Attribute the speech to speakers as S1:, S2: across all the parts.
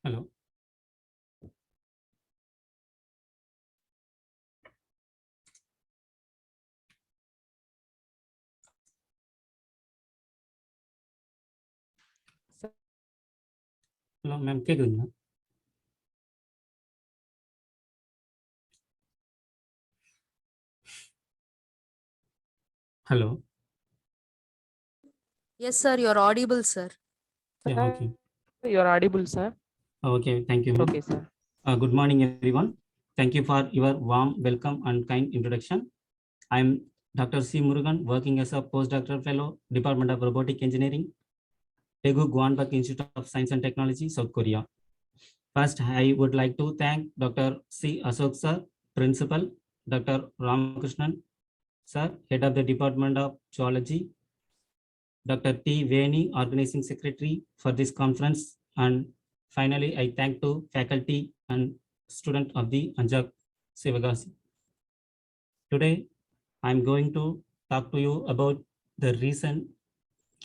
S1: Hello. Hello, ma'am. கேக்குதுங்களா? Hello.
S2: Yes, sir. You're audible, sir.
S1: Yeah, okay.
S3: You are audible, sir.
S1: Okay, thank you, ma'am.
S3: Okay, sir.
S1: Good morning, everyone. Thank you for your warm welcome and kind introduction. I'm Dr. C. Murugan, working as a postdoctoral fellow, Department of Robotic Engineering, Daegu Gyeongbuk Institute of Science and Technology, South Korea. First, I would like to thank Dr. C. Ashok sir, Principal, Dr. Ramakrishnan sir, Head of the Department of Geology, Dr. T. Veni, Organizing Secretary for this conference, and finally, I thank to faculty and student of the Anjak Sivagasi. Today, I'm going to talk to you about the recent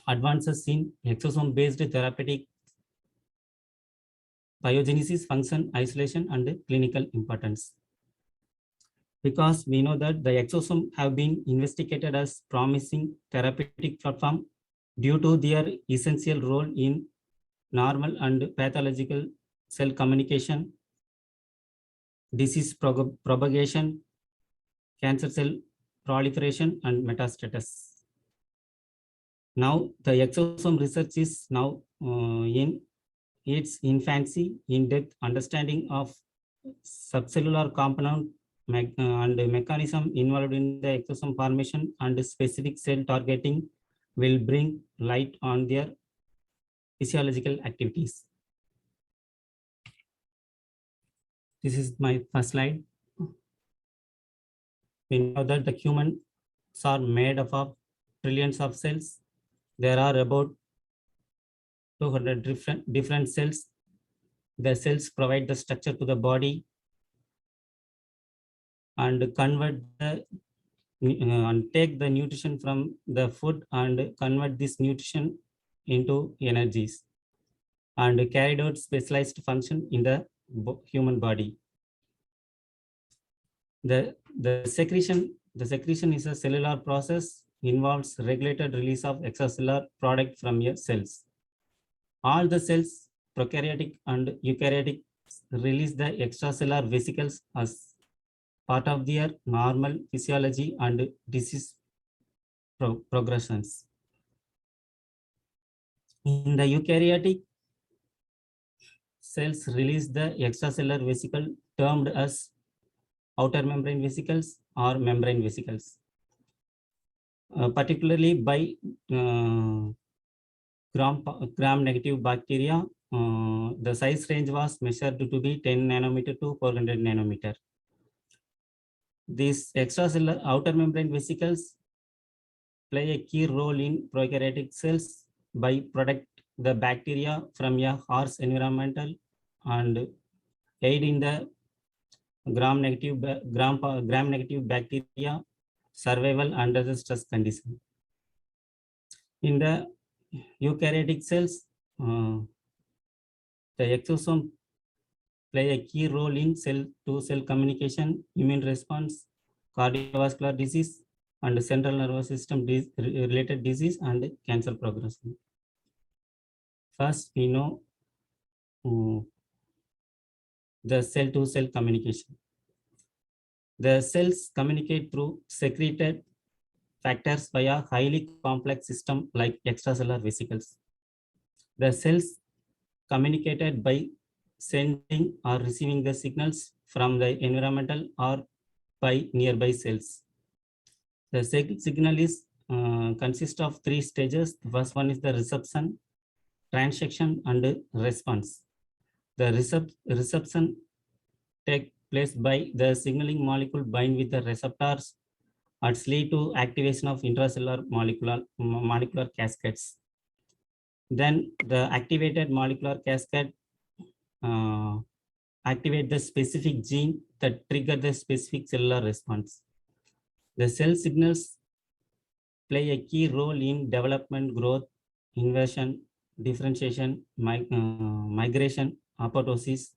S1: advances in exosome-based therapeutic biogenesis, function, isolation, and clinical importance. Because we know that the exosome have been investigated as promising therapeutic platform due to their essential role in normal and pathological cell communication, disease propagation, cancer cell proliferation, and metastasis. Now, the exosome research is now in its infancy. In-depth understanding of subcellular component and mechanism involved in the exosome formation and specific cell targeting will bring light on their physiological activities. This is my first slide. We know that the humans are made up of trillions of cells. There are about 200 different cells. The cells provide the structure to the body and convert the and take the nutrition from the food and convert this nutrition into energies and carried out specialized function in the human body. The secretion is a cellular process, involves regulated release of extracellular product from your cells. All the cells, prokaryotic and eukaryotic, release the extracellular vesicles as part of their normal physiology and disease progressions. In the eukaryotic, cells release the extracellular vesicle termed as outer membrane vesicles or membrane vesicles, particularly by gram-negative bacteria. The size range was measured to be 10 nanometer to 400 nanometer. These extracellular outer membrane vesicles play a key role in prokaryotic cells by protect the bacteria from a harsh environmental and aid in the gram-negative bacteria survival under the stress condition. In the eukaryotic cells, the exosome play a key role in cell-to-cell communication, immune response, cardiovascular disease, and central nervous system related disease and cancer progression. First, we know the cell-to-cell communication. The cells communicate through secreted factors via highly complex system like extracellular vesicles. The cells communicated by sending or receiving the signals from the environmental or by nearby cells. The signal is consists of three stages. The first one is the reception, transduction, and response. The reception take placed by the signaling molecule bind with the receptors and lead to activation of intracellular molecular cascades. Then the activated molecular cascade uh, activate the specific gene that trigger the specific cellular response. The cell signals play a key role in development, growth, inversion, differentiation, migration, apoptosis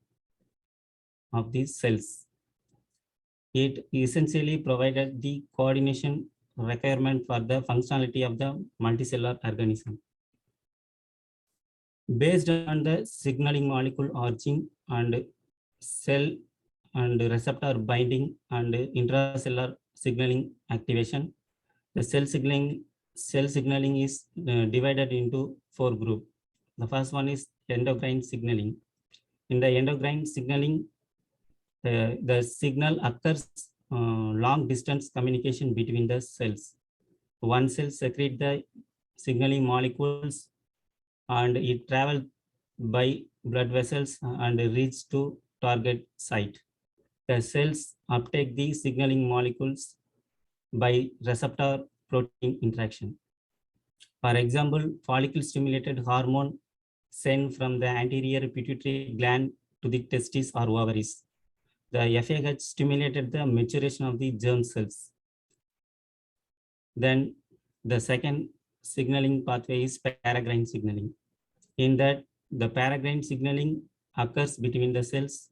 S1: of these cells. It essentially provided the coordination requirement for the functionality of the multicellular organism. Based on the signaling molecule origin and cell and receptor binding and intracellular signaling activation, the cell signaling is divided into 4 groups. The first one is endocrine signaling. In the endocrine signaling, the signal occurs long distance communication between the cells. One cell secrete the signaling molecules and it travels by blood vessels and reach to target site. The cells uptake the signaling molecules by receptor protein interaction. For example, follicle stimulated hormone sent from the anterior pituitary gland to the testes or ovaries. The FAH stimulated the maturation of the germ cells. Then the second signaling pathway is paracrine signaling. In that, the paracrine signaling occurs between the cells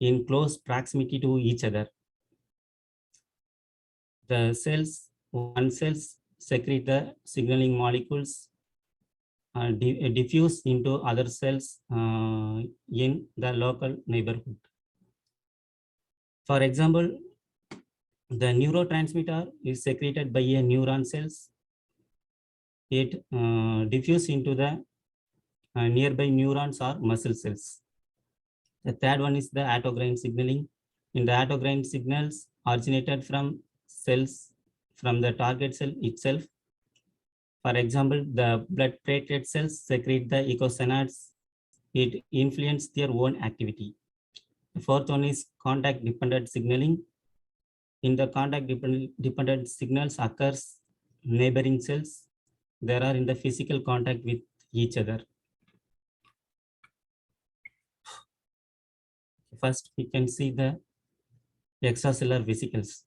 S1: in close proximity to each other. The one cells secrete the signaling molecules diffuse into other cells in the local neighborhood. For example, the neurotransmitter is secreted by a neuron cells. It diffuse into the nearby neurons or muscle cells. The third one is the autocrine signaling. In the autocrine signals originated from cells from the target cell itself. For example, the blood platelet cells secrete the eicosanoids. It influences their own activity. The fourth one is contact dependent signaling. In the contact dependent signals occurs neighboring cells. They are in the physical contact with each other. First, we can see the extracellular vesicles.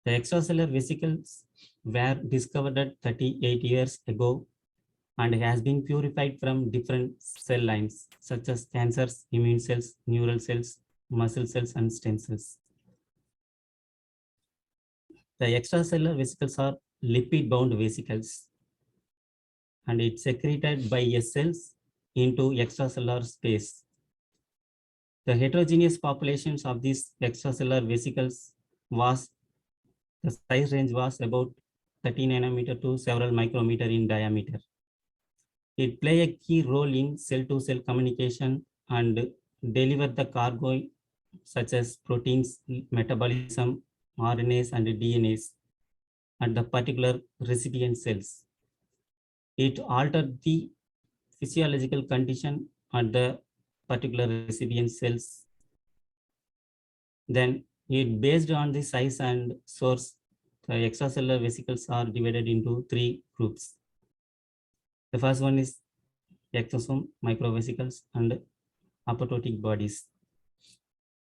S1: The extracellular vesicles were discovered at 38 years ago and has been purified from different cell lines such as cancers, immune cells, neural cells, muscle cells, and stem cells. The extracellular vesicles are lipid-bound vesicles and it's secreted by cells into extracellular space. The heterogeneous populations of these extracellular vesicles the size range was about 30 nanometer to several micrometer in diameter. It play a key role in cell-to-cell communication and deliver the cargo such as proteins, metabolism, RNAs, and DNAs at the particular recipient cells. It altered the physiological condition at the particular recipient cells. Then it based on the size and source, the extracellular vesicles are divided into 3 groups. The first one is exosome, microvesicles, and apoptotic bodies.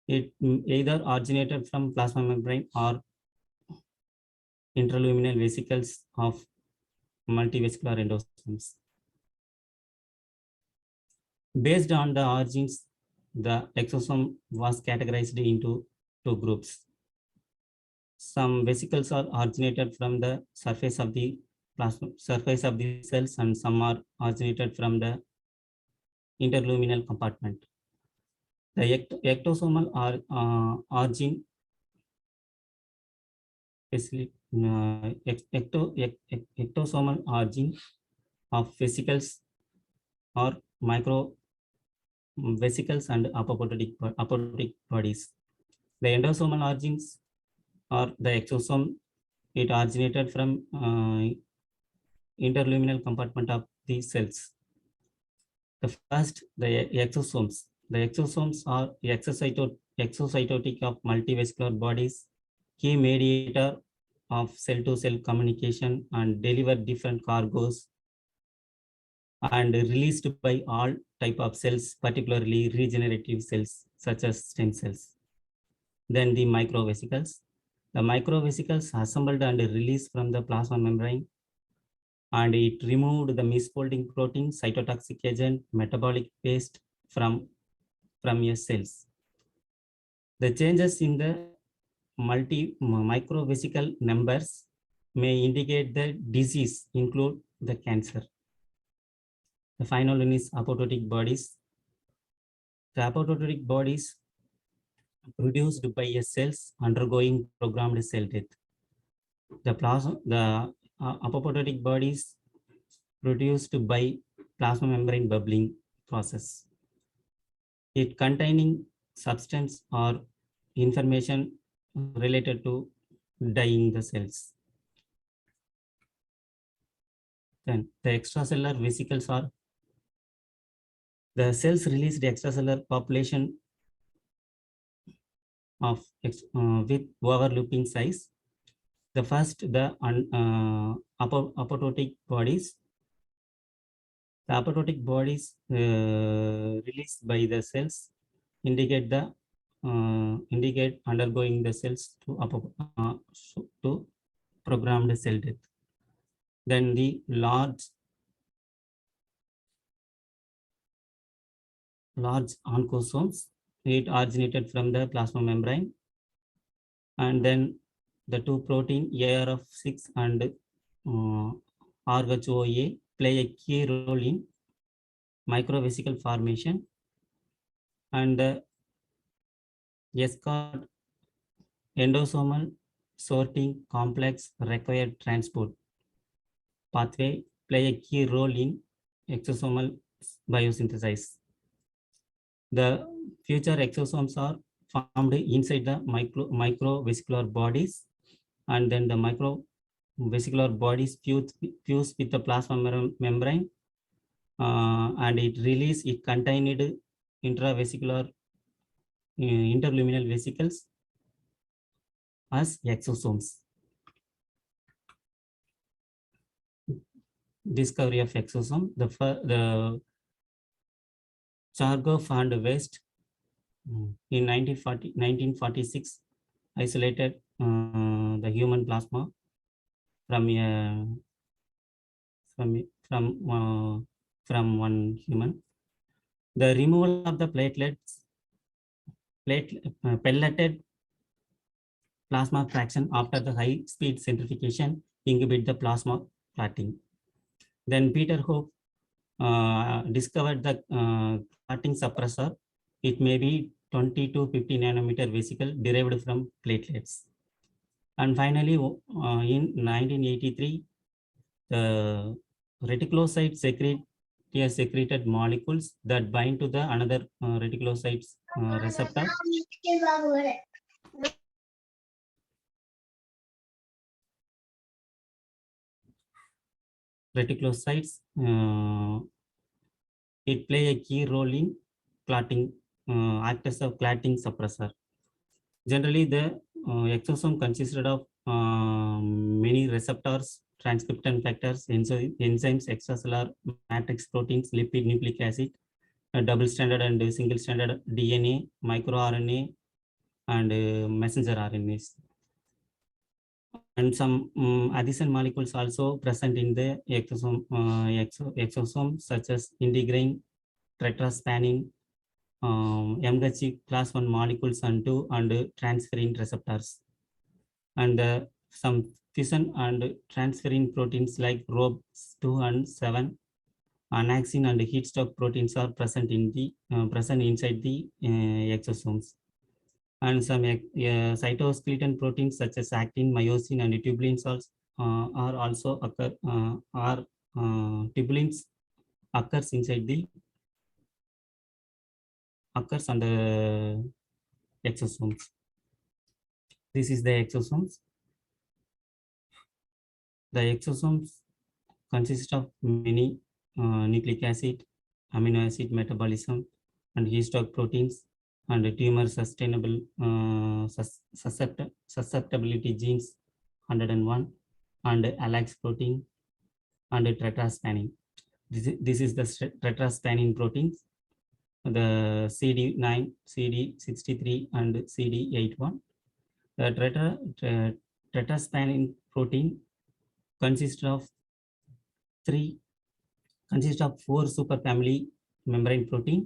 S1: It either originated from plasma membrane or interluminal vesicles of multivesicular endosomes. Based on the origins, the exosome was categorized into 2 groups. Some vesicles are originated from the surface of the cells and some are originated from the interluminal compartment. The ectosomal origin ectosomal origin of vesicles or micro vesicles and apoptotic bodies. The endosomal origins or the exosome, it originated from interluminal compartment of the cells. The first, the exosomes. The exosomes are exocytotic of multivesicular bodies, key mediator of cell-to-cell communication and deliver different cargoes and released by all type of cells, particularly regenerative cells such as stem cells. Then the microvesicles. The microvesicles assembled and released from the plasma membrane, and it removed the misfolding protein, cytotoxic agent, metabolic waste from your cells. The changes in the microvesicle numbers may indicate the disease, include the cancer. The final one is apoptotic bodies. The apoptotic bodies produced by a cells undergoing programmed cell death. The apoptotic bodies produced by plasma membrane bubbling process. It containing substance or information related to dying the cells. Then the extracellular vesicles are the cells released extracellular population of with overlapping size. The first, the apoptotic bodies. The apoptotic bodies released by the cells indicate undergoing the cells to programmed cell death. Then the large oncosomes, it originated from the plasma membrane, and then the two protein ARF6 and RHOA play a key role in microvesicle formation, and the escort endosomal sorting complex required transport pathway play a key role in exosomal biosynthesis. The future exosomes are formed inside the microvesicular bodies, and then the microvesicular bodies fuse with the plasma membrane, and it contained intravesicular interluminal vesicles as exosomes. Discovery of exosome. The Chargaff and West in 1946 isolated the human plasma from from one human. The removal of the pelleted plasma fraction after the high-speed centrifugation inhibit the plasma clotting. Then Peter Hope discovered the clotting suppressor. It may be 20 to 50 nanometer vesicle derived from platelets. And finally, in 1983, the reticulocyte secreted molecules that bind to the another reticulocytes receptor. Reticulocytes, it play a key role in clotting, act as a clotting suppressor. Generally, the exosome consisted of many receptors, transcription factors, enzymes, extracellular matrix proteins, lipid, nucleic acid, double-stranded and single-stranded DNA, microRNA, and messenger RNAs. And some addition molecules also present in the exosome, such as integrin, tetraspanin, MHC class 1 molecules and 2 and transferrin receptors. And some fission and transferrin proteins like ROB2 and 7, anaxin and heat stock proteins are present in the present inside the exosomes. And some cytoskeleton proteins such as actin, myosin, and tubulins are also occur. Tubulins occurs inside the occurs under exosomes. This is the exosomes. The exosomes consist of many nucleic acid, amino acid metabolism, and histog proteins, and tumor susceptibility genes 101, and ALAX protein, and tetraspanin. This is the tetraspanin proteins, the CD9, CD63, and CD81. The tetraspanin protein consists of four superfamily membrane protein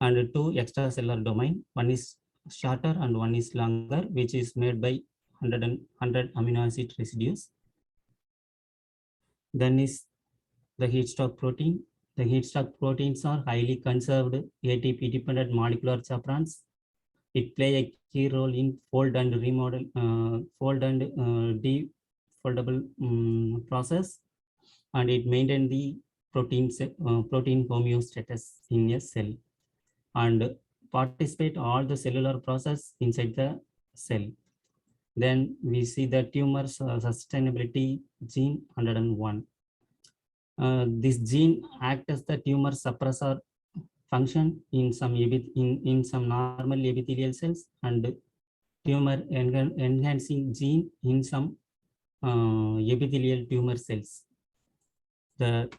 S1: and two extracellular domain. One is shorter and one is longer, which is made by 100 amino acid residues. Then is the heat stock protein. The heat stock proteins are highly conserved ATP-dependent molecular chaperones. It play a key role in fold and remodel, fold and defoldable process, and it maintains the protein homeostasis in a cell and participate all the cellular process inside the cell. Then we see the tumor sustainability gene 101. This gene acts as the tumor suppressor function in some normal epithelial cells, and tumor enhancing gene in some epithelial tumor cells. The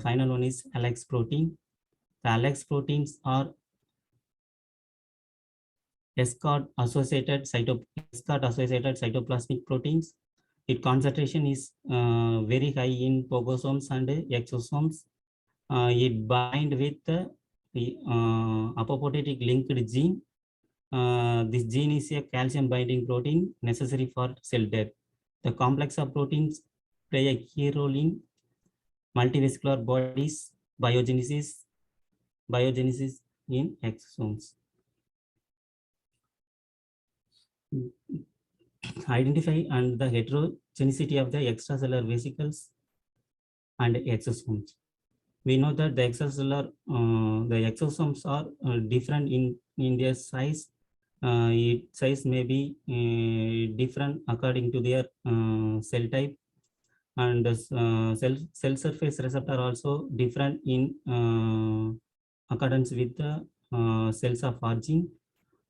S1: final one is ALAX protein. The ALAX proteins are escort-associated cytoplasmic proteins. Its concentration is very high in pogosomes and exosomes. It bind with the apoptotic linked gene. This gene is a calcium binding protein necessary for cell death. The complex of proteins play a key role in multivesicular bodies, biogenesis in exosomes. Identify and the heterogeneity of the extracellular vesicles and exosomes. We know that the exosomes are different in their size. Size may be different according to their cell type, and cell surface receptor also different in accordance with the cells of origin,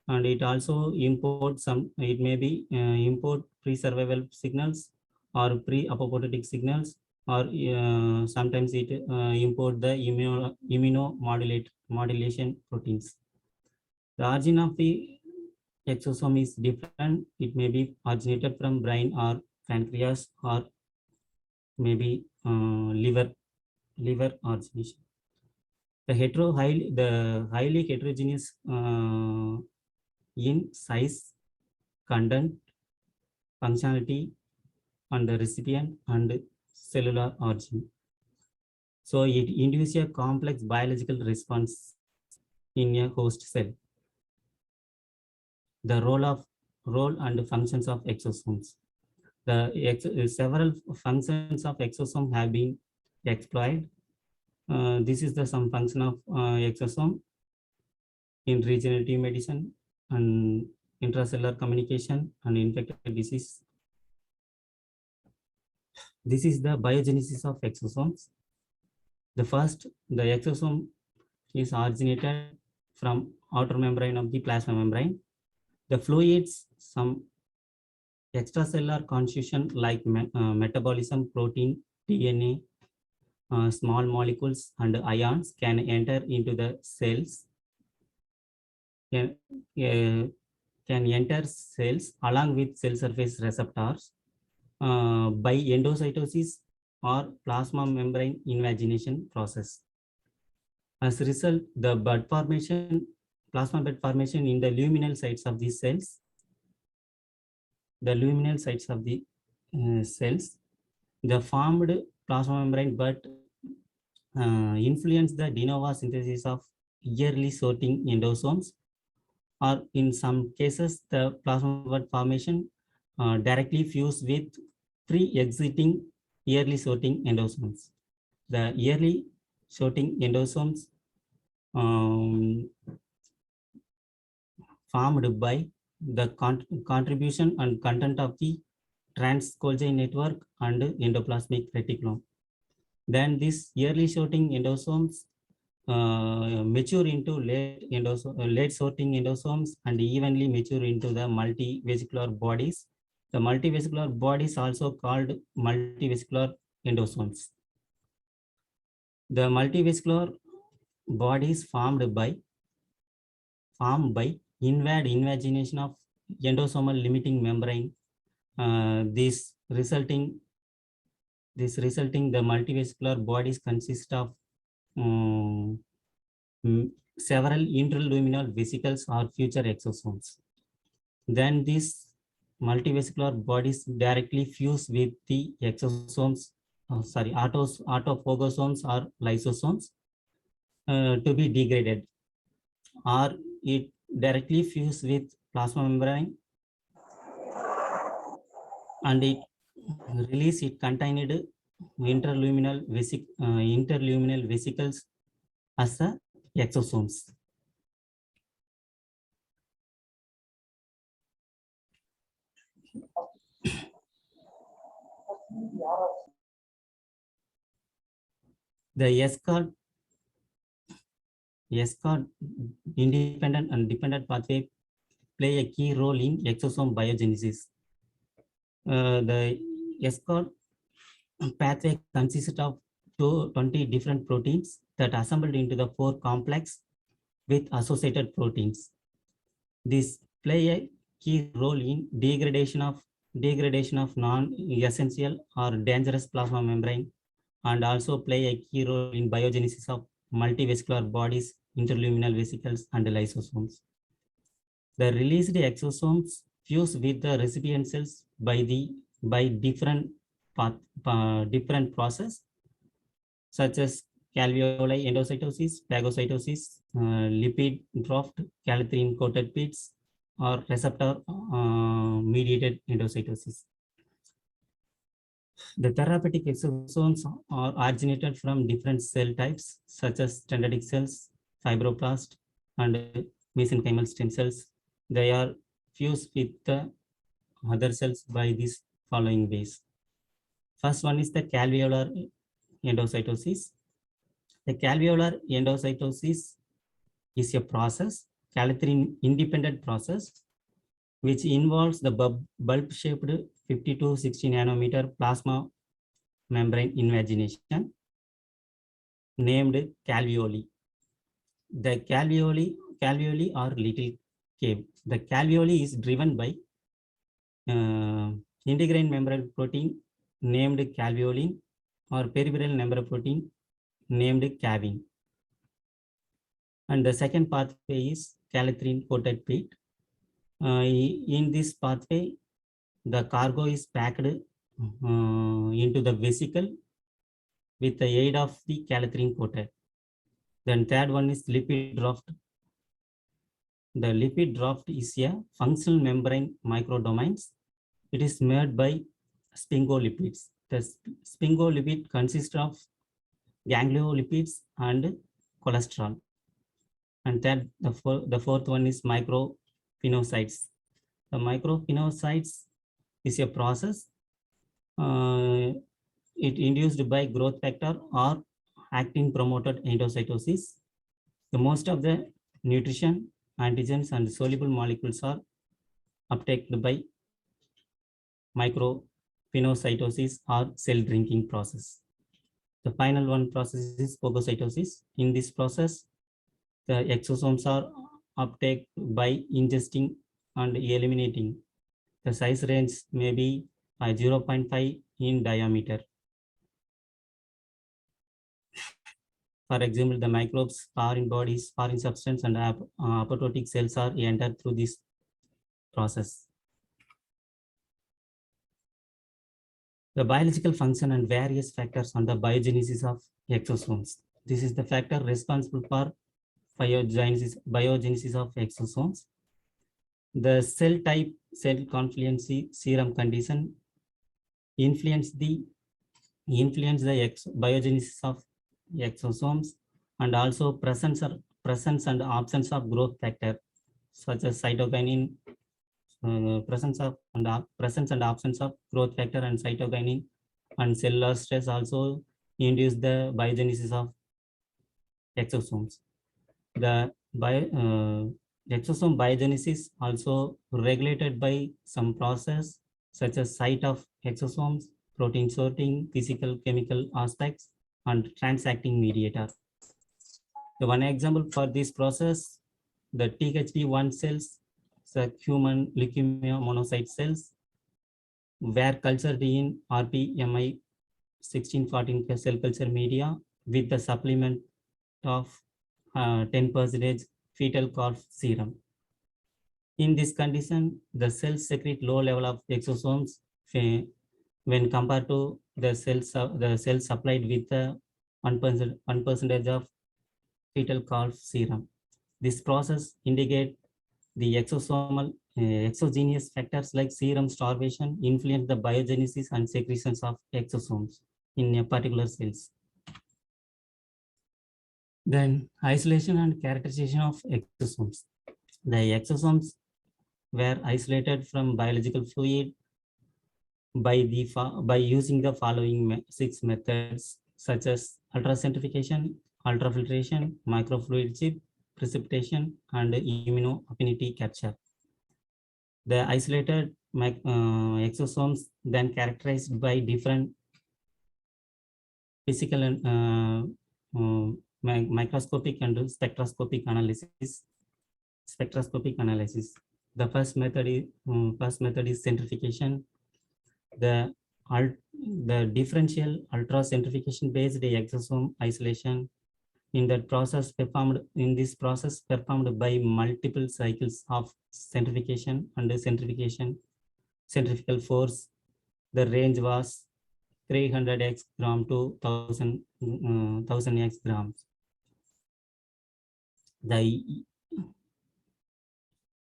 S1: and it also imports it may be import pre-survival signals or pre-apoptotic signals, or sometimes it import the immunomodulation proteins. The origin of the exosome is different. It may be originated from brain or pancreas, or maybe liver origination. The highly heterogeneous in size, content, functionality, and the recipient and cellular origin. So it induces a complex biological response in a host cell. The role and functions of exosomes. Several functions of exosome have been explored. This is some function of exosome in regenerative medicine and intracellular communication and infectious disease. This is the biogenesis of exosomes. The exosome is originated from outer membrane of the plasma membrane. The fluids, some extracellular constitution like metabolism, protein, DNA, small molecules and ions can enter into the cells, can enter cells along with cell surface receptors by endocytosis or plasma membrane invagination process. As a result, the plasma bed formation in the luminal sites of these cells, the formed plasma membrane but influence the de novo synthesis of yearly sorting endosomes, or in some cases, the plasma bed formation directly fuse with pre-exiting yearly sorting endosomes. The yearly sorting endosomes formed by the contribution and content of the trans Golgi network and endoplasmic reticulum. Then these yearly sorting endosomes mature into late sorting endosomes and evenly mature into the multivesicular bodies. The multivesicular bodies also called multivesicular endosomes. The multivesicular bodies formed by inward invagination of endosomal limiting membrane. This resulting the multivesicular bodies consist of um, several interluminal vesicles or future exosomes. Then these multivesicular bodies directly fuse with the exosomes, autophagosomes or lysosomes to be degraded, or it directly fuse with plasma membrane and it release it contained interluminal vesicles as the exosomes. The escort independent and dependent pathway play a key role in exosome biogenesis. The escort pathway consists of 20 different proteins that assembled into the 4 complex with associated proteins. This play a key role in degradation of non-essential or dangerous plasma membrane, and also play a key role in biogenesis of multivesicular bodies, interluminal vesicles, and lysosomes. The released exosomes fuse with the recipient cells by different process, such as alveoli endocytosis, phagocytosis, lipid draft, calithrin coated pits, or receptor mediated endocytosis. The therapeutic exosomes are originated from different cell types, such as dendritic cells, fibroblast, and mesenchymal stem cells. They are fused with the other cells by these following ways. First one is the alveolar endocytosis. The alveolar endocytosis is a process, calithrin independent process, which involves the bulb-shaped 50 to 60 nanometer plasma membrane invagination named calveoli. The calveoli are little cave. The calveoli is driven by integrine membrane protein named calveolin or peripheral membrane protein named cavin. And the second pathway is calithrin coated pit. In this pathway, the cargo is packed into the vesicle with the aid of the calithrin coated. Then third one is lipid draft. The lipid draft is a functional membrane microdomains. It is made by sphingolipids. The sphingolipid consists of gangliolipids and cholesterol. And then the fourth one is micropinocytes. The micropinocytes is a process it induced by growth factor or actin promoted endocytosis. The most of the nutrition, antigens, and soluble molecules are uptaken by micropinocytosis or cell drinking process. The final one process is phagocytosis. In this process, the exosomes are uptaken by ingesting and eliminating. The size range may be 0.5 in diameter. For example, the microbes, foreign bodies, foreign substance, and apoptotic cells are entered through this process. The biological function and various factors on the biogenesis of exosomes. This is the factor responsible for biogenesis of exosomes. The cell type, cell confluency, serum condition influence the biogenesis of exosomes, and also presence and absence of growth factor such as cytokinin, presence and absence of growth factor and cytokinin and cellular stress also induce the biogenesis of exosomes. The exosome biogenesis also regulated by some process such as site of exosomes, protein sorting, physical chemical aspects, and transacting mediator. The one example for this process, the THD1 cells, the human leukemia monocyte cells, were cultured in RPMI 1614 cell culture media with the supplement of 10% fetal calf serum. In this condition, the cells secrete low level of exosomes when compared to the cells supplied with the 1% of fetal calf serum. This process indicates the exogenous factors like serum starvation influence the biogenesis and secretions of exosomes in a particular cells. Then isolation and characterization of exosomes. The exosomes were isolated from biological fluid by using the following 6 methods such as ultracentrifugation, ultrafiltration, microfluid chip, precipitation, and immunoaffinity capture. The isolated exosomes then characterized by different physical and microscopic and spectroscopic analysis. The first method is centrifugation. The differential ultracentrifugation based exosome isolation in this process performed by multiple cycles of centrifugation and centrifugal force. The range was 300x gram to 1000x grams.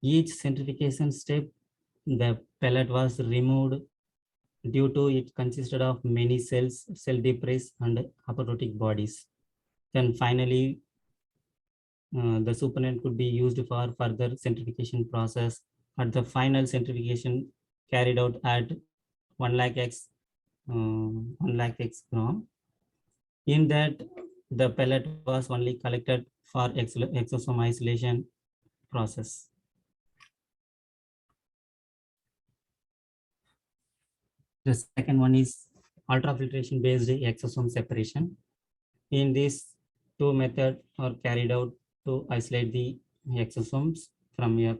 S1: Each centrifugation step, the pellet was removed due to it consisted of many cells, cell debris, and apoptotic bodies. Then finally, the supernatant could be used for further centrifugation process. At the final centrifugation carried out at 1 lakh x gram. In that, the pellet was only collected for exosome isolation process. The second one is ultrafiltration based exosome separation. In this, 2 methods are carried out to isolate the exosomes from a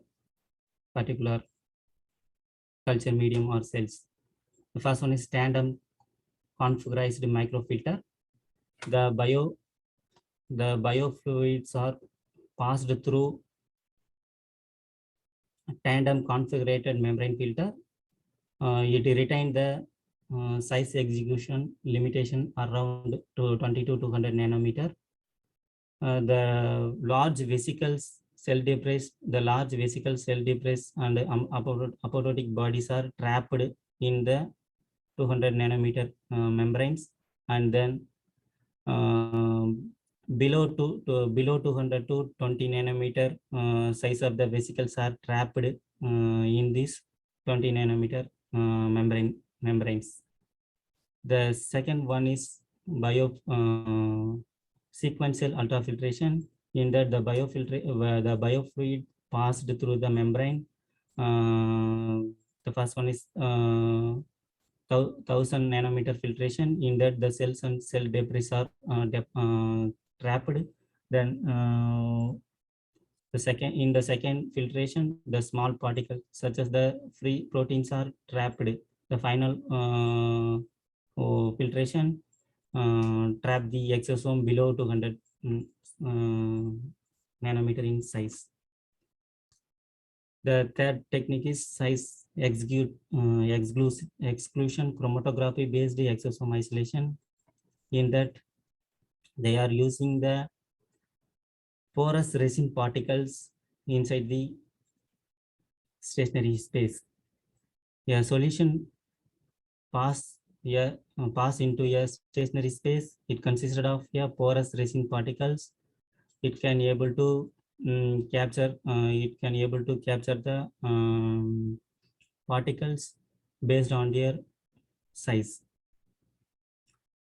S1: particular culture medium or cells. The first one is tandem configured microfilter. The biofluids are passed through a tandem configured membrane filter. It retained the size execution limitation around 20 to 200 nanometer. The large vesicles cell debris, and apoptotic bodies are trapped in the 200 nanometer membranes, and then below 200 to 20 nanometer size of the vesicles are trapped in this 20 nanometer membranes. The second one is sequential ultrafiltration. In that, the biofluid passed through the membrane. The first one is 1000 nanometer filtration. In that, the cells and cell debris are trapped. Then in the second filtration, the small particles such as the free proteins are trapped. The final filtration trap the exosome below 200 nanometer in size. The third technique is size exclusion chromatography based exosome isolation. In that, they are using the porous resin particles inside the stationary space. A solution pass into a stationary space. It consisted of porous resin particles. It can able to capture the particles based on their size.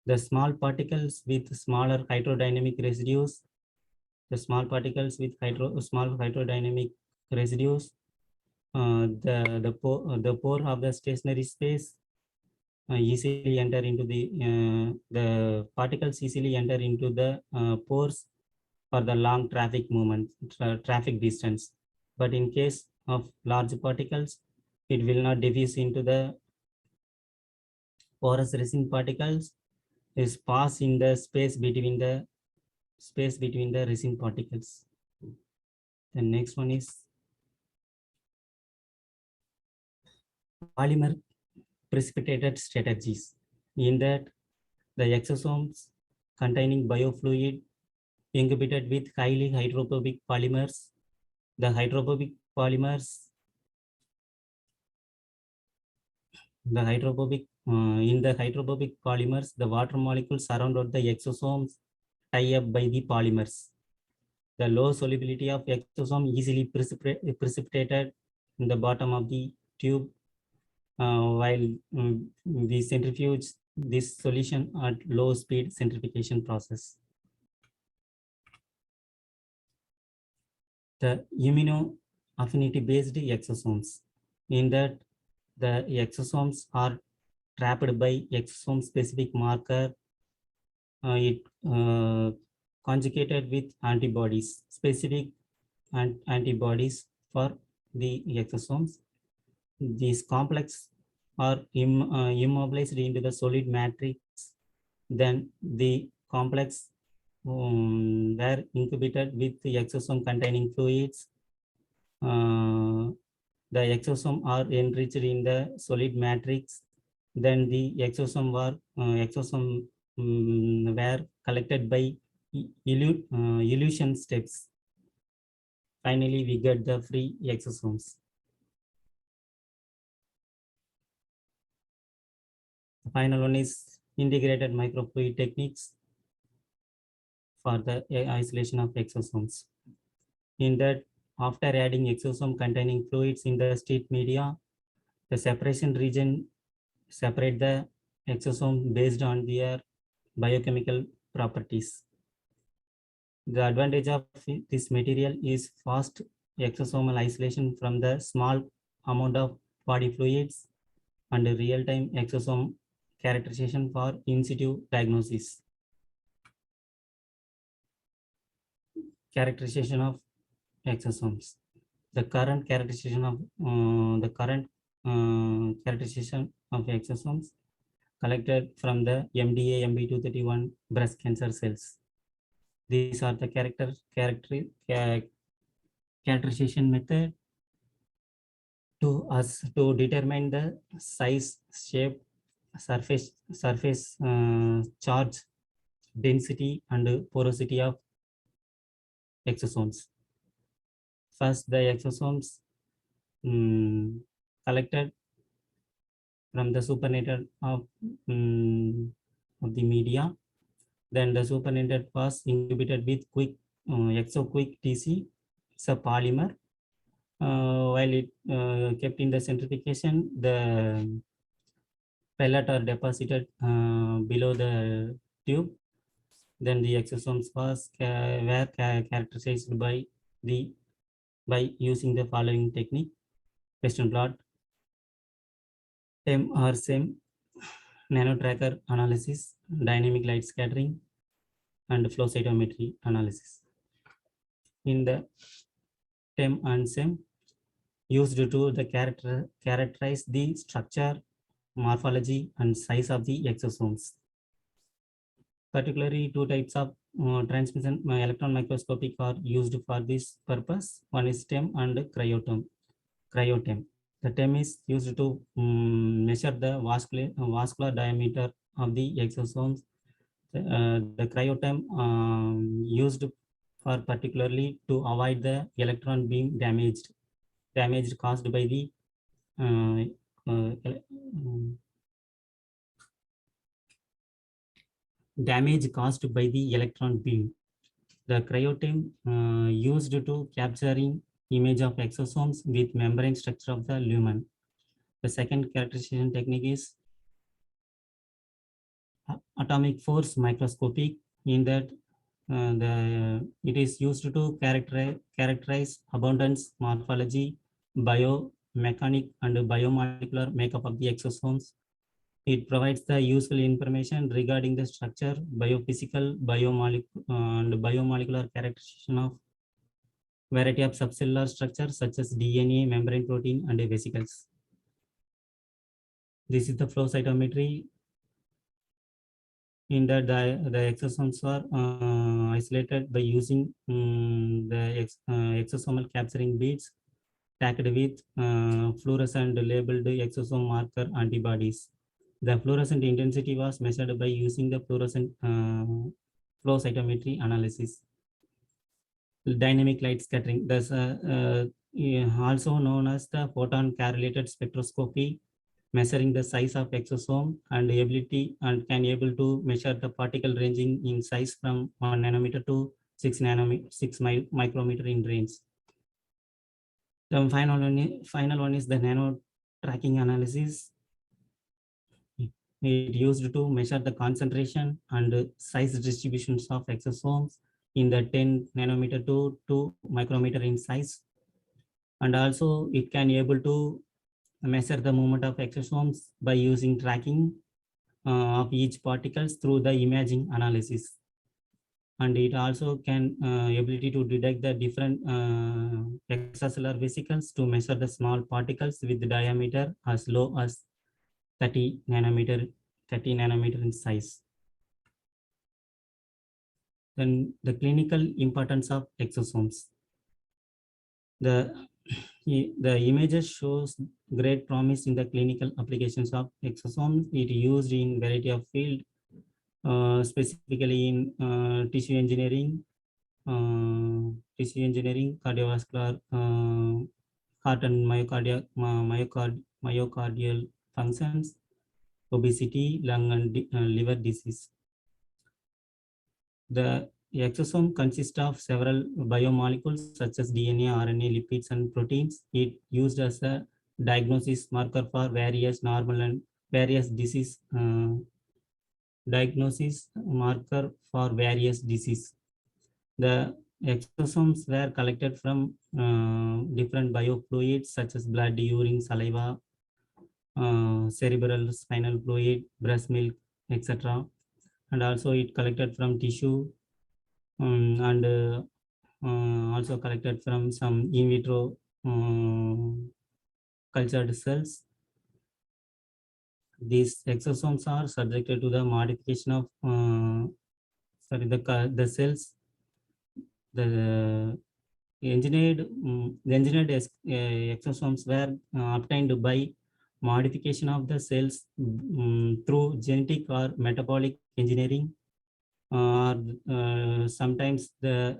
S1: The small particles with smaller hydrodynamic residues the small particles with small hydrodynamic residues. The pore of the stationary space easily enter into the particles easily enter into the pores for the long traffic movement, traffic distance. But in case of large particles, it will not diffuse into the porous resin particles, is pass in the space between the resin particles. The next one is polymer precipitated strategies. In that, the exosomes containing biofluid incubated with highly hydrophobic polymers. The hydrophobic polymers, in the hydrophobic polymers, the water molecules surrounded the exosomes tie up by the polymers. The low solubility of exosome easily precipitated in the bottom of the tube while we centrifuge this solution at low speed centrifugation process. The immunoaffinity based exosomes. In that, the exosomes are trapped by exosome specific marker. It conjugated with antibodies, specific antibodies for the exosomes. These complex are immobilized into the solid matrix. Then the complex were incubated with the exosome containing fluids. The exosome are enriched in the solid matrix. Then the exosome were collected by elution steps. Finally, we get the free exosomes. The final one is integrated microfluid techniques for the isolation of exosomes. In that, after adding exosome containing fluids in the state media, the separation region separate the exosome based on their biochemical properties. The advantage of this material is fast exosomal isolation from the small amount of body fluids and real-time exosome characterization for in situ diagnosis. Characterization of exosomes. The current characterization of exosomes collected from the MDA MB231 breast cancer cells. These are the characterization method to determine the size, shape, surface charge, density, and porosity of exosomes. First, the exosomes collected from the supernatant of the media. Then the supernatant was incubated with exoquick TC. It's a polymer. While it kept in the centrifugation, the pellet are deposited below the tube. Then the exosomes were characterized by using the following technique: Western blot, TEM or SEM, nanotracker analysis, dynamic light scattering, and flow cytometry analysis. In the TEM and SEM, used to the characterize the structure, morphology, and size of the exosomes. Particularly, two types of transmission electron microscopic are used for this purpose. One is TEM and cryo-TEM. The TEM is used to measure the vascular diameter of the exosomes. The cryo-TEM used for particularly to avoid the electron beam damage caused by the damage caused by the electron beam. The cryo-TEM used to capturing image of exosomes with membrane structure of the lumen. The second characterization technique is atomic force microscopic. In that, It is used to characterize abundance, morphology, biomechanic, and biomolecular makeup of the exosomes. It provides the useful information regarding the structure, biophysical, and biomolecular characterization of variety of subcellular structures such as DNA, membrane protein, and vesicles. This is the flow cytometry. In that, the exosomes are isolated by using exosomal capturing beads tagged with fluorescent labeled exosome marker antibodies. The fluorescent intensity was measured by using the fluorescent flow cytometry analysis. Dynamic light scattering, that's also known as the photon correlated spectroscopy, measuring the size of exosome and ability and can able to measure the particle ranging in size from 1 nanometer to 6 micrometer in range. The final one is the nano tracking analysis. It used to measure the concentration and size distributions of exosomes in the 10 nanometer to 2 micrometer in size. And also it can able to measure the movement of exosomes by using tracking of each particles through the imaging analysis. And it also can ability to detect the different extracellular vesicles to measure the small particles with the diameter as low as 30 nanometer in size. Then the clinical importance of exosomes. The images shows great promise in the clinical applications of exosomes. It used in variety of field, specifically in tissue engineering, cardiovascular, heart and myocardial functions, obesity, lung and liver disease. The exosome consists of several biomolecules such as DNA, RNA, lipids, and proteins. It used as a diagnosis marker for various normal and various disease diagnosis marker for various disease. The exosomes were collected from different biofluids such as blood, urine, saliva, cerebral spinal fluid, breast milk, etc. And also it collected from tissue and also collected from some in vitro cultured cells. These exosomes are subjected to the modification of the cells. The engineered exosomes were obtained by modification of the cells through genetic or metabolic engineering. Sometimes the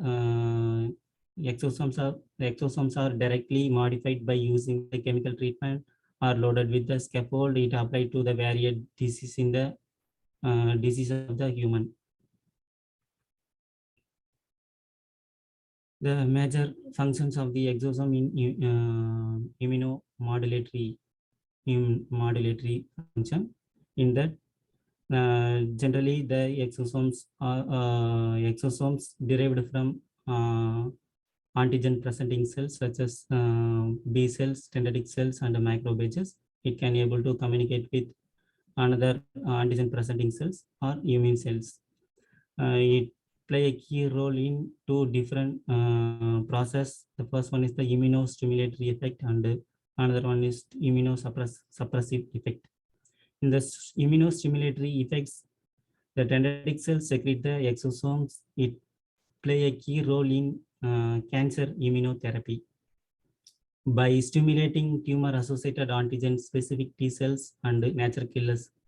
S1: exosomes are directly modified by using the chemical treatment or loaded with the scaffold. It applied to the varied disease in the disease of the human. The major functions of the exosome in immunomodulatory function. In that, generally the exosomes are exosomes derived from antigen presenting cells such as B cells, dendritic cells, and macrophages. It can able to communicate with another antigen presenting cells or immune cells. It play a key role in two different process. The first one is the immunostimulatory effect, and another one is immunosuppressive effect. In the immunostimulatory effects, the dendritic cells secrete the exosomes. It play a key role in cancer immunotherapy by stimulating tumor-associated antigen-specific T cells and natural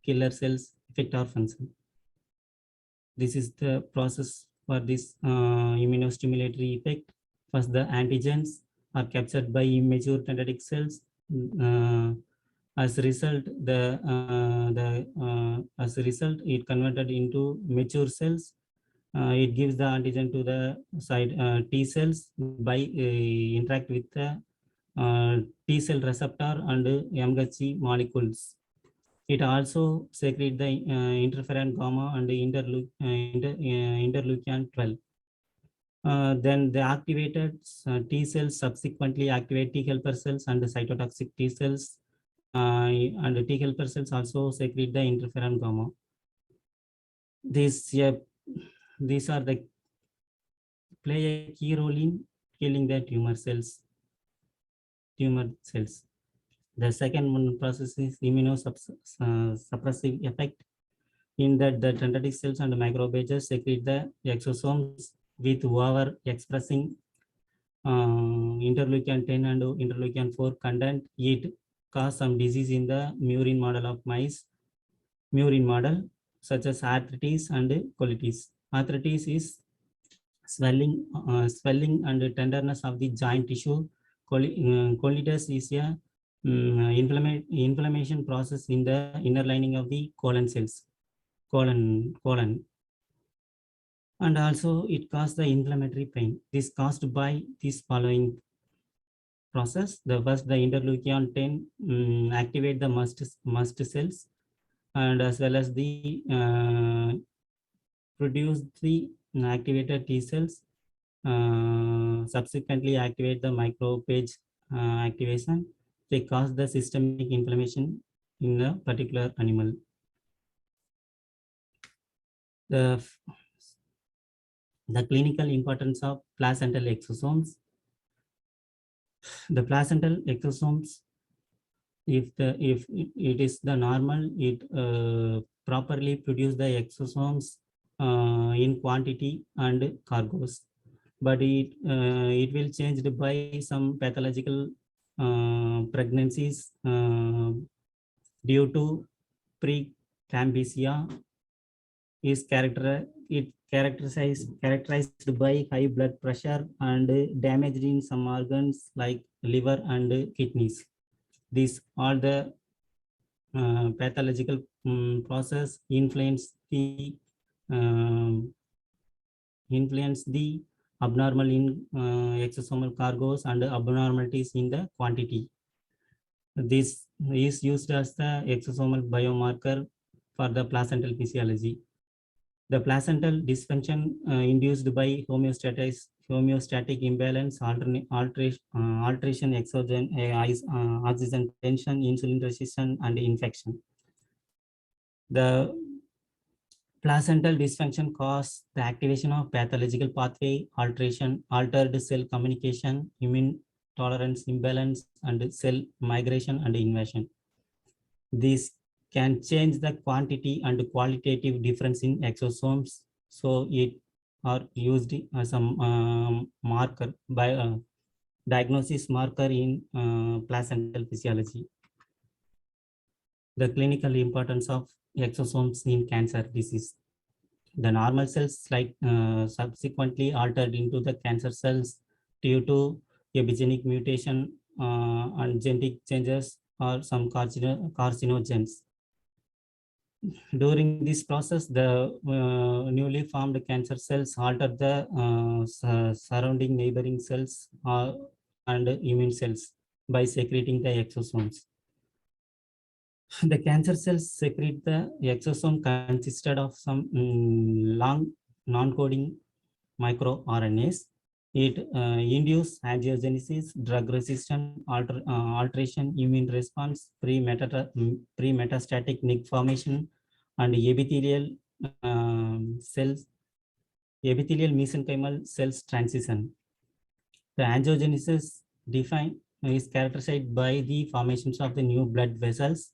S1: killer cells effect or function. This is the process for this immunostimulatory effect. First, the antigens are captured by immature dendritic cells. As a result, it converted into mature cells. It gives the antigen to the side T cells by interact with the T cell receptor and MHC molecules. It also secrete the interferon gamma and interleukin 12. Then the activated T cells subsequently activate T helper cells and the cytotoxic T cells. And the T helper cells also secrete the interferon gamma. These are the play a key role in killing the tumor cells. The second one process is immunosuppressive effect, in that the dendritic cells and macrophages secrete the exosomes with over expressing interleukin 10 and interleukin 4 content. It cause some disease in the murine model of mice, such as arthritis and colitis. Arthritis is swelling and tenderness of the joint tissue. Colitis is a inflammation process in the inner lining of the colon cells. Colon. And also it causes the inflammatory pain. This caused by this following process. The first, the interleukin 10 activate the mast cells, and as well as the produce the activated T cells, subsequently activate the microphage activation. They cause the systemic inflammation in a particular animal. The clinical importance of placental exosomes. The placental exosomes, if it is the normal, it properly produce the exosomes in quantity and cargos, but it will changed by some pathological pregnancies due to preeclampsia. Is characterized by high blood pressure and damage in some organs like liver and kidneys. These all the pathological process influence the abnormal in exosomal cargos and abnormalities in the quantity. This is used as the exosomal biomarker for the placental physiology. The placental dysfunction induced by homeostatic imbalance, alteration, oxygen tension, insulin resistance, and infection. The placental dysfunction causes the activation of pathological pathway alteration, altered cell communication, immune tolerance imbalance, and cell migration and invasion. This can change the quantity and qualitative difference in exosomes, so it are used as a marker by diagnosis marker in placental physiology. The clinical importance of exosomes in cancer disease. The normal cells subsequently altered into the cancer cells due to epigenetic mutation and genetic changes or some carcinogens. During this process, the newly formed cancer cells alter the surrounding neighboring cells and immune cells by secreting the exosomes. The cancer cells secrete the exosome consisted of some long non-coding microRNAs. It induces angiogenesis, drug resistance, alteration, immune response, pre-metastatic NIC formation, and epithelial mesenchymal cells transition. The angiogenesis is characterized by the formations of the new blood vessels.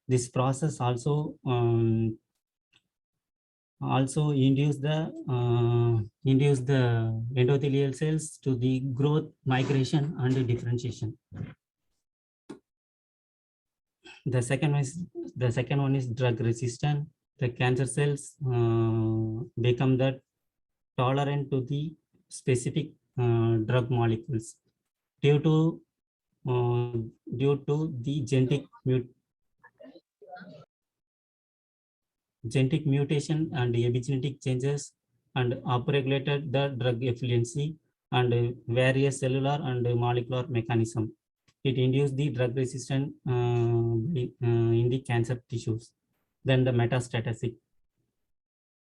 S1: This process also induce the endothelial cells to the growth, migration, and differentiation. The second one is drug resistant. The cancer cells become the tolerant to the specific drug molecules due to the genetic mutation and epigenetic changes, and upregulated the drug efficiency and various cellular and molecular mechanism. It induced the drug resistance in the cancer tissues. Then the metastatic.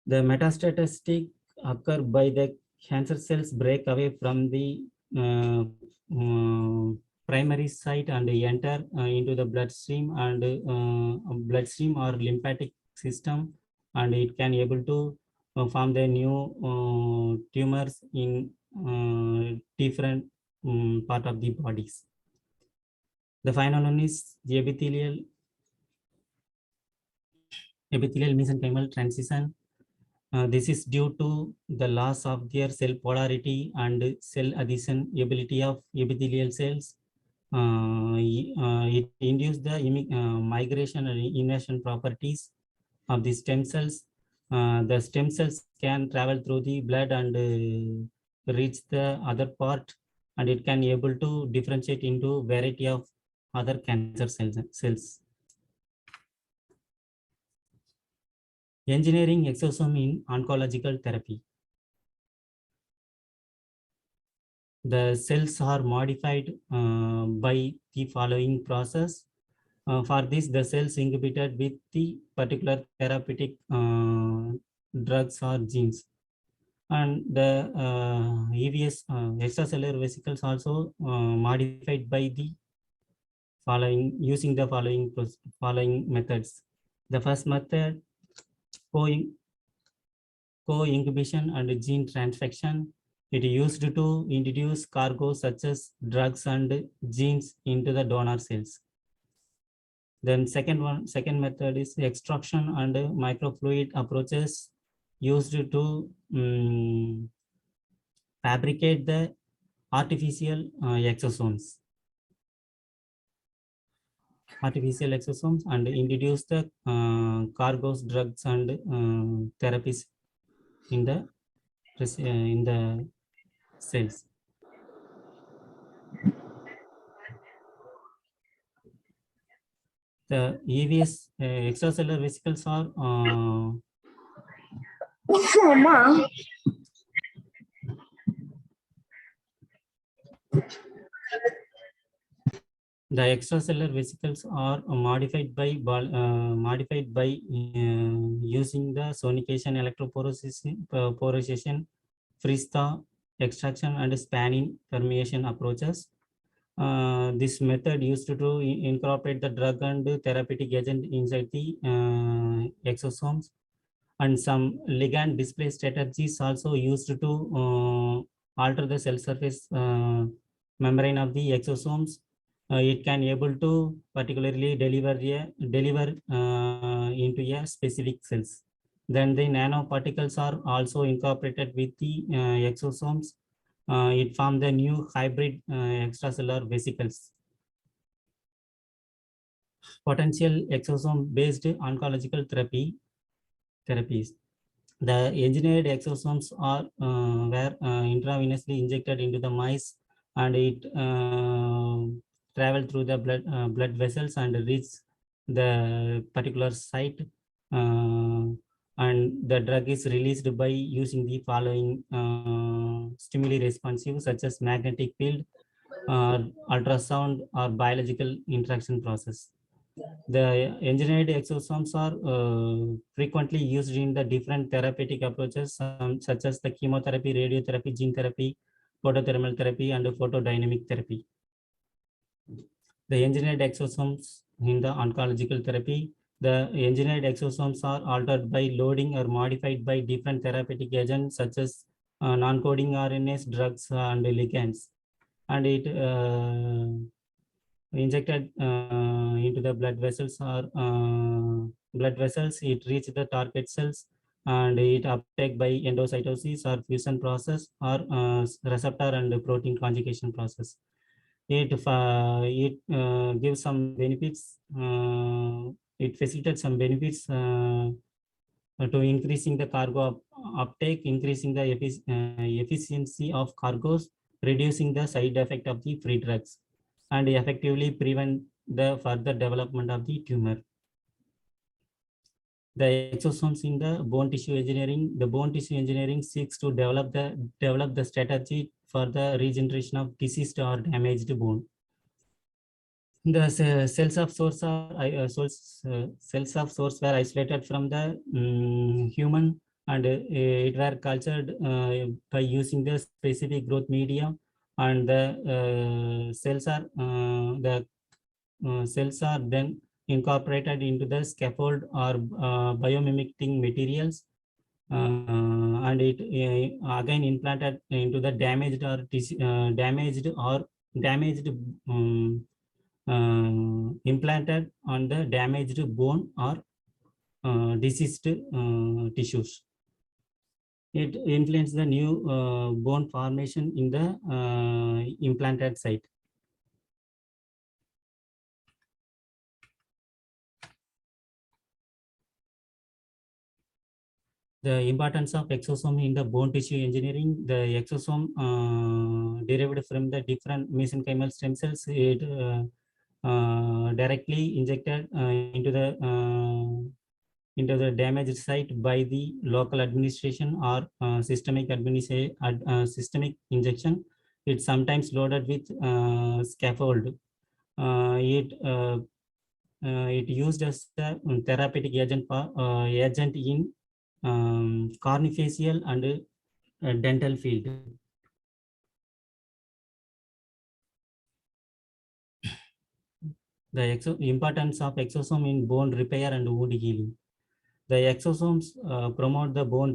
S1: The metastatic occur by the cancer cells break away from the uh, primary site and enter into the bloodstream or lymphatic system, and it can able to form the new tumors in different part of the bodies. The final one is the epithelial mesenchymal transition. This is due to the loss of their cell polarity and cell adhesion ability of epithelial cells. It induces the migration and innervation properties of the stem cells. The stem cells can travel through the blood and reach the other part, and it can able to differentiate into variety of other cancer cells. Engineering exosome in oncological therapy. The cells are modified by the following process. For this, the cells inhibited with the particular therapeutic drugs or genes. And the EVS extracellular vesicles also modified by the following using the following methods. The first method, co-inhibition and gene transfection. It used to introduce cargo such as drugs and genes into the donor cells. Then second method is extraction and microfluid approaches used to fabricate the artificial exosomes and introduce the cargos, drugs and therapies in the cells. The EVS extracellular vesicles are the extracellular vesicles are modified by using the sonication, electrophoresis, freeze-thaw, extraction, and spanning permeation approaches. This method used to incorporate the drug and therapeutic agent inside the exosomes, and some ligand display strategies also used to alter the cell surface membrane of the exosomes. It can able to particularly deliver into a specific cells. Then the nanoparticles are also incorporated with the exosomes. It formed the new hybrid extracellular vesicles. Potential exosome-based oncological therapies. The engineered exosomes are were intravenously injected into the mice, and it travel through the blood vessels and reach the particular site, and the drug is released by using the following stimuli responsive, such as magnetic field, ultrasound, or biological interaction process. The engineered exosomes are frequently used in the different therapeutic approaches, such as the chemotherapy, radiotherapy, gene therapy, photothermal therapy, and photodynamic therapy. The engineered exosomes in the oncological therapy. The engineered exosomes are altered by loading or modified by different therapeutic agents, such as non-coding RNAs, drugs, and ligands. And it injected into the blood vessels, it reaches the target cells, and it uptake by endocytosis or fusion process or receptor and protein conjugation process. It gives some benefits. It facilitates some benefits to increasing the cargo uptake, increasing the efficiency of cargos, reducing the side effect of the free drugs, and effectively prevent the further development of the tumor. The exosomes in the bone tissue engineering. The bone tissue engineering seeks to develop the strategy for the regeneration of diseased or damaged bone. The cells of source were isolated from the human and it were cultured by using the specific growth media, and the cells are then incorporated into the scaffold or biomimicking materials, and it again implanted into the damaged implanted on the damaged bone or diseased tissues. It influences the new bone formation in the implanted site. The importance of exosome in the bone tissue engineering. The exosome derived from the different mesenchymal stem cells. It directly injected into the damaged site by the local administration or systemic injection. It's sometimes loaded with scaffold. It used as a therapeutic agent in cornifacial and dental field. The importance of exosome in bone repair and wound healing. The exosomes promote the bone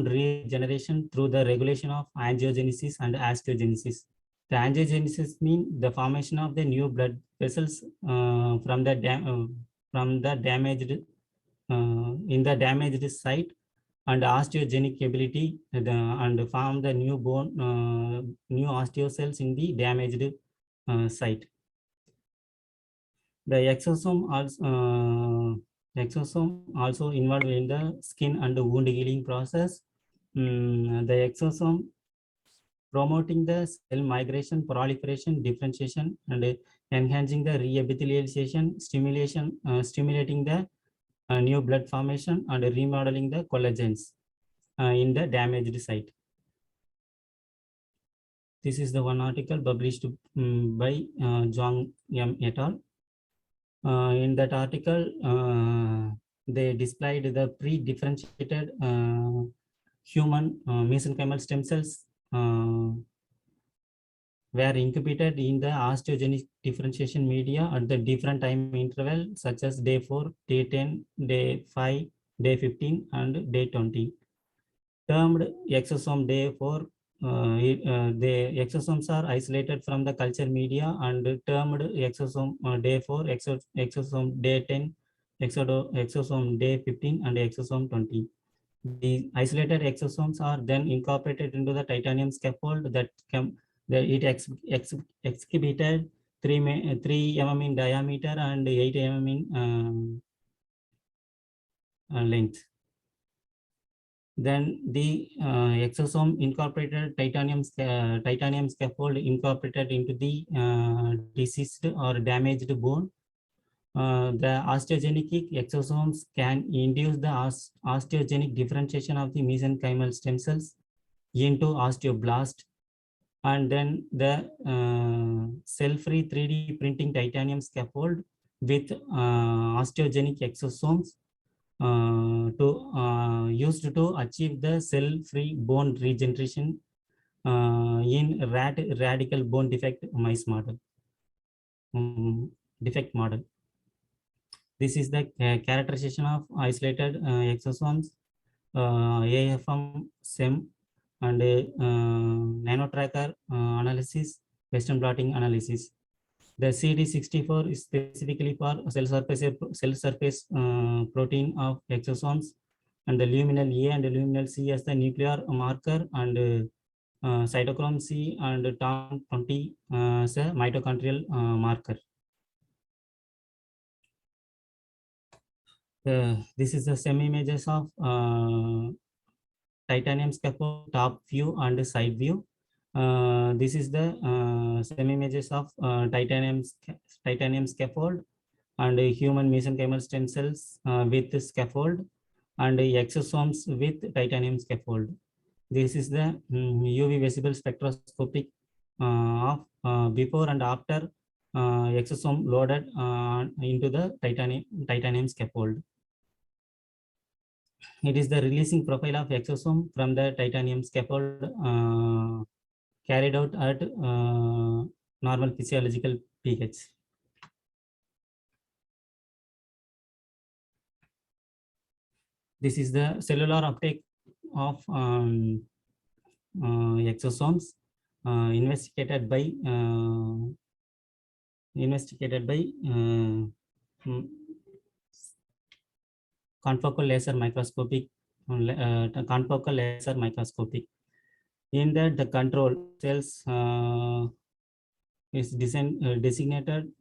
S1: regeneration through the regulation of angiogenesis and osteogenesis. The angiogenesis means the formation of the new blood vessels from the damaged in the damaged site, and osteogenic ability and form the new bone, new osteocells in the damaged site. The exosome also involved in the skin and wound healing process. The exosome promoting the cell migration, proliferation, differentiation, and enhancing the reepithelialization, stimulating the new blood formation and remodeling the collagens in the damaged site. This is the one article published by Zhang Yam et al. In that article, they displayed the pre-differentiated human mesenchymal stem cells were incubated in the osteogenic differentiation media at the different time interval, such as day 4, day 10, day 5, day 15, and day 20. Termed exosome day 4, the exosomes are isolated from the culture media, and termed exosome day 4, exosome day 10, exosome day 15, and exosome 20. The isolated exosomes are then incorporated into the titanium scaffold that exhibited 3 mm in diameter and 8 mm in length. Then the exosome incorporated titanium scaffold incorporated into the diseased or damaged bone. The osteogenic exosomes can induce the osteogenic differentiation of the mesenchymal stem cells into osteoblast, and then the cell-free 3D printing titanium scaffold with osteogenic exosomes used to achieve the cell-free bone regeneration in radical bone defect mice model. Defect model. This is the characterization of isolated exosomes, AFM, SEM, and nanotracker analysis, Western blotting analysis. The CD64 is specifically for cell surface protein of exosomes, and the luminal A and the luminal C as the nuclear marker, and cytochrome C and TOM20 as a mitochondrial marker. This is the SEM images of titanium scaffold top view and side view. This is the SEM images of titanium scaffold and human mesenchymal stem cells with scaffold, and exosomes with titanium scaffold. This is the UV visible spectroscopic of before and after exosome loaded into the titanium scaffold. It is the releasing profile of exosome from the titanium scaffold carried out at normal physiological pH. This is the cellular uptake of exosomes investigated by confocal laser microscopic confocal laser microscopic. In that, the control cells is designated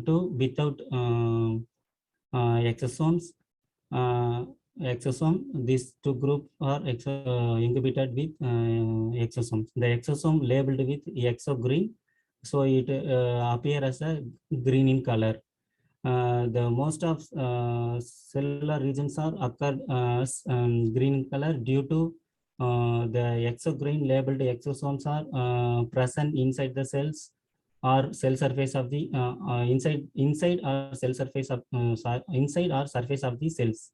S1: to without exosomes. Uh, Exosome, these two groups are inhibited with exosomes. The exosome labeled with exogreen, so it appear as a green in color. The most of cellular regions are occurred as green in color due to the exogreen labeled exosomes are present inside the cells or cell surface of the inside or cell surface of inside or surface of the cells.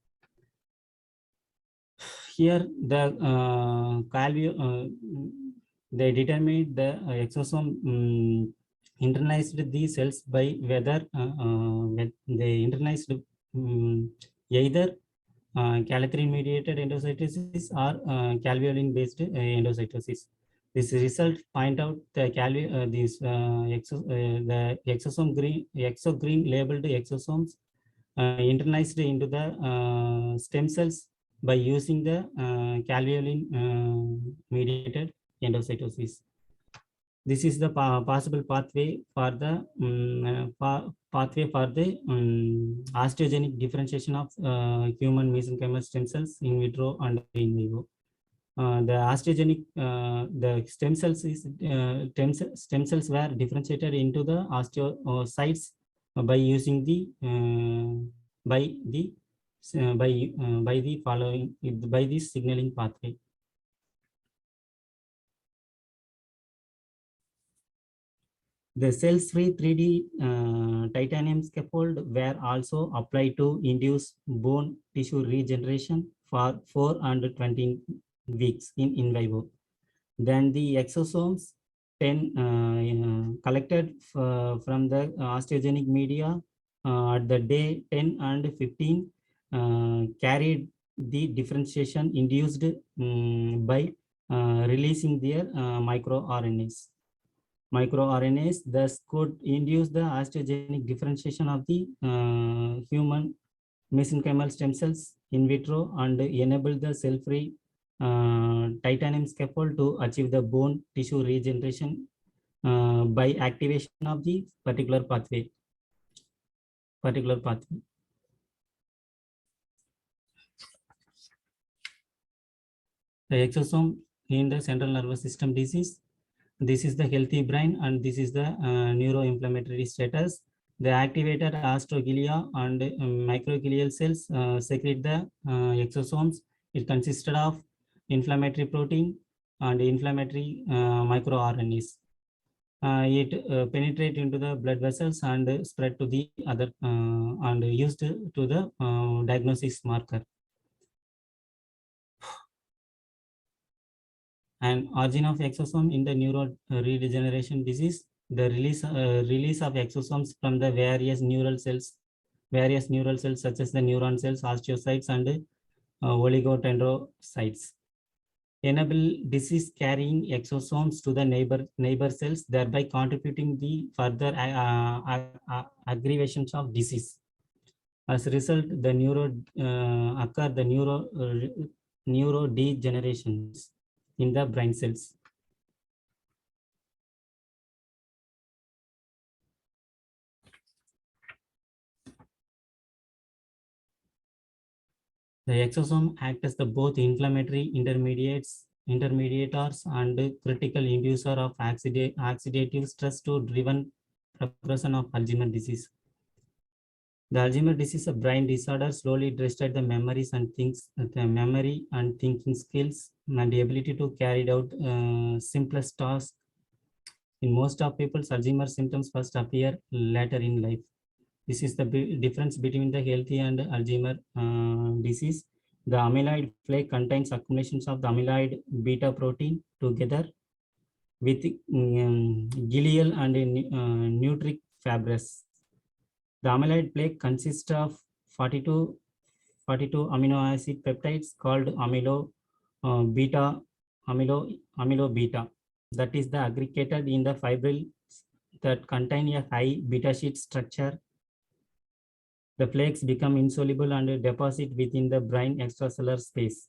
S1: Here the they determine the exosome internalized the cells by whether when they internalized either calithrin mediated endocytosis or calveolin based endocytosis. This result point out the the exogreen labeled exosomes internalized into the stem cells by using the calveolin mediated endocytosis. This is the possible pathway for the osteogenic differentiation of human mesenchymal stem cells in vitro and in vivo. The osteogenic the stem cells were differentiated into the osteocytes by using the by the following by this signaling pathway. The cells-free 3D titanium scaffold were also applied to induce bone tissue regeneration for 4 and 20 weeks in vivo. Then the exosomes 10 collected from the osteogenic media at the day 10 and 15 carried the differentiation induced by releasing their microRNAs. MicroRNAs thus could induce the osteogenic differentiation of the human mesenchymal stem cells in vitro and enable the cell-free titanium scaffold to achieve the bone tissue regeneration by activation of the particular pathway. The exosome in the central nervous system disease. This is the healthy brain and this is the neuroinflammatory status. The activated astroglia and microglial cells secrete the exosomes. It consisted of inflammatory protein and inflammatory microRNAs. It penetrate into the blood vessels and spread to the other and used to the diagnosis marker. And origin of exosome in the neurodegeneration disease, the release of exosomes from the various neural cells such as the neuron cells, osteocytes, and oligodendrocytes enable disease carrying exosomes to the neighbor cells, thereby contributing the further aggravations of disease. As a result, the neurodegenerations in the brain cells. The exosome act as the both inflammatory intermediators and critical inducer of oxidative stress to driven progression of Alzheimer's disease. The Alzheimer's disease, a brain disorder, slowly destroyed the memory and thinking skills and the ability to carry out simplest tasks. In most of people, Alzheimer's symptoms first appear later in life. This is the difference between the healthy and Alzheimer's disease. The amyloid flake contains accumulations of the amyloid beta protein together with glial and nucleic fibers. The amyloid plaque consists of 42 amino acid peptides called beta, amylo beta. That is the aggregated in the fibrils that contain a high beta sheet structure. The flakes become insoluble and deposit within the brain extracellular space.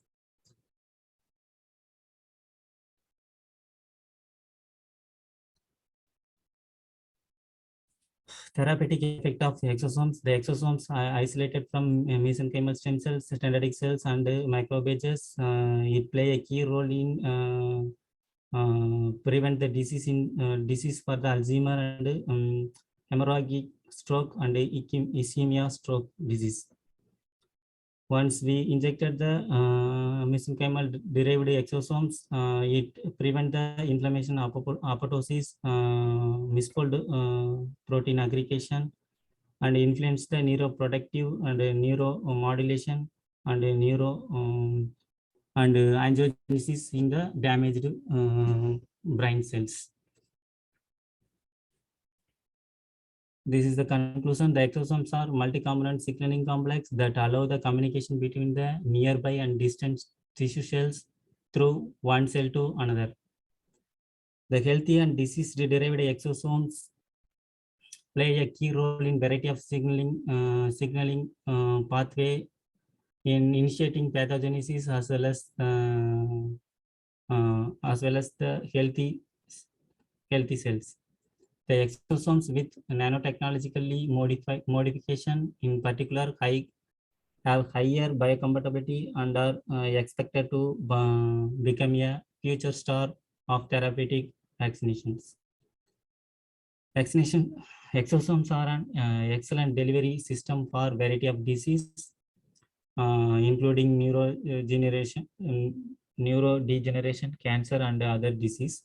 S1: Therapeutic effect of exosomes. The exosomes are isolated from mesenchymal stem cells, dendritic cells, and macrophages. It play a key role in prevent the disease for the Alzheimer and hemorrhagic stroke and ischemia stroke disease. Once we injected the mesenchymal derived exosomes, it prevent the inflammation, apoptosis, misfold protein aggregation, and influence the neuroprotective and neuromodulation and and angiogenesis in the damaged brain cells. This is the conclusion. The exosomes are multi-component signaling complex that allow the communication between the nearby and distant tissue cells through one cell to another. The healthy and disease-derived exosomes play a key role in variety of signaling pathway in initiating pathogenesis as well as the healthy cells. The exosomes with nanotechnologically modification, in particular, have higher biocompatibility and are expected to become a future star of therapeutic vaccinations. Exosomes are an excellent delivery system for variety of disease, including neurodegeneration, cancer, and other disease.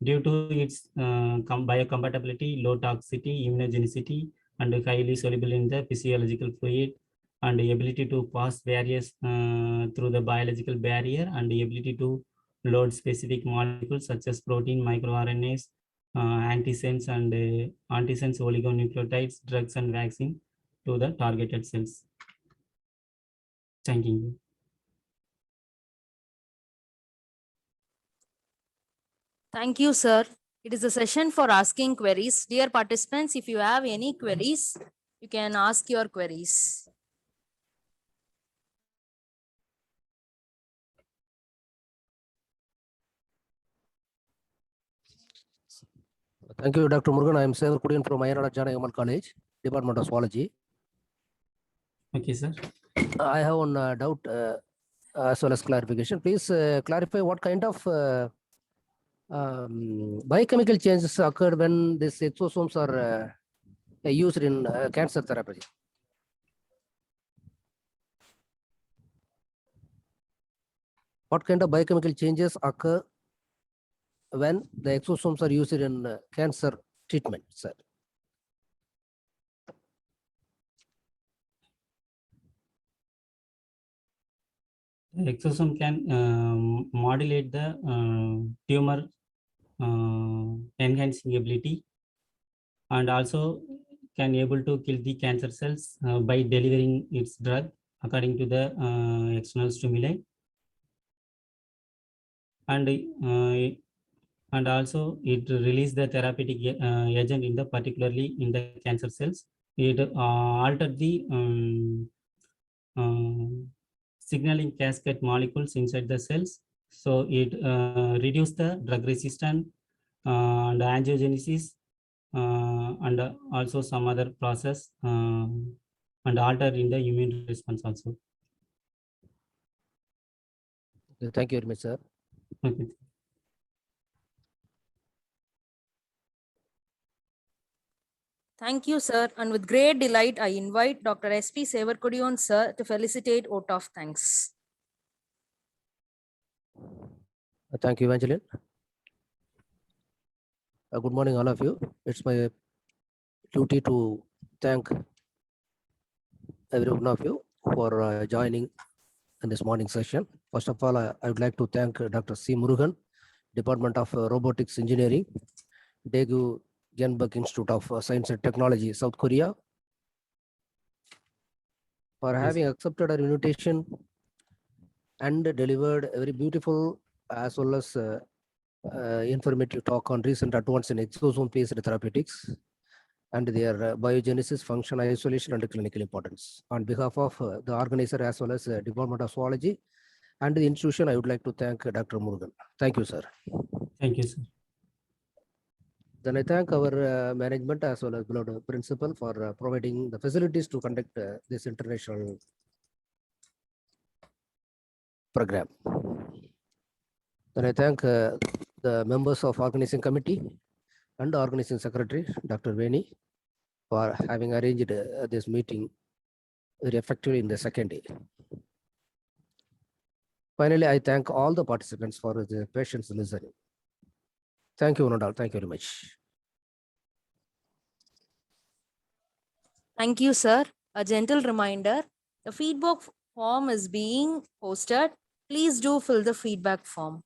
S1: Due to its biocompatibility, low toxicity, immunogenicity, and highly soluble in the physiological fluid, and the ability to pass various through the biological barrier, and the ability to load specific molecules such as protein, microRNAs, antisense, and antisense oligonucleotides, drugs, and vaccine to the targeted cells. Thank you.
S2: Thank you, sir. It is a session for asking queries. Dear participants, if you have any queries, you can ask your queries.
S3: Thank you, Dr. Murugan. I am Sevar Kudian from Ayana Jana College, Department of Zoology.
S1: Okay, sir.
S3: I have one doubt as well as clarification. Please clarify what kind of biochemical changes occur when these exosomes are used in cancer therapy. What kind of biochemical changes occur when the exosomes are used in cancer treatment, sir?
S1: The exosome can modulate the tumor enhancing ability, and also can able to kill the cancer cells by delivering its drug according to the external stimuli, and also it release the therapeutic agent in the particularly in the cancer cells. It altered the signaling cascade molecules inside the cells, so it reduce the drug resistance and angiogenesis and also some other process and alter in the immune response also.
S3: Thank you very much, sir.
S1: Okay.
S2: Thank you, sir. And with great delight, I invite Dr. S.P. Sevarkudion, sir, to felicitate vote of thanks.
S3: Thank you, Evangeline. Good morning, all of you. It's my duty to thank every one of you for joining in this morning session. First of all, I would like to thank Dr. C. Murugan, Department of Robotics Engineering, Daegu Gyeongbuk Institute of Science and Technology, South Korea, for having accepted our invitation and delivered a very beautiful as well as informative talk on recent advances in exosome-based therapeutics and their biogenesis, function, isolation, and clinical importance. On behalf of the organizer as well as Department of Zoology and the institution, I would like to thank Dr. Murugan. Thank you, sir.
S1: Thank you, sir.
S3: Then I thank our management as well as beloved principal for providing the facilities to conduct this international program. Then I thank the members of organizing committee and organizing secretary, Dr. Veni, for having arranged this meeting very effectively in the second day. Finally, I thank all the participants for their patience listening. Thank you, Nodal. Thank you very much.
S2: Thank you, sir. A gentle reminder, the feedback form is being posted. Please do fill the feedback form.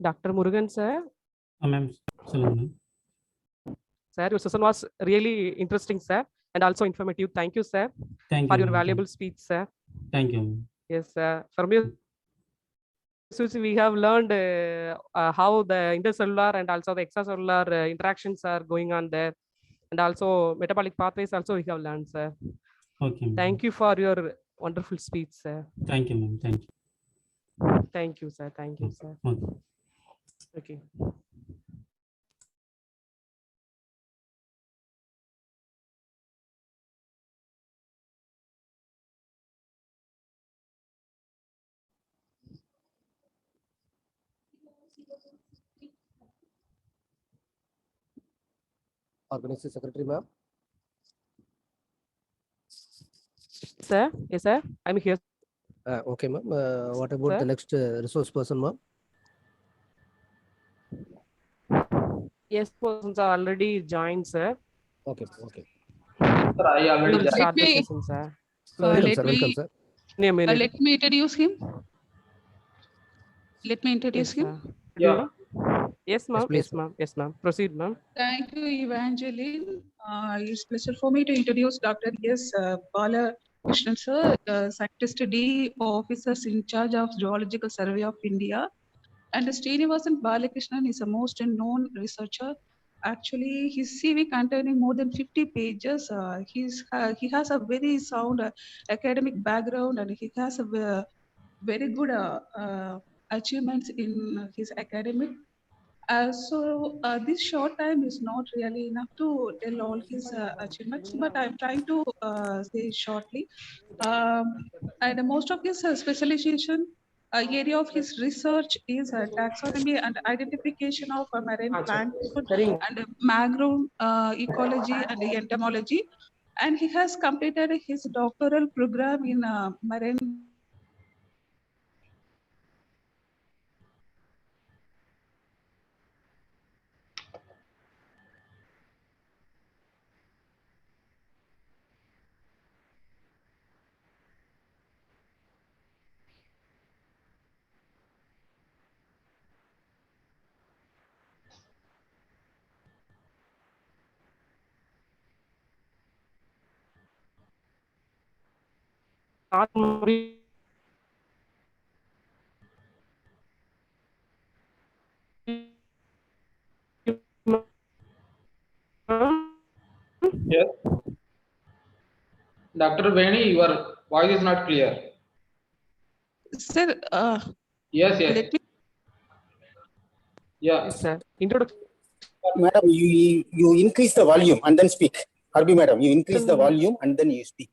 S4: Dr. Murugan, sir.
S1: Ma'am, Solomon.
S4: Sir, your session was really interesting, sir, and also informative. Thank you, sir,
S1: Thank
S4: for
S1: you,
S4: your
S1: ma'am.
S4: valuable speech, sir.
S1: Thank you. Ma'am.
S4: Yes, sir. From your we have learned how the intercellular and also the extracellular interactions are going on there, and also metabolic pathways also we have learned, sir.
S1: Okay. Ma'am.
S4: Thank you for your wonderful speech, sir.
S1: Thank you, ma'am. Thank you.
S4: Thank you, sir. Thank you, sir.
S1: Okay.
S4: Okay.
S3: Organizing secretary, ma'am.
S4: Sir, yes, sir. I'm here.
S3: Okay, ma'am. What about
S4: Sir?
S3: the next resource person, ma'am?
S4: Yes, persons are already joined, sir.
S3: Okay, okay.
S5: Sir, I
S4: We
S5: already
S4: will
S5: joined.
S4: start the
S6: me-
S4: session, sir.
S3: Welcome,
S6: let
S3: sir. Welcome,
S6: me
S3: sir.
S4: Give me a minute.
S6: let me introduce him. Let me introduce
S4: Yes,
S6: him.
S4: sir.
S5: Yeah.
S4: Yes, ma'am.
S3: please,
S4: Yes, ma'am. Yes, ma'am. Proceed, ma'am.
S6: Thank you, Evangeline. It's a pleasure for me to introduce Dr. S. Balakrishnan, sir, Scientist D, Officers in charge of Zoological Survey of India. And Srinivasan Balakrishnan is a most known researcher. Actually, his CV containing more than 50 pages. He has a very sound academic background, and he has a very good achievements in his academic. This short time is not really enough to tell all his achievements, but I'm trying to say shortly. And most of his specialization area of his research is taxonomy and identification of marine plant food and mangrove ecology and entomology. And he has completed his doctoral program in marine
S5: Yes. Dr. Veni, your voice is not clear.
S6: Sir,
S5: Yes, yes.
S6: let me
S5: Yeah.
S4: Yes, sir. Introduction.
S7: Madam, you increase the volume and then speak. Harbi, madam, you increase the volume and then you speak.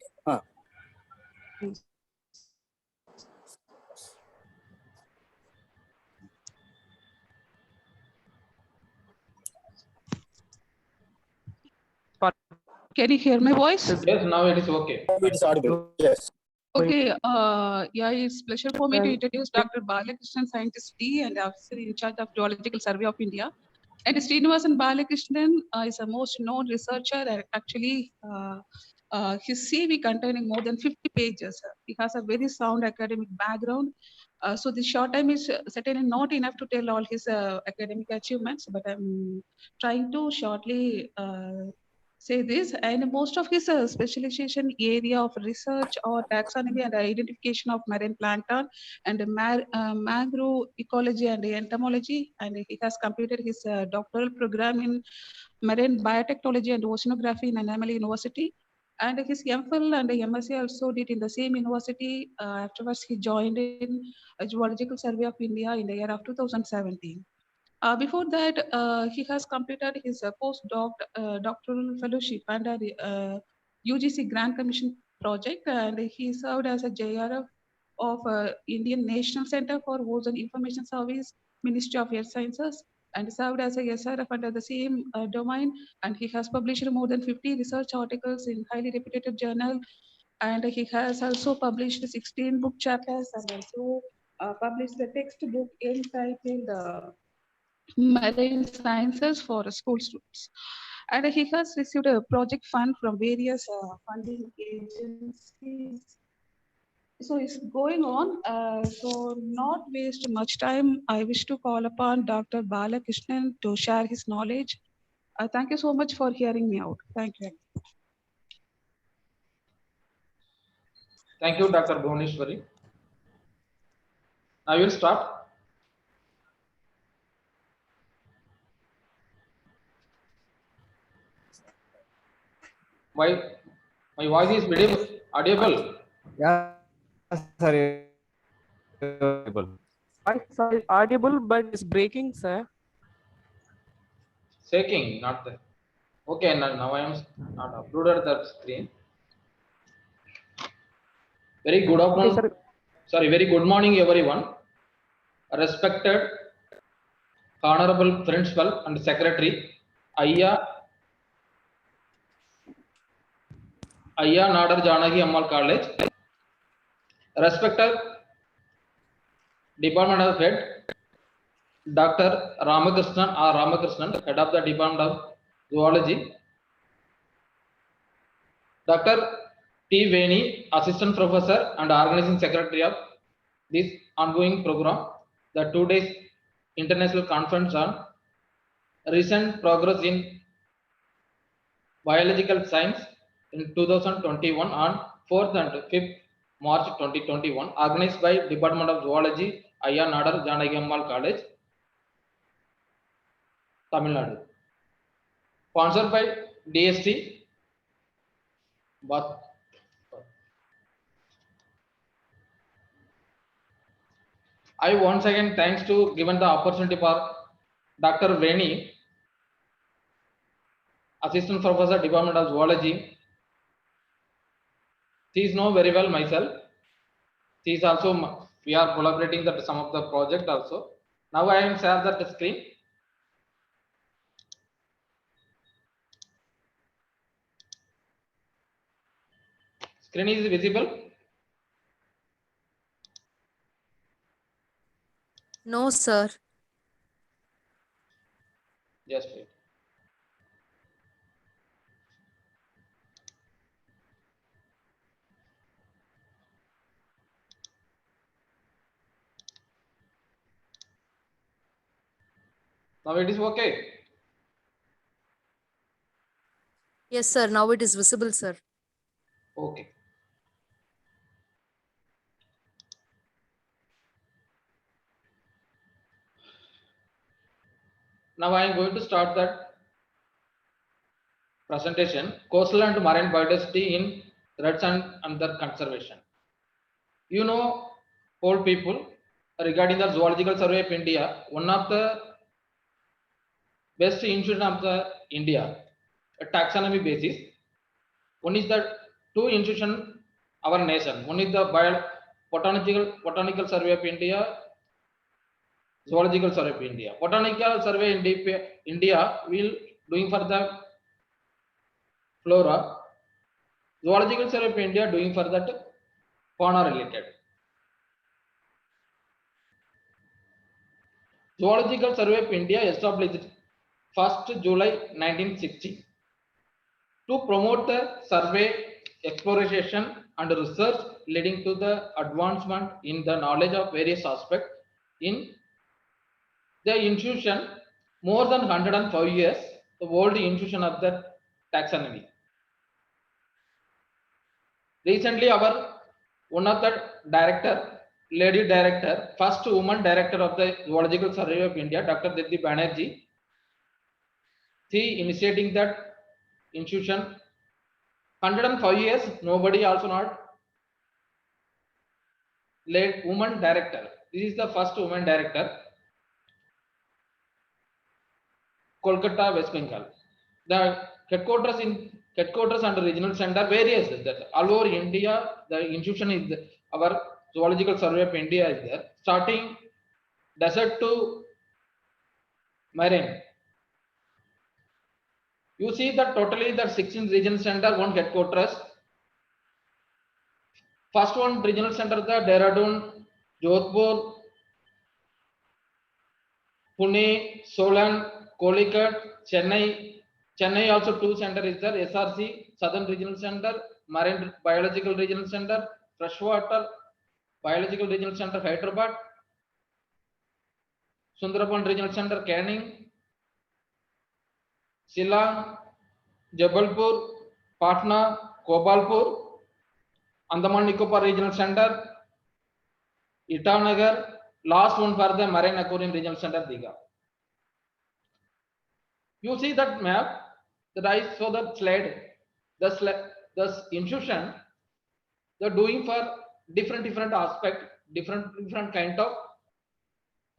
S6: can you hear my voice?
S5: Yes, now it is okay.
S7: It is audible. Yes.
S6: Okay, yeah, it's pleasure for me to introduce Dr. Balakrishnan, Scientist D and Officer in charge of Geological Survey of India. And Srinivasan Balakrishnan is a most known researcher. And actually, his CV containing more than 50 pages. He has a very sound academic background. So the short time is certainly not enough to tell all his academic achievements, but I'm trying to shortly say this. And most of his specialization area of research or taxonomy and identification of marine plankton and mangrove ecology and entomology. And he has completed his doctoral program in marine biotechnology and oceanography in Anomaly University. And his MPhil and MSc also did in the same university. Afterwards, he joined in a Geological Survey of India in the year of 2017. Before that, he has completed his doctoral fellowship under the UGC Grand Commission project, and he served as a JRF of Indian National Center for Ocean Information Service, Ministry of Earth Sciences, and served as a SRF under the same domain. And he has published more than 50 research articles in highly reputed journal, and he has also published 16 book chapters and also published the textbook entitled Marine Sciences for school students. And he has received a project fund from various funding agencies. So it's going on. So not waste much time, I wish to call upon Dr. Balakrishnan to share his knowledge. Thank you so much for hearing me out. Thank you.
S5: Thank you, Dr. Bhuvaneshwari. I will start. My voice is audible.
S3: Yeah, sorry.
S4: Sorry, audible, but it's breaking, sir.
S5: Shaking, not the. Okay, now I am not uploaded the screen. Very good afternoon.
S4: Okay,
S5: Sorry, very good morning, everyone. Respected Honorable Principal and Secretary, Ayya Nadar Janaki Ammal College. Respected Department of Head, Dr. Ramakrishnan, Head of the Department of Zoology. Dr. T. Veni, Assistant Professor and Organizing Secretary of this ongoing program, the 2 days International Conference on Recent Progress in Biological Science in 2021 on 4th and 5th March 2021, organized by Department of Zoology, Ayya Nadar Janaki Ammal College, Tamil Nadu. Sponsored by DST. I once again thanks to given the opportunity for Dr. Veni, Assistant Professor, Department of Zoology. She is know very well myself. She is also, we are collaborating that some of the project also. Now I am share that screen. Screen is visible.
S2: No, sir.
S5: Just wait. Now it is okay.
S2: Yes, sir. Now it is visible, sir.
S5: Okay. Now I am going to start that presentation, Coastal and Marine Biodiversity in Threats and Under Conservation. You know, all people, regarding the Zoological Survey of India, one of the best institution of the India, a taxonomy basis. One is the two institution our nation. One is the Botanical Survey of India, Zoological Survey of India. Botanical Survey in India will doing for the flora. Zoological Survey of India doing for that fauna related. Zoological Survey of India established 1st July 1960 to promote the survey, exploration and research leading to the advancement in the knowledge of various aspects in the institution. More than 105 years, the old institution of the taxonomy. Recently, one of the director, lady director, first woman director of the Zoological Survey of India, Dr. Didhi Banerjee, she initiating that institution. 105 years, nobody also not led woman director. This is the first woman director. Kolkata, West Bengal. The headquarters and regional center various. That all over India, the institution is our Zoological Survey of India is there. Starting desert to marine. You see that totally the 16 regional center, one headquarters. First one regional center, the Dehradun, Jodhpur, Pune, Solan, Calicut, Chennai. Chennai also two center is there. SRC, Southern Regional Center, Marine Biological Regional Center, Freshwater Biological Regional Center, Hyderabad, Sundarban Regional Center, Canning, Shillong, Jabalpur, Patna, Gopalpur, Andaman Nicobar Regional Center, Itanagar, last one for the Marine Aquarium Regional Center, Diga. You see that map that I saw that slide. The institution, they're doing for different aspect, different kind of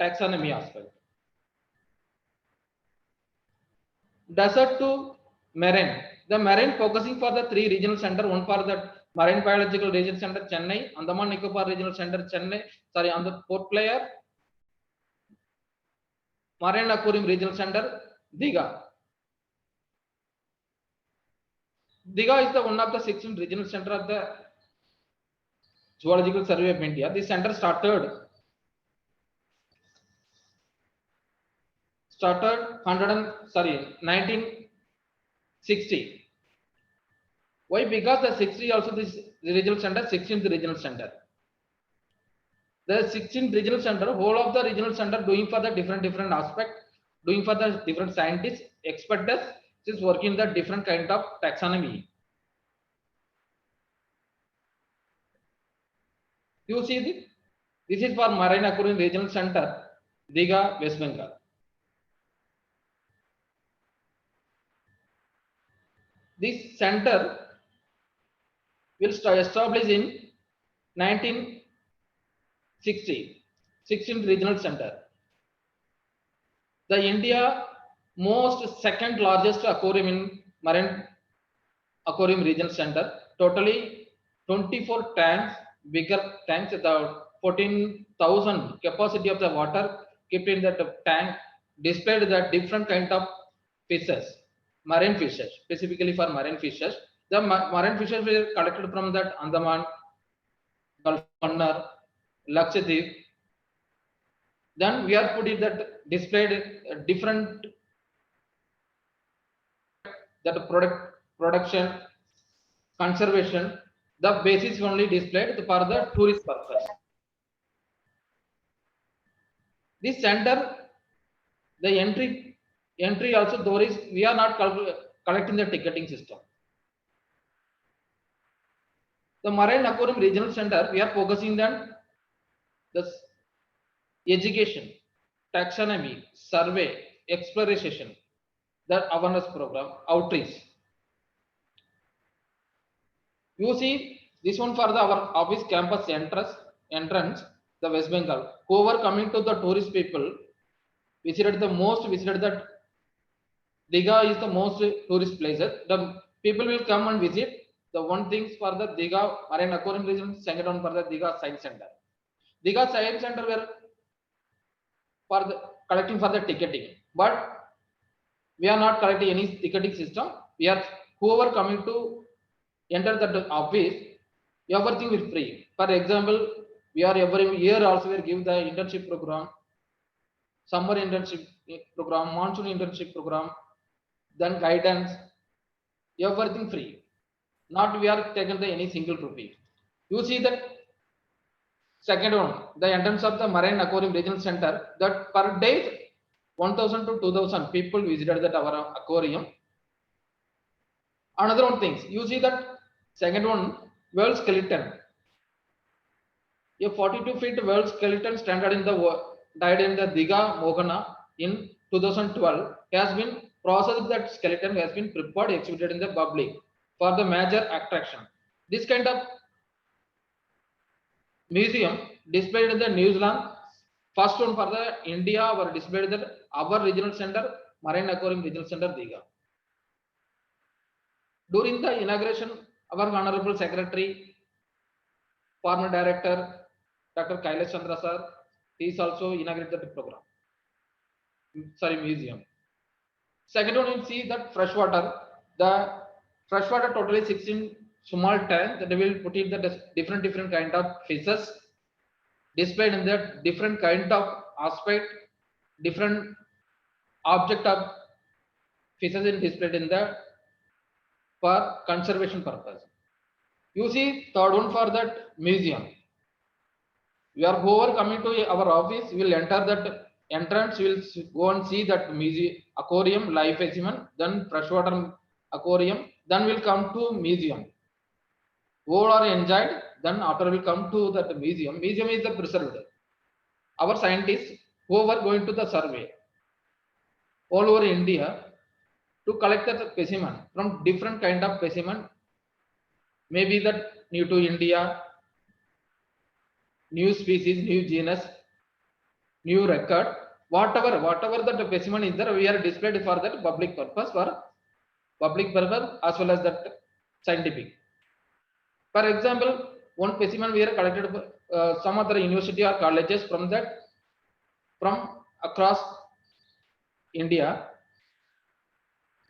S5: taxonomy aspect. Desert to marine. The marine focusing for the three regional center, one for the Marine Biological Regional Center, Chennai, Andaman Nicobar Regional Center, Chennai, sorry, on the fourth player, Marine Aquarium Regional Center, Diga. Diga is the one of the 16 regional center of the Zoological Survey of India. This center started 1960. Why? Because the 60 also this regional center, 16th regional center. The 16th regional center, whole of the regional center doing for the different aspect, doing for the different scientists, experts, is working the different kind of taxonomy. You see this? This is for Marine Aquarium Regional Center, Diga, West Bengal. This center will establish in 1960, 16th regional center. The India most second largest aquarium in Marine Aquarium Regional Center. Totally 24 tanks, bigger tanks, the 14,000 capacity of the water kept in that tank, displayed the different kind of fishes, marine fishes, specifically for marine fishes. The marine fishes were collected from that Andaman, Gulf, Mannar, Lakshadweep. Then we are putting that displayed different that production, conservation. The basis only displayed for the tourist purpose. This center, the entry also there is, we are not collecting the ticketing system. The Marine Aquarium Regional Center, we are focusing on the education, taxonomy, survey, exploration, the awareness program, outreach. You see this one for our office campus entrance, the West Bengal. Whoever coming to the tourist people visited that Diga is the most tourist places. The people will come and visit. The one things for the Diga Marine Aquarium Region, second one for the Diga Science Center. Diga Science Center were for the collecting for the ticketing, but we are not collecting any ticketing system. We are whoever coming to enter the office, Everything is free. For example, we are every year also we give the internship program, summer internship program, monsoon internship program, then guidance, everything free. Not we are taken the any single rupee. You see that second one, the entrance of the Marine Aquarium Regional Center, that per day 1,000 to 2,000 people visited that our aquarium. Another one things, you see that second one, world skeleton. A 42 feet world skeleton standard in the died in the Diga Mogana in 2012 has been processed. That skeleton has been prepared, exhibited in the public for the major attraction. This kind of museum displayed in the New Zealand. First one for the India were displayed at our regional center, Marine Aquarium Regional Center, Diga. During the inauguration, our Honorable Secretary, former Director, Dr. Kailash Chandra sir, he is also inaugurated the program. Sorry, museum. Second one, you see that freshwater. The freshwater totally 16 small tank that they will put in the different kind of fishes displayed in the different kind of aspect, different object of fishes in displayed in the for conservation purpose. You see third one for that museum. We are whoever coming to our office, we will enter that entrance, we will go and see that museum aquarium live specimen, then freshwater aquarium, then we'll come to museum. All are enjoyed, then after we come to that museum. Museum is the preserved. Our scientists who were going to the survey all over India to collect the specimen from different kind of specimen, maybe that new to India, new species, new genus, new record, whatever that specimen is there, we are displayed for that public purpose as well as that scientific. For example, one specimen we are collected some other university or colleges from across India.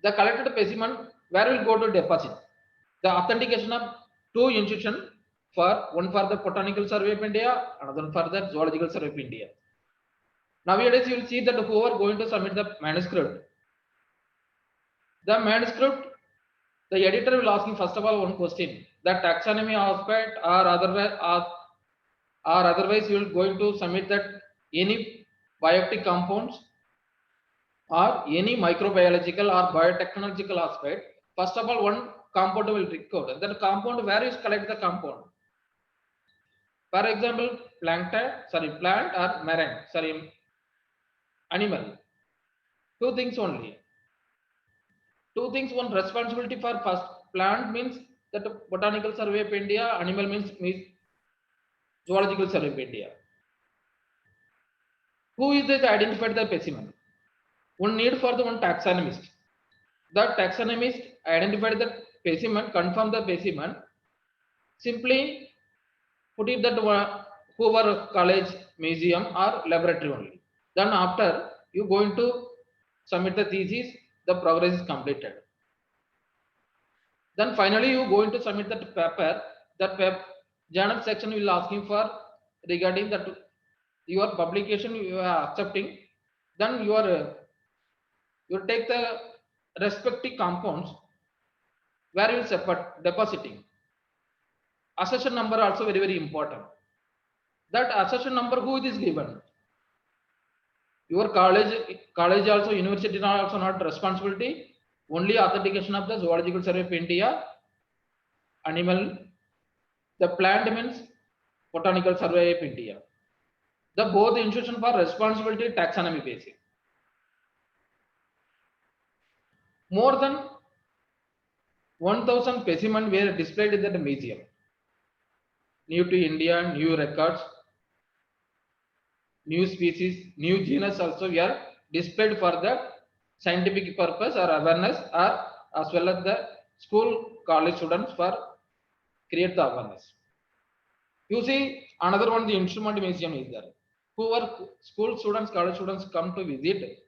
S5: The collected specimen where will go to deposit. The authentication of two institutions, for one for the Botanical Survey of India, another for the Zoological Survey of India. Nowadays, you will see that who are going to submit the manuscript. The manuscript, the editor will ask you first of all one question: that taxonomy aspect or otherwise you will going to submit that any biotic compounds or any microbiological or biotechnological aspect. First of all, one compound will record. That compound, where is collect the compound? For example, plant or marine, animal. Two things only. Two things, one responsibility for first plant means that Botanical Survey of India, animal means Zoological Survey of India. Who is this identified the specimen? One need for the one taxonomist. The taxonomist identified the specimen, confirm the specimen, simply put it that whoever college, museum or laboratory only. Then after you going to submit the thesis, the progress is completed. Then finally you going to submit that paper. That journal section will asking for regarding that your publication you are accepting. Then you take the respective compounds where you will separate depositing. Accession number also very important. That accession number who it is given? Your college also, university also not responsibility. Only authentication of the Zoological Survey of India, animal, the plant means Botanical Survey of India. The both institution for responsibility taxonomy basic. More than 1,000 specimens were displayed in the museum. New to India, new records, new species, new genus also we are displayed for the scientific purpose or awareness, or as well as the school college students for create the awareness. You see another one, the instrument museum is there. Who are school students, college students come to visit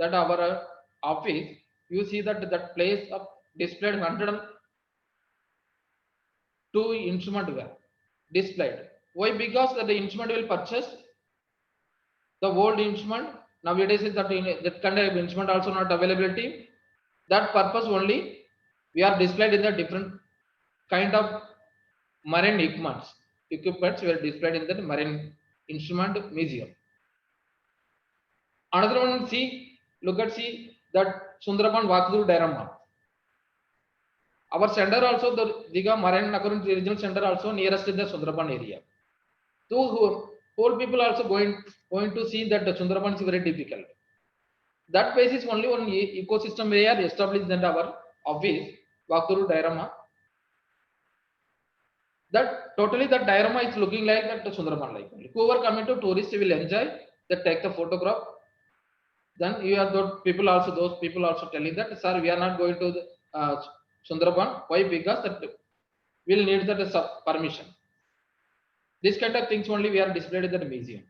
S5: that our office, you see that place of displayed 100 two instruments were displayed. Why? Because the instrument will purchase the old instrument. Nowadays is that kind of instrument also not availability. That purpose only we are displayed in the different kind of marine equipments were displayed in the marine instrument museum. Another one, look at that Sundarban walkthrough diorama. Our center also, the Diga Marine Nakarun Regional Center also nearest to the Sundarban area. So whole people also going to see that the Sundarban is very difficult. That basis only one ecosystem we are established in our office, walkthrough diorama. That totally the diorama is looking like that the Sundarban like. Whoever coming to tourists will enjoy, they take the photograph. Then you have those people also telling that, sir, we are not going to the Sundarban. Why? Because that we'll need that permission. This kind of things only we are displayed in the museum.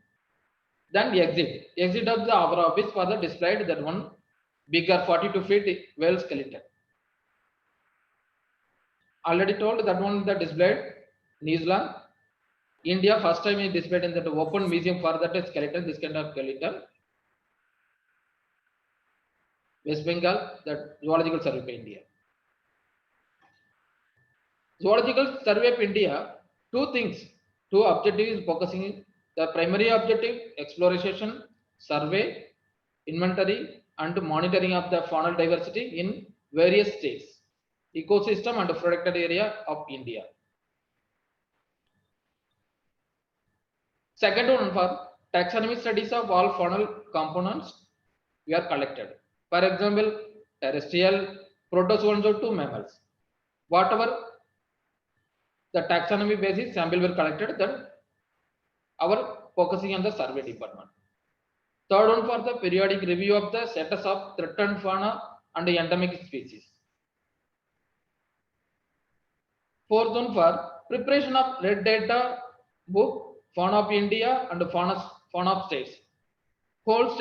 S5: Then the exit of our office for the displayed that one bigger 42 feet whale skeleton. Already told that one that displayed New Zealand. India first time is displayed in that open museum for that skeleton, this kind of skeleton. West Bengal, that Zoological Survey of India. Zoological Survey of India, two objectives focusing. The primary objective, exploration, survey, inventory, and monitoring of the faunal diversity in various states, ecosystem and protected area of India. Second one, for taxonomy studies of all faunal components we are collected. For example, terrestrial, protozoans to mammals. Whatever the taxonomy basis sample were collected, then our focusing on the survey department. Third one, for the periodic review of the status of threatened fauna and endemic species. Fourth one, for preparation of red data book, fauna of India and fauna of states. Whole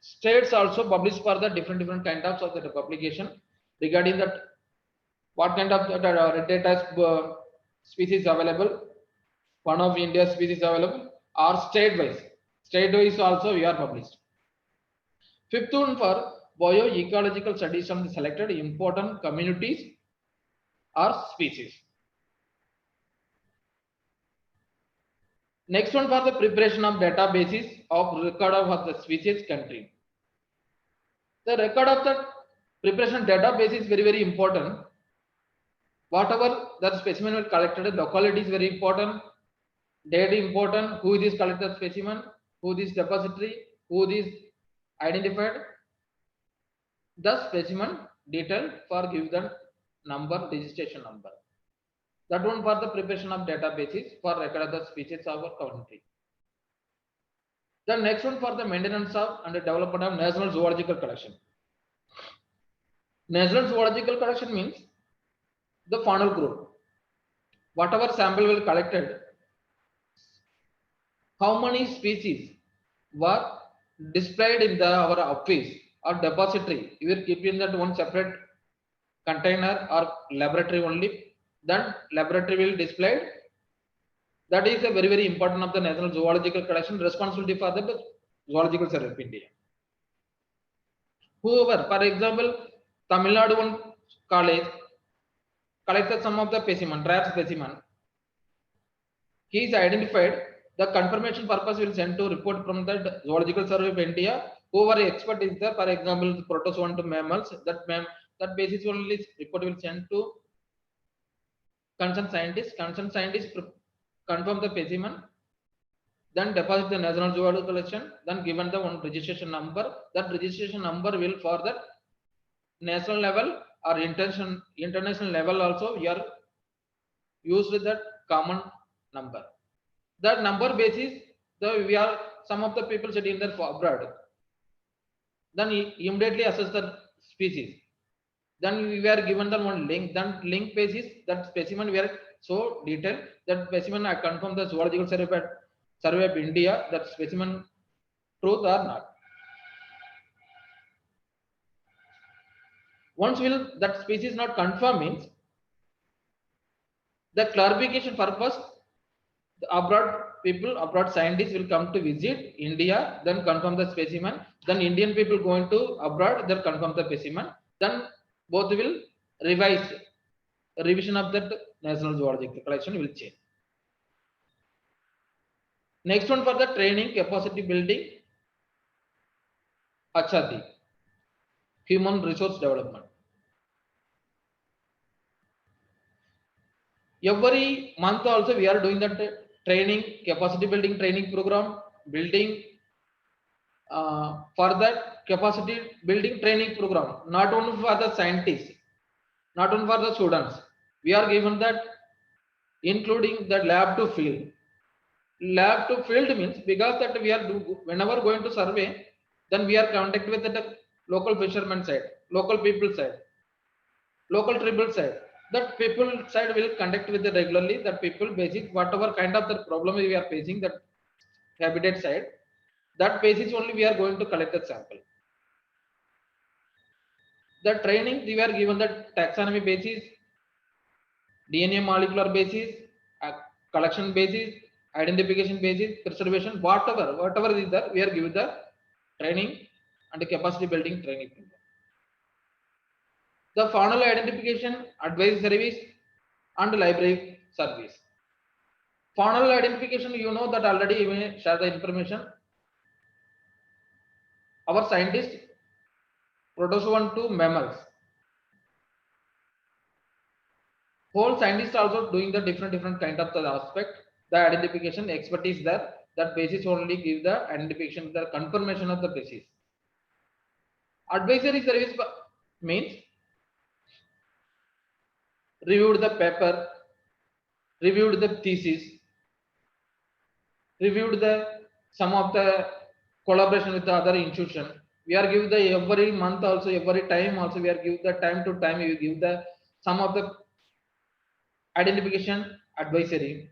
S5: states also published for the different kind of the publication regarding that what kind of red data species available, one of India species available, or state wise also we are published. Fifth one, for bioecological studies on the selected important communities or species. Next one, for the preparation of databases of record of the species country. The record of the preparation database is very important. Whatever that specimen was collected, locality is very important, date important, who is collected specimen, who is depository, who is identified, the specimen detail for give the number, registration number. That one for the preparation of databases for record of the species of our country. The next one for the maintenance of and development of national zoological collection. National zoological collection means the faunal group. Whatever sample will collected, how many species were displayed in our office or depository. You will keep in that one separate container or laboratory only. Then laboratory will display. That is a very important of the national zoological collection, responsibility for the Zoological Survey of India. Whoever, for example, Tamil Nadu one college collected some of the specimen, rare specimen. He is identified. The confirmation purpose will send to report from the Zoological Survey of India. Whoever expert is there, for example, protozoan to mammals, that basis only report will send to concerned scientists. Concerned scientists confirm the specimen, then deposit the national zoological collection, then given the one registration number. That registration number will for the national level or international level also we are used with that common number. That number basis, we are some of the people sitting there for abroad. Then immediately assess the species. Then we were given the one link. Then link basis that specimen we are so detailed that specimen I confirm the Zoological Survey of India that specimen truth or not. Once will that species not confirm means The clarification purpose, the abroad scientists will come to visit India, then confirm the specimen. Then Indian people going to abroad, then confirm the specimen. Then both will revise. Revision of that national zoological collection will change. Next one for the training, capacity building, HRD, human resource development. Every month also we are doing that training, capacity building training program, building for that capacity building training program, not only for the scientists, not only for the students. We are given that including the lab to field. Lab to field means because that we are whenever going to survey, then we are contact with the local fishermen side, local people side, local tribal side. That people side will contact with the regularly. That people basic whatever kind of the problem we are facing, that habitat side, that basis only we are going to collect the sample. The training we are given the taxonomy basis, DNA molecular basis, collection basis, identification basis, preservation, whatever is there, we are given the training and the capacity building training. The faunal identification, advice service, and library service. Faunal identification, you know that already we may share the information. Our scientists produce one to mammals. Whole scientists also doing the different kind of the aspect. The identification expertise there. That basis only give the identification, the confirmation of the basis. Advisory service means reviewed the paper, reviewed the thesis, reviewed the some of the collaboration with the other institution. We are give the every month also, every time also we are give the time to time we give the some of the identification advisory.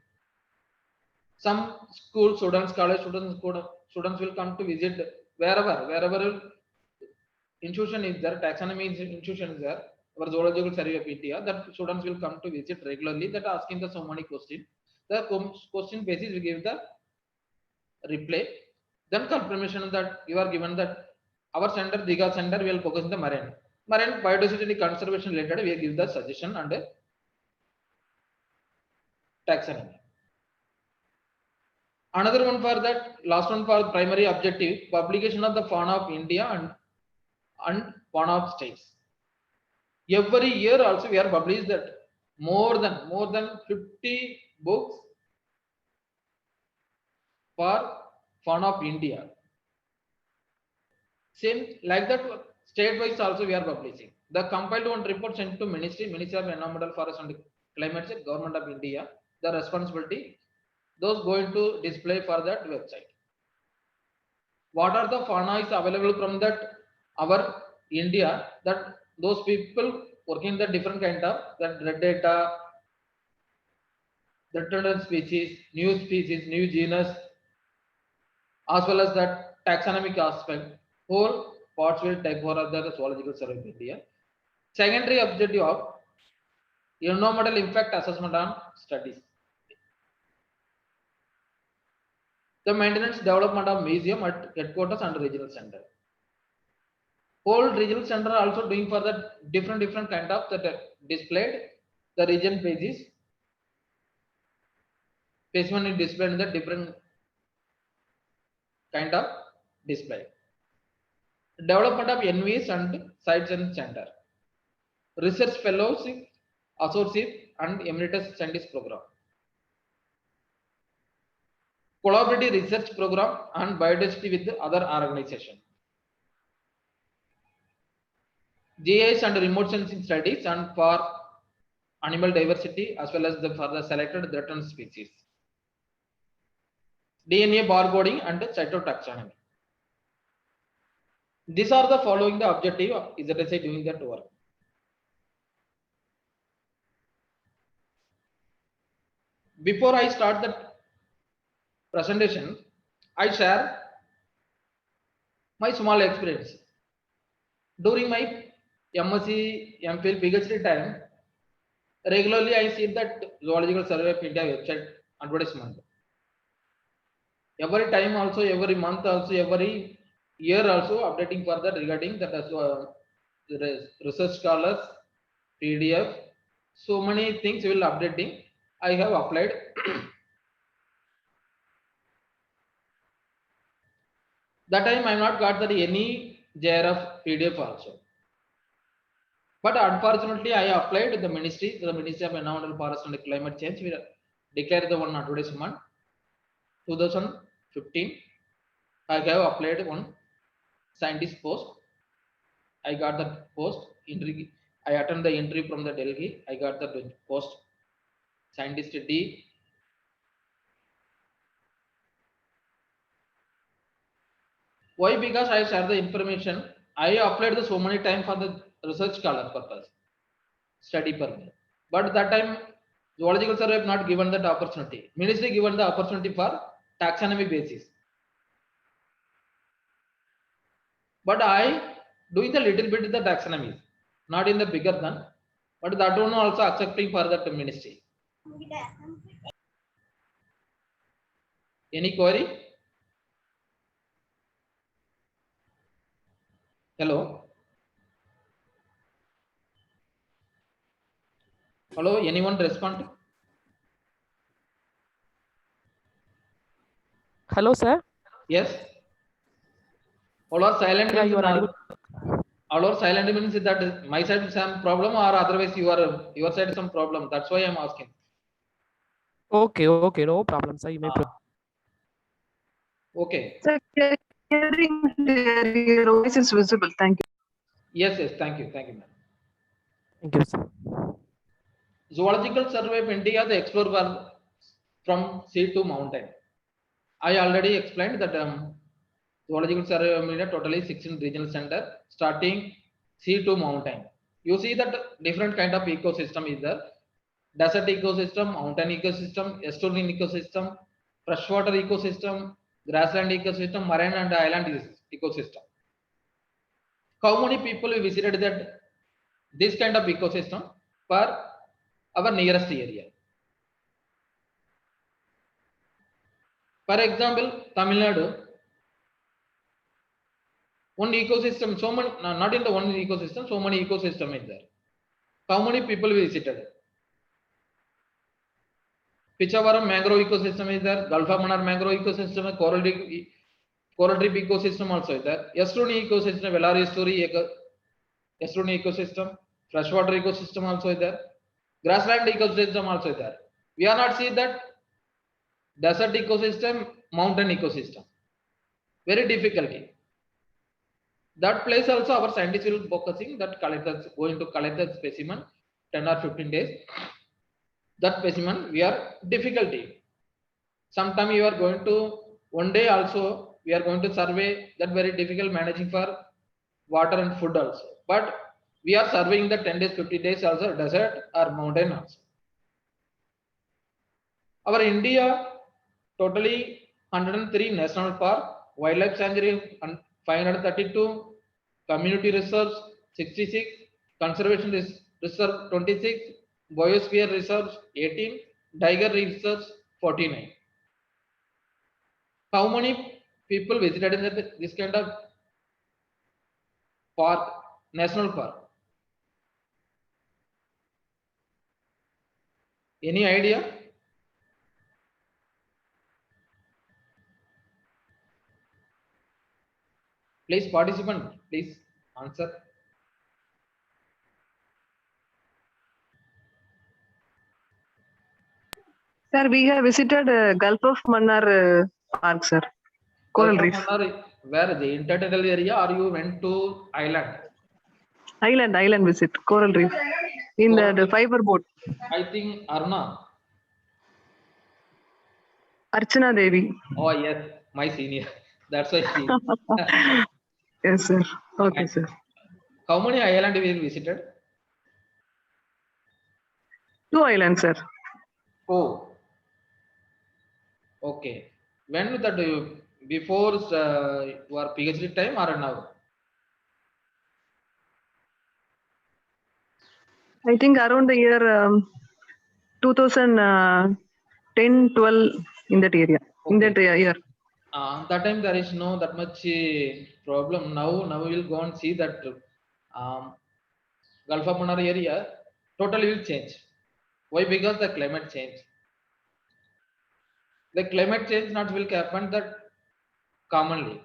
S5: Some school students, college students will come to visit wherever institution is there, taxonomy institution is there, our zoological survey of India, that students will come to visit regularly, that asking the so many questions. The question basis we give the reply, then confirmation that you are given that our center, Diga center, will focus on the marine biodiversity conservation related, we give the suggestion and taxonomy. Another one for that, last one for primary objective, publication of the fauna of India and fauna of states. Every year also we are published that more than 50 books for fauna of India. Same like that, state wise also we are publishing. The compiled one report sent to Ministry of Environmental, Forest and Climate Change, Government of India. The responsibility, those going to display for that website. What are the fauna is available from that our India, that those people working the different kind of that red data, the threatened species, new genus, as well as that taxonomic aspect, whole parts will take for the zoological survey of India. Secondary objective of environmental impact assessment on studies. The maintenance development of museum at headquarters and regional center. Whole regional center also doing for the different kind of that displayed the region pages. Specimen is displayed in the different kind of display. Development of NVS and sites and center. Research fellowship, associate and emeritus scientist program. Collaborative research program and biodiversity with the other organization. GIS and remote sensing studies and for animal diversity as well as for the selected threatened species. DNA barcoding and cytotaxonomy. These are the following the objective of IZSI doing that work. Before I start the presentation, I share my small experience. During my MSc, MPhil, PhD time, Regularly, I see that Zoological Survey of India website advertisement. Every time also, every month also, every year also updating further regarding that as research scholars, PDF, so many things will updating. I have applied. That time I not got that any JRF PDF also. But unfortunately, I applied the Ministry of Environmental Forest and Climate Change. We declared the one advertisement 2015. I have applied one scientist post. I got the post. I attended the interview from the Delhi. I got the post. Scientist D. Why? Because I share the information. I applied the so many times for the research scholar purpose, study purpose. But that time, Zoological Survey have not given that opportunity. Ministry given the opportunity for taxonomy basis. But I doing the little bit in the taxonomy, not in the bigger than, but that one also accepting for that ministry. Any query? Hello? Hello, anyone respond?
S4: Hello, sir.
S5: Yes. All are silent.
S4: Yeah, you are audible.
S5: All are silent means that my side some problem or otherwise your side some problem. That's why I'm asking.
S4: Okay, okay, no problem, sir. You may proceed.
S5: Okay.
S6: Sir, your voice is visible. Thank you.
S5: Yes, thank you, ma'am.
S4: Thank you, sir.
S5: Zoological Survey of India, the explore was from sea to mountain. I already explained that Zoological Survey of India totally 16 regional center, starting sea to mountain. You see that different kind of ecosystem is there. Desert ecosystem, mountain ecosystem, estuarine ecosystem, freshwater ecosystem, grassland ecosystem, marine and island ecosystem. How many people visited that this kind of ecosystem for our nearest area? For example, Tamil Nadu, one ecosystem, so many, not in the one ecosystem, so many ecosystem is there. How many people visited? Pichavaram mangrove ecosystem is there, Gulf of Mannar mangrove ecosystem, coral reef ecosystem also is there. Estuarine ecosystem, Velar estuarine ecosystem, freshwater ecosystem also is there. Grassland ecosystem also is there. We are not seeing that desert ecosystem, mountain ecosystem. Very difficulty. That place also our scientists will focusing that going to collect the specimen 10 or 15 days. That specimen we are difficulty. Sometime you are going to one day also we are going to survey that very difficult managing for water and food also. But we are surveying the 10 days, 50 days also desert or mountain also. Our India totally 103 national park, wildlife sanctuary 532, community reserves 66, conservation reserve 26, biosphere reserves 18, tiger reserves 49. How many people visited in this kind of park, national park? Any idea? Please, participant, please answer.
S6: Sir, we have visited Gulf of Mannar Park, sir. Coral Reef.
S5: Where the intertidal area or you went to island?
S6: Island visit, Coral Reef. In the fiber boat.
S5: I think Aruna.
S6: Archana Devi.
S5: Oh yes, my senior. That's why she.
S6: Yes, sir. Okay, sir.
S5: How many islands we visited?
S6: 2 islands, sir.
S5: Oh. Okay. When that before your PhD time or now?
S8: I think around the year 2010-12 in that area, in that year.
S5: That time there is no that much problem. Now we will go and see that Gulf of Mannar area totally will change. Why? Because the climate change. The climate change not will happen that commonly.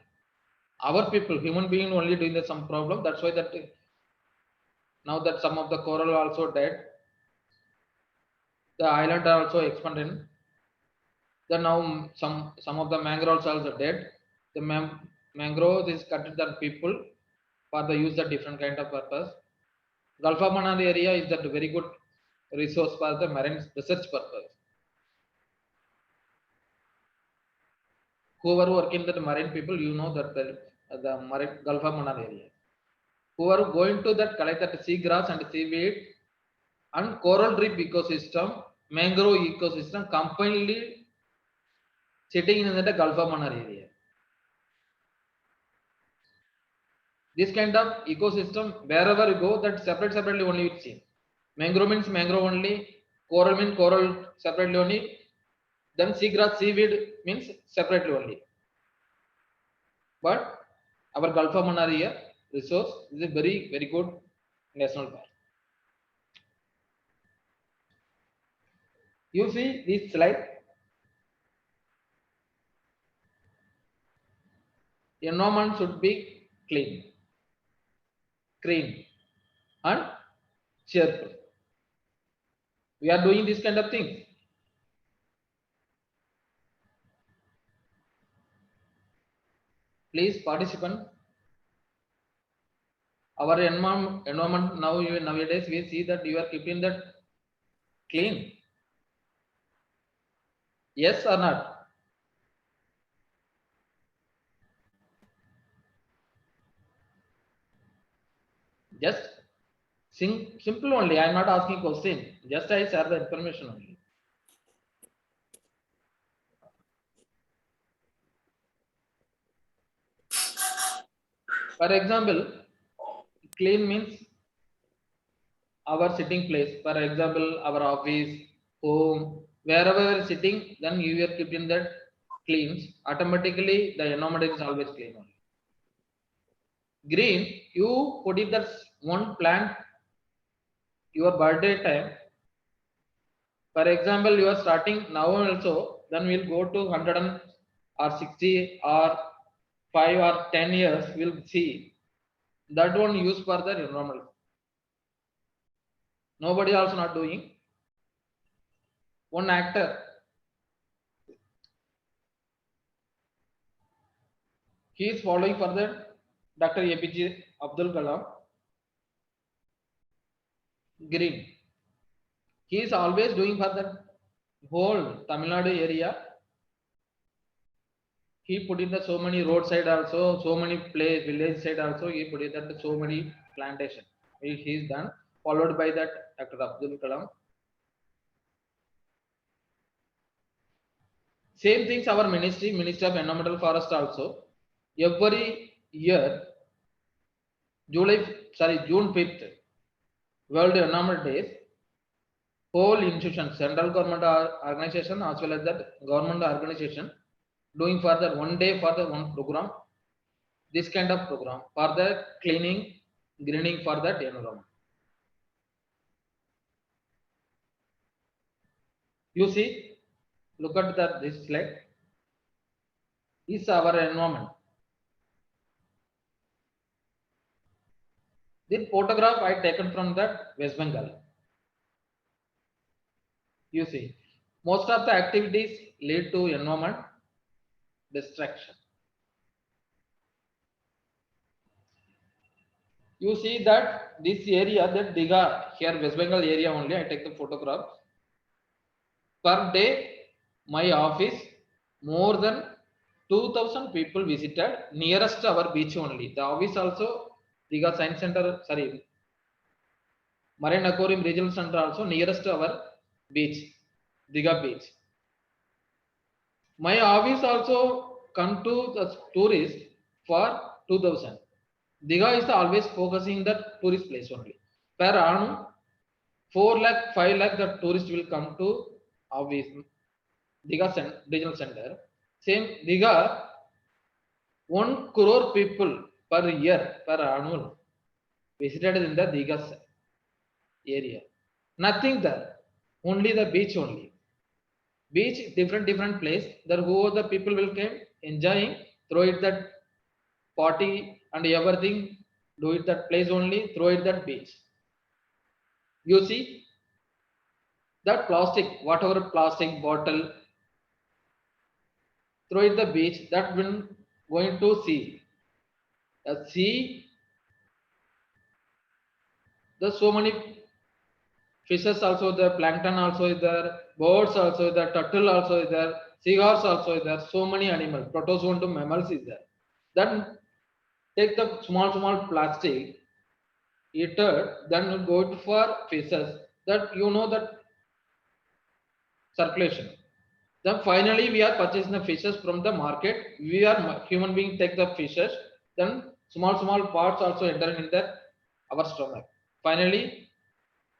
S5: Our people, human being only doing the some problem. That's why that now that some of the coral also dead. The island are also expanded. Then now some of the mangroves also dead. The mangrove is cut than people for the use of different kind of purpose. Gulf of Mannar area is that very good resource for the marine research purpose. Whoever work in the marine people, you know that the marine Gulf of Mannar area. Whoever going to that collect that sea grass and seaweed and coral reef ecosystem, mangrove ecosystem completely sitting in the Gulf of Mannar area. This kind of ecosystem, wherever you go, that separately only you see. Mangrove means mangrove only, coral means coral separately only, then seagrass, seaweed means separately only. But our Gulf of Mannar area resource is a very, very good national park. You see this slide. Environment should be clean, and cheerful. We are doing this kind of thing. Please participant. Our environment nowadays we see that you are keeping that clean. Yes or not? Just simple only. I am not asking question. Just I share the information only. For example, clean means our sitting place. For example, our office, home, wherever we are sitting, then you are keeping that clean. Automatically, the environment is always clean only. Green, you put it that one plant. Your birthday time. For example, you are starting now also. Then we'll go to 100 or 60 or 5 or 10 years. We'll see that one used for the environment. Nobody also not doing. One actor, he is following for the Dr. APJ Abdul Kalam. Green. He is always doing for the whole Tamil Nadu area. He put in the so many roadside also, so many village side also. He put in that so many plantation. He is done. Followed by that Dr. Abdul Kalam. Same things our Ministry of Environmental Forest also. Every year, June 5th, World Environment Days, whole institution, central government organization as well as that government organization doing for the one day for the one program, this kind of program for the cleaning, greening for that environment. You see, look at this slide. This is our environment. This photograph I taken from that West Bengal. You see, most of the activities lead to environment destruction. You see that this area, that Diga, here West Bengal area only, I take the photograph. Per day, my office, more than 2,000 people visited nearest our beach only. The office also, Diga Science Center, sorry, Marine Aquarium Regional Center also nearest our beach, Diga beach. My office also come to the tourists for 2,000. Diga is always focusing the tourist place only. Per annum, 4 lakh, 5 lakh, the tourist will come to our Diga regional center. Same Diga, 1 crore people per year, per annual, visited in the Diga area. Nothing there, only the beach only. Beach, different place. There who the people will come enjoying, throw it that party and everything, do it that place only, throw it that beach. You see that plastic, whatever plastic bottle, throw it the beach, that will going to sea. The sea, there's so many fishes also there, plankton also is there, birds also is there, turtle also is there, seahorse also is there, so many animals, protozoan to mammals is there. Then take the small plastic, eater, then go for fishes, that you know that circulation. Then finally we are purchasing the fishes from the market. We are human being take the fishes. Then small parts also enter in our stomach. Finally,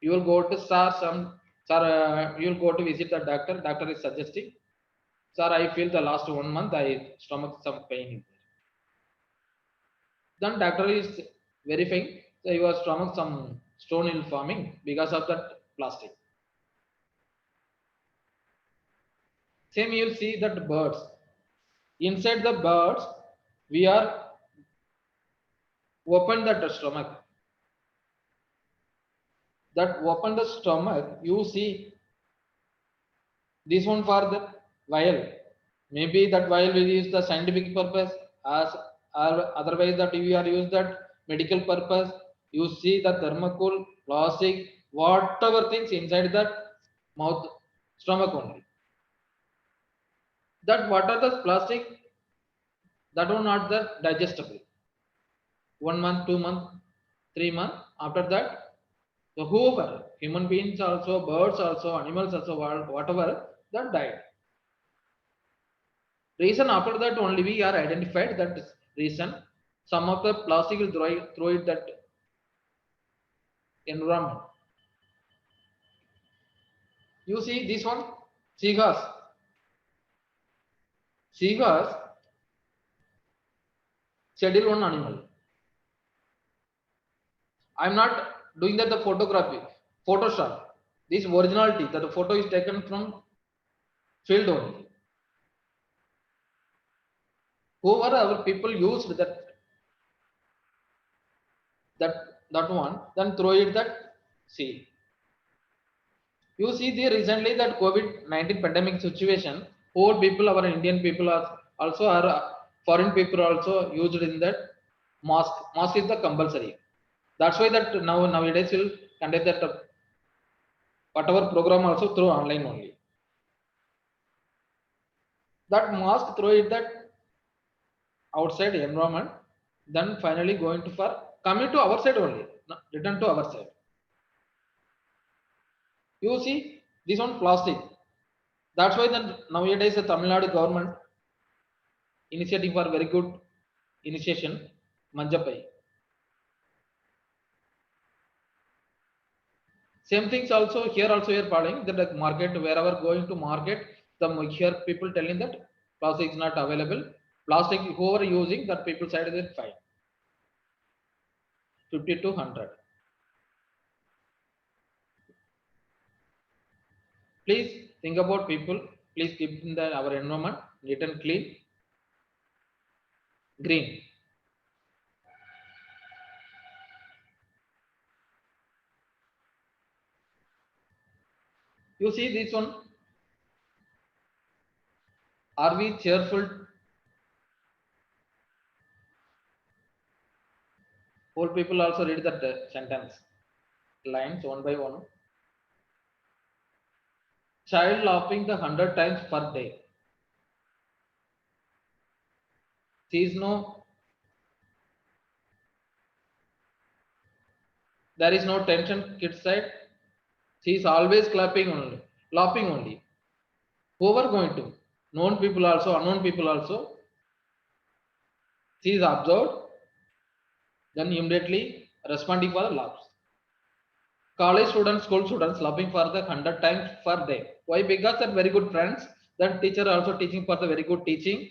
S5: you will go to you will go to visit the doctor. Doctor is suggesting, sir, I feel the last 1 month I stomach some pain. Then doctor is verifying, so your stomach some stone is forming because of that plastic. Same you will see that birds. Inside the birds, we are open that stomach. That open the stomach, you see this one for the vial. Maybe that vial will use the scientific purpose, as or otherwise that we are use that medical purpose. You see the thermocol, plastic, whatever things inside that mouth, stomach only. That what are the plastic? That are not the digestible. 1 month, 2 month, 3 month. After that, the whoever, human beings also, birds also, animals also, whatever, that died. Reason after that only we are identified that reason. Some of the plastic will throw it that environment. You see this one, seahorse. Seahorse, schedule one animal. I am not doing that the photography, Photoshop. This originality that the photo is taken from field only. Whoever our people used that one, then throw it that sea. You see the recently that COVID-19 pandemic situation, whole people, our Indian people are also, our foreign people also used in that mask. Mask is the compulsory. That's why that nowadays will conduct that whatever program also through online only. That mask throw it that outside environment, then finally going to for coming to our side only, return to our side. You see this one plastic. That's why then nowadays the Tamil Nadu government initiative for very good initiation, Manjapai. Same things also here we are following that the market, wherever going to market, here people telling that plastic is not available. Plastic whoever using that people side is fine. 50 to 100. Please think about people. Please keep in our environment neat and clean, green. You see this one. Are we cheerful? Whole people also read that sentence lines one by one. Child laughing the 100 times per day. There is no tension kid side. She is always laughing only. Whoever going to, known people also, unknown people also. She is observed, then immediately responding for the laughs. college students, school students laughing for the 100 times per day. Why? Because they're very good friends. Then teacher also teaching for the very good teaching.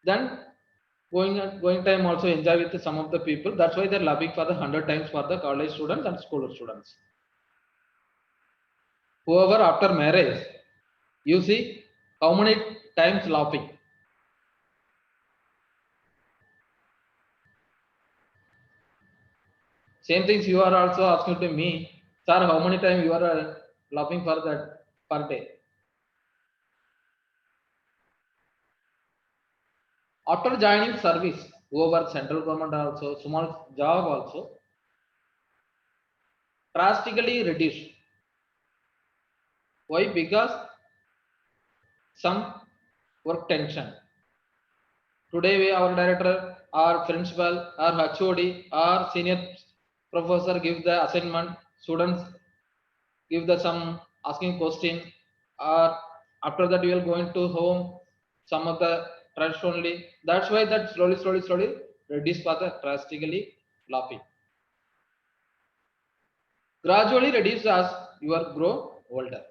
S5: Then going time also enjoy with some of the people. That's why they're laughing for the 100 times for the college students and school students. Whoever after marriage, you see how many times laughing. Same things you are also asking to me, sir, how many times you are laughing for that per day? After joining service, whoever central government also, small job also, drastically reduced. Why? Because some work tension. Today, our director, our principal, our HOD, our senior professor give the assignment, students give the some asking question, or after that we are going to home, some of the trust only. That's why that slowly reduce for the drastically laughing. Gradually reduce as you are grow older.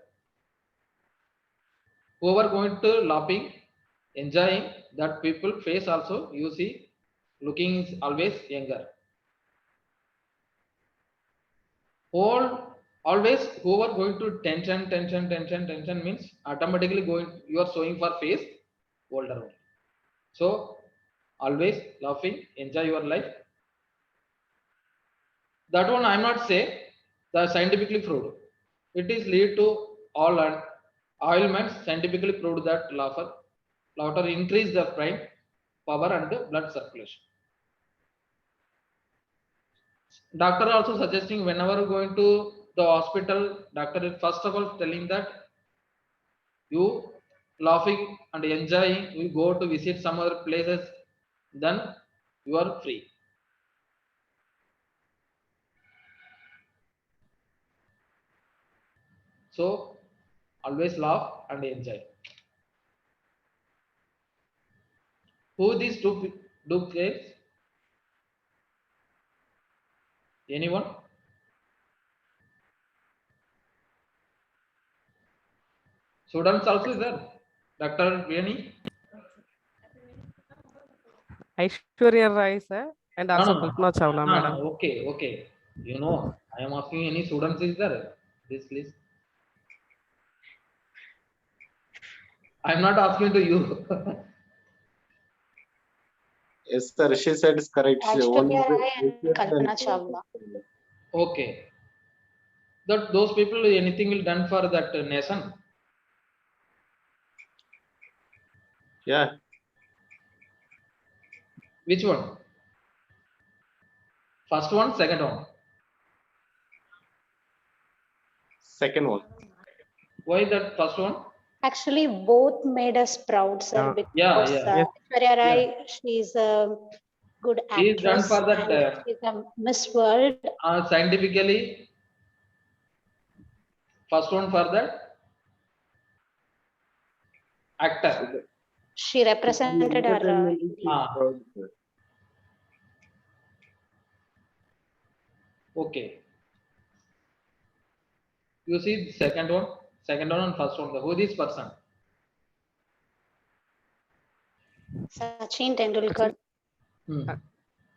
S5: Whoever going to laughing, enjoying, that people face also you see looking is always younger. Always whoever going to tension means automatically going you are showing for face older only. So always laughing, enjoy your life. That one I'm not say the scientifically proved. It is lead to all ailments scientifically proved that laughter increase the brain power and the blood circulation. Doctor also suggesting whenever going to the hospital, doctor is first of all telling that you laughing and enjoying, you go to visit some other places, then you are free. So always laugh and enjoy. Who these two kids? Anyone? Students also there. Dr. Vianney?
S4: Aishwarya Rai, sir, and also Kalpana Chawla, madam.
S5: Okay. You know, I am asking any students is there? This list. I am not asking to you.
S9: Yes, sir. She said it's correct.
S10: Aishwarya Rai and Kalpana Chawla.
S5: Okay. That those people anything will done for that nation.
S9: Yeah.
S5: Which one? First one, second one.
S9: Second one.
S5: Why that first one?
S10: Actually, both made us proud, sir.
S5: Yeah.
S10: Because
S5: Yes.
S10: Aishwarya Rai, she's a good
S5: He is done
S10: actress
S5: for that
S10: and she's a Miss World.
S5: scientifically. First one for that actor.
S10: She represented our
S5: Okay. You see the second one and first one. Who this person?
S10: Sachin Tendulkar.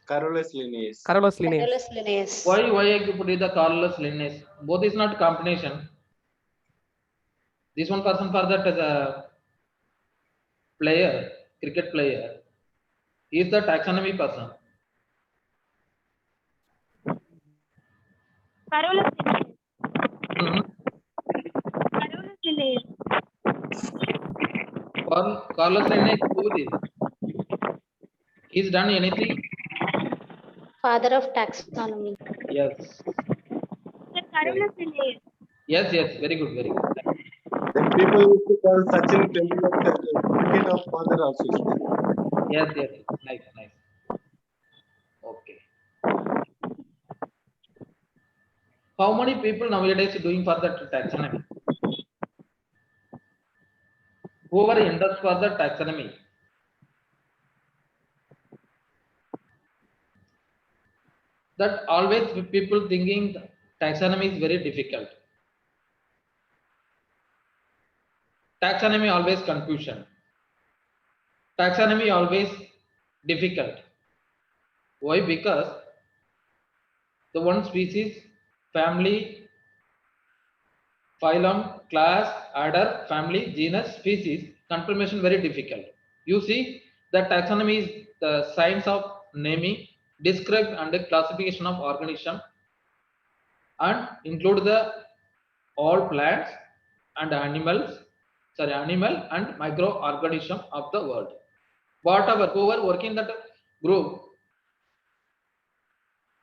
S9: Carolus Linnaeus.
S4: Carolus Linnaeus.
S10: Carolus Linnaeus.
S5: Why I put it the Carolus Linnaeus? Both is not combination. This one person for that as a player, cricket player. He is the taxonomy person.
S11: Carolus Linnaeus.
S5: Carlos Linnaeus, who this? He's done anything?
S10: Father of taxonomy.
S5: Yes.
S11: Carolus Linnaeus.
S5: Yes, very good.
S9: Then people used to call Sachin Tendulkar cricket of father also.
S5: Yes, nice. Okay. How many people nowadays doing for that taxonomy? Whoever enters for the taxonomy. that always people thinking taxonomy is very difficult. Taxonomy always confusion. Taxonomy always difficult. Why? Because the one species, family, phylum, class, order, family, genus, species, confirmation very difficult. You see, the taxonomy is the science of naming, describe and classification of organism and include the all plants and animals, animal and microorganism of the world. Whatever, whoever working that group,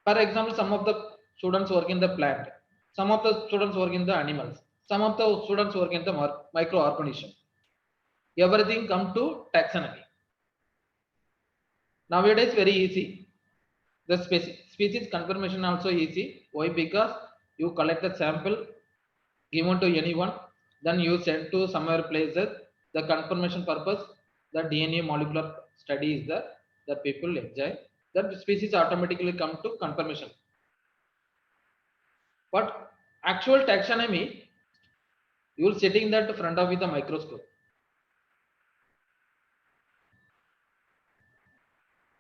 S5: for example, some of the students work in the plant, some of the students work in the animals, some of the students work in the microorganism. Everything come to taxonomy. Nowadays, very easy. The species confirmation also easy. Why? Because you collect the sample, given to anyone, then you send to somewhere places. The confirmation purpose, the DNA molecular study is there. The people enjoy. That species automatically come to confirmation. But actual taxonomy, you will sitting that front of with a microscope.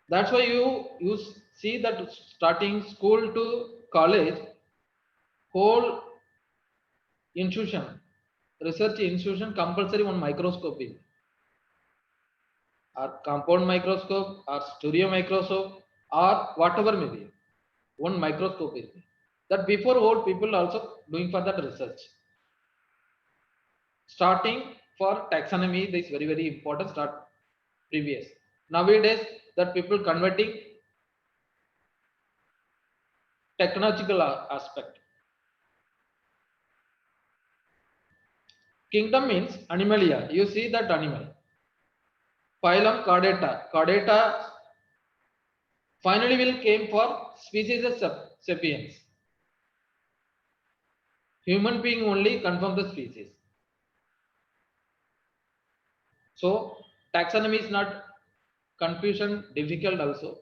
S5: That's why you see that starting school to college, whole institution, research institution compulsory one microscope is. Or compound microscope or stereo microscope or whatever may be. One microscope is that before old people also doing for that research. Starting for taxonomy, this is very, very important start previous. Nowadays that people converting technological aspect. Kingdom means animalia. You see that animal. Phylum Chordata. Chordata finally will came for species of sapiens. Human being only confirm the species. So taxonomy is not confusion, difficult also.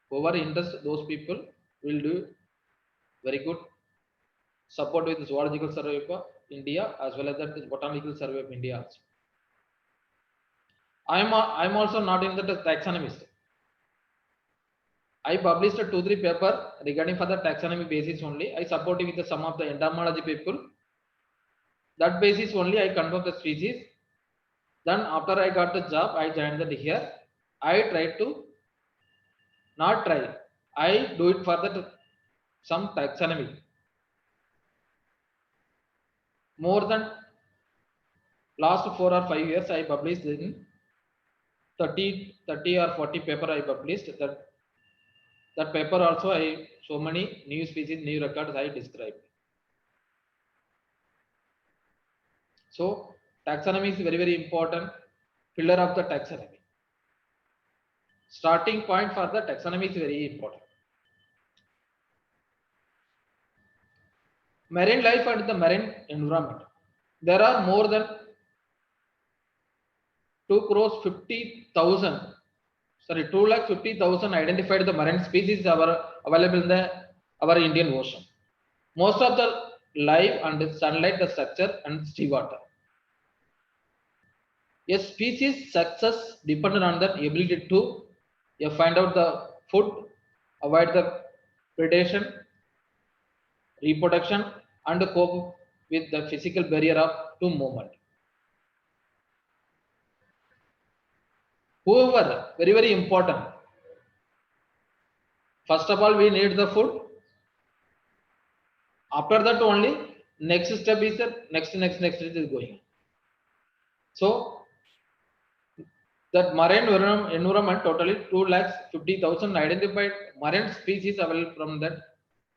S5: Whoever interest those people will do very good support with the Zoological Survey of India as well as the Botanical Survey of India also. I'm also not in the taxonomist. I published a 2-3 paper regarding for the taxonomy basis only. I supported with some of the entomology people. That basis only I confirm the species. Then after I got the job, I joined the here. I tried to not try. I do it for the some taxonomy. More than last 4 or 5 years, I published in 30 or 40 paper I published. That paper also I so many new species, new records I described. So taxonomy is very, very important pillar of the taxonomy. Starting point for the taxonomy is very important. Marine life and the marine environment. There are more than 2,50,000 identified the marine species are available in our Indian Ocean. Most of the life and sunlight, the structure and seawater. A species success depends on the ability to find out the food, avoid the predation, reproduction, and cope with the physical barrier of to movement. However, very, very important. First of all, we need the food. After that only, next step is the next is going. So that marine environment totally 2,50,000 identified marine species available from that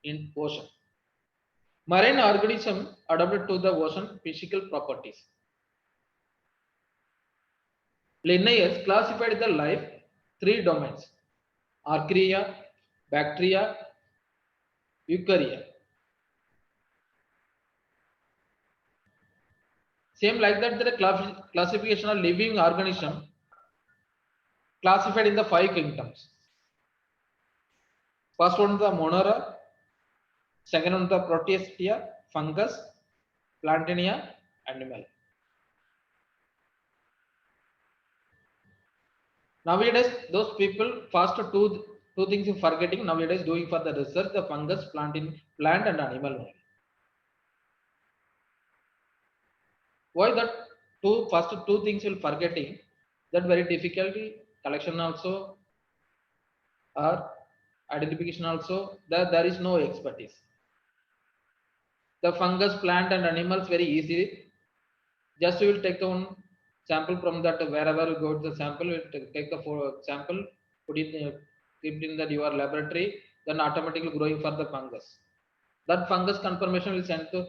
S5: in ocean. Marine organism adapted to the ocean physical properties. Linnaeus classified the life 3 domains: archaea, bacteria, eukarya. Same like that, the classification of living organism classified in the 5 kingdoms. First one the Monera, second one the Protistia, fungus, Plantinia, animal. Nowadays, those people first two things you forgetting nowadays doing for the research, the fungus, plant and animal only. Why that first two things will forgetting? That very difficulty collection also or identification also, that there is no expertise. The fungus, plant and animals very easy. Just you will take one sample from that, wherever you go to the sample, you take the sample, put it keep it in that your laboratory, then automatically growing for the fungus. That fungus confirmation will send to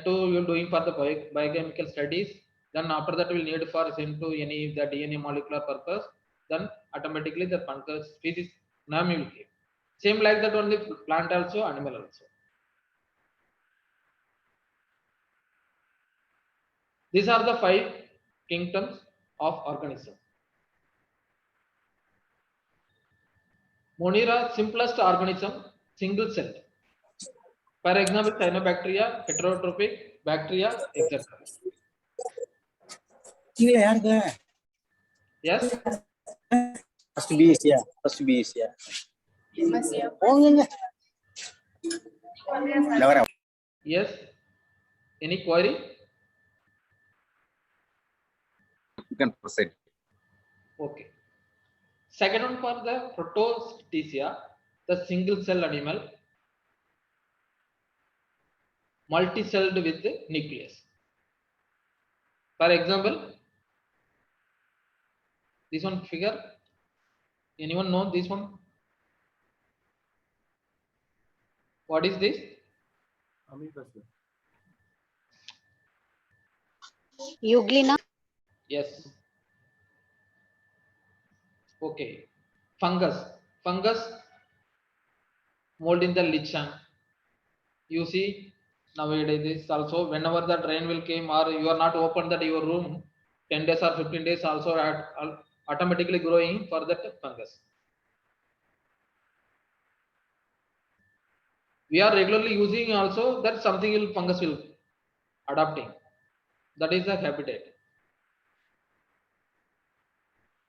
S5: you doing for the biochemical studies. Then after that will need for send to any the DNA molecular purpose. Then automatically the fungus species name will give. Same like that on the plant also, animal also. These are the 5 kingdoms of organism. Monera, simplest organism, single celled. For example, cyanobacteria, heterotrophic bacteria, etc. Yes?
S7: First B is yeah. First B is yeah. Oh, yeah.
S5: Yes. Any query?
S12: You can proceed.
S5: Okay. Second one for the Protostesia, the single cell animal, multi-celled with the nucleus. For example, this one figure. Anyone know this one? What is this?
S10: Euglena.
S5: Yes. Okay. Fungus. Fungus mold in the lichen. You see nowadays this also, whenever the rain will come or you are not open that your room 10 days or 15 days also automatically growing for that fungus. We are regularly using also that something will fungus will adapting. That is the habitat.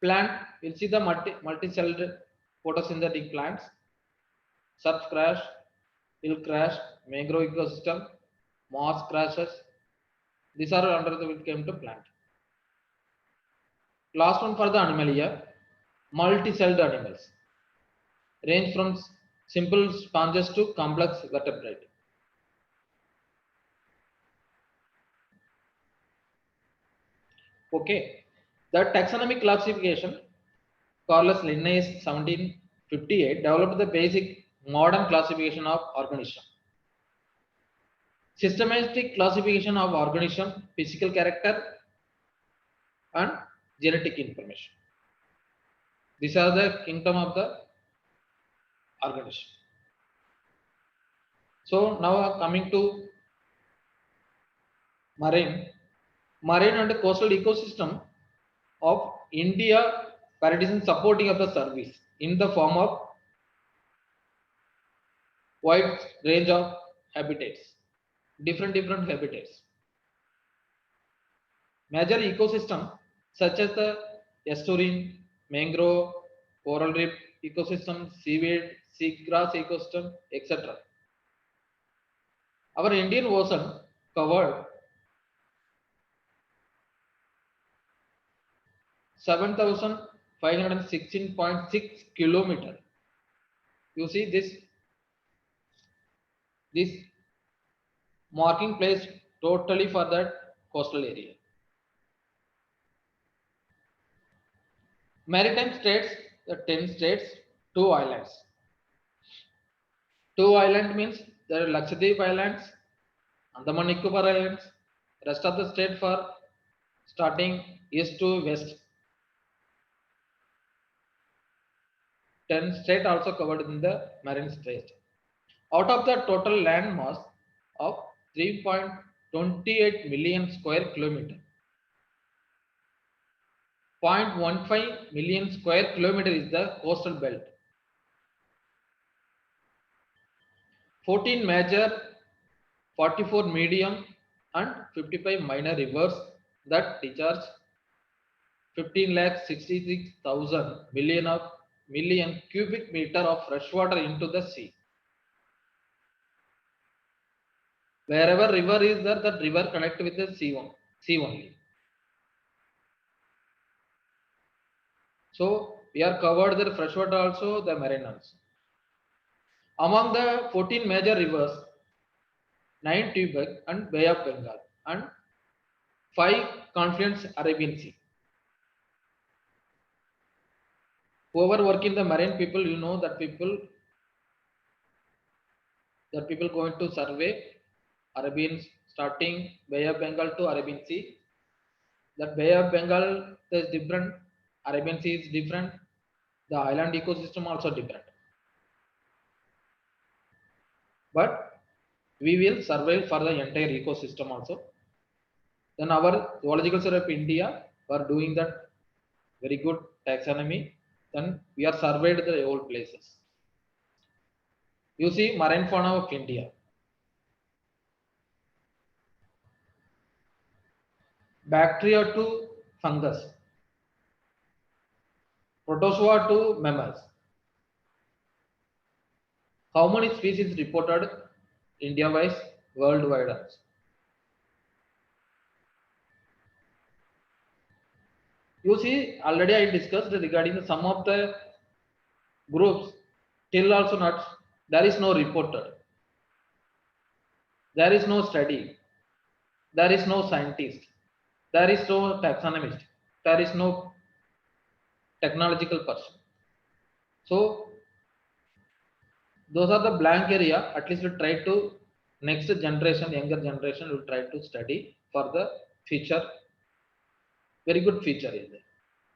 S5: Plant, you'll see the multi-celled photosynthetic plants. Surf crash, hill crash, mangrove ecosystem, moss crashes. These are under the it came to plant. Last one for the animal here, multi-celled animals. Range from simple sponges to complex vertebrate. Okay, the taxonomic classification, Carlos Linnaeus 1758 developed the basic modern classification of organism. Systematic classification of organism, physical character and genetic information. These are the kingdom of the organism. So now coming to marine and coastal ecosystem of India paradies supporting of the service in the form of wide range of habitats, different habitats. Major ecosystem such as the estuarine, mangrove, coral reef ecosystem, seaweed, seagrass ecosystem, etc. Our Indian Ocean covered 7,516.6 kilometer. You see this marking place totally for that coastal area. Maritime states, the 10 states, 2 islands. 2 island means there are Lakshadweep Islands, Andaman Nicobar Islands, rest of the state for starting east to west. 10 states also covered in the marine state. Out of the total land mass of 3.28 million square kilometer, 0.15 million square kilometer is the coastal belt. 14 major, 44 medium, and 55 minor rivers that discharge 15,66,000 million cubic meter of fresh water into the sea. Wherever river is there, that river connect with the sea only. So we are covered the freshwater also, the marine also. Among the 14 major rivers, 9 Tibet and Bay of Bengal, and 5 confluence Arabian Sea. Whoever work in the marine people, you know that people going to survey Arabian starting Bay of Bengal to Arabian Sea. That Bay of Bengal is different, Arabian Sea is different, the island ecosystem also different. But we will survey for the entire ecosystem also. Then our Zoological Survey of India were doing that very good taxonomy. Then we are surveyed the old places. You see marine fauna of India. Bacteria to fungus. Protozoa to mammals. How many species reported India-wise, worldwide also? You see, already I discussed regarding some of the groups, till also not, there is no reported. There is no study. There is no scientist. There is no taxonomist. There is no technological person. So those are the blank area. At least we try to next generation, younger generation will try to study for the future. Very good feature is there.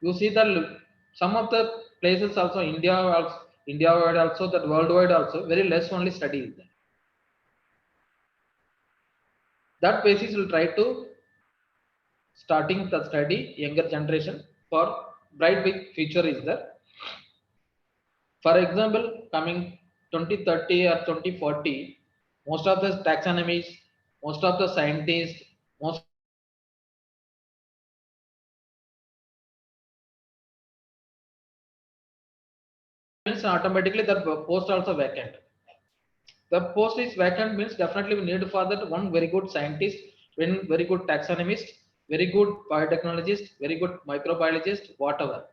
S5: You see that some of the places also India wide also, that worldwide also very less only study is there. That basis will try to starting the study younger generation for bright big future is there. For example, coming 2030 or 2040, most of the taxonomies, most of the scientists, most means automatically the post also vacant. The post is vacant means definitely we need for that one very good scientist, one very good taxonomist, very good biotechnologist, very good microbiologist, whatever.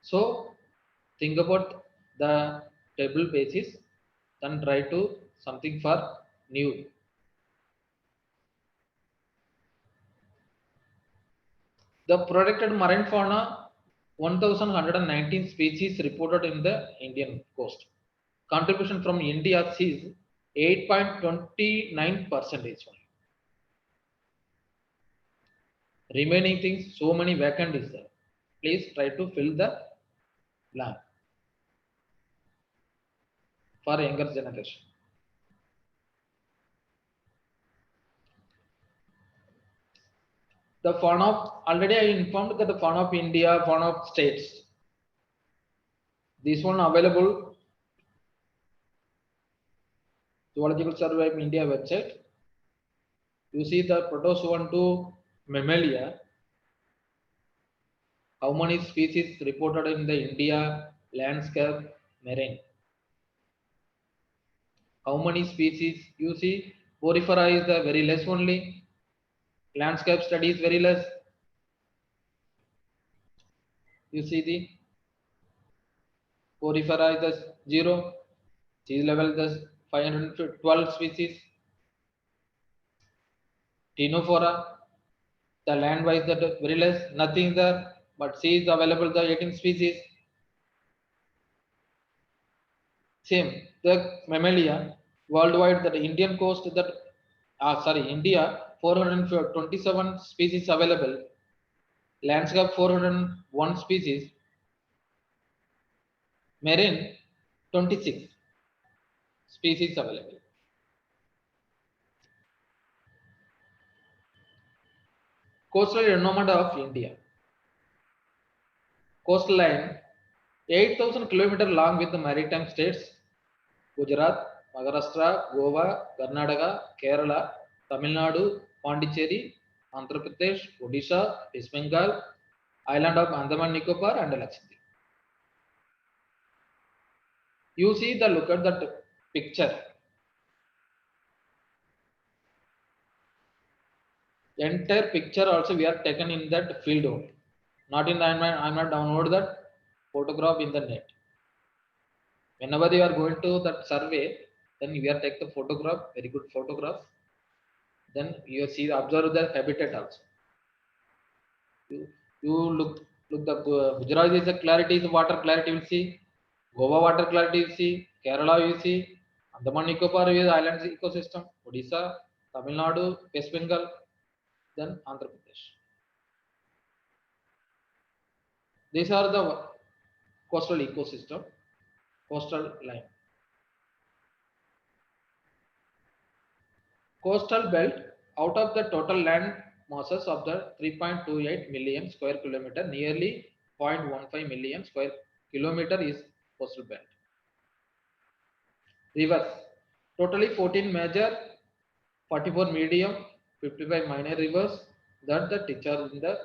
S5: So think about the table basis, then try to something for new. The protected marine fauna, 1,119 species reported in the Indian coast. Contribution from India is 8.29%. Remaining things, so many vacant is there. Please try to fill the blank for younger generation. The fauna of, already I informed that the fauna of India, fauna of states. This one available Zoological Survey of India website. You see the protozoan to mammalia. How many species reported in the India landscape marine? How many species? You see, porifera is the very less only. Landscape study is very less. You see the porifera is the 0. Sea level the 512 species. Ctenophora, the land wise that very less, nothing there, but sea is available the 18 species. Same, the mammalia worldwide, that Indian coast that India 427 species available, landscape 401 species, marine 26 species available. Coastal environment of India. Coastline 8,000 kilometers long with the maritime states, Gujarat, Maharashtra, Goa, Karnataka, Kerala, Tamil Nadu, Pondicherry, Andhra Pradesh, Odisha, West Bengal, island of Andaman Nicobar and Lakshadweep. You see the look at that picture. Entire picture also we are taken in that field only. Not in the I'm not download that photograph in the net. Whenever you are going to that survey, then we are take the photograph, very good photograph. Then you see observe the habitat also. You look the Gujarat is the clarity, the water clarity you will see. Goa water clarity you see. Kerala you see. Andaman Nicobar is islands ecosystem. Odisha, Tamil Nadu, West Bengal, then Andhra Pradesh. These are the coastal ecosystem, coastal line. Coastal belt, out of the total land masses of the 3.28 million square kilometer, nearly 0.15 million square kilometer is coastal belt. Rivers, totally 14 major, 44 medium, 55 minor rivers that are in the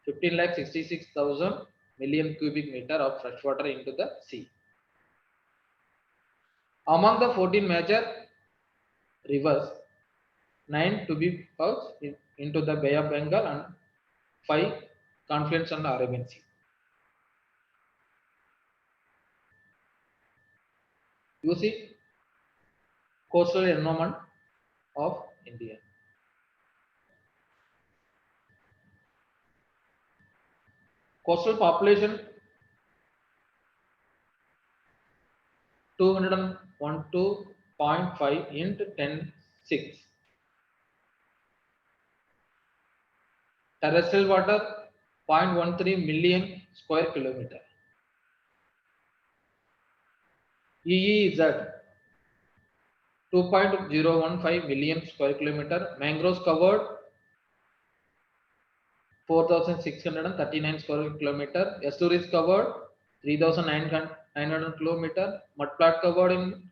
S5: 15,66,000 million cubic meter of fresh water into the sea. Among the 14 major rivers, 9 to be found into the Bay of Bengal and 5 confluence on the Arabian Sea. You see coastal environment of India. Coastal population 212.5 into 10.6. Terrestrial water 0.13 million square kilometer. EEZ 2.015 million square kilometer. Mangroves covered 4,639 square kilometer. Estuaries covered 3,900 kilometer. Mudflat covered in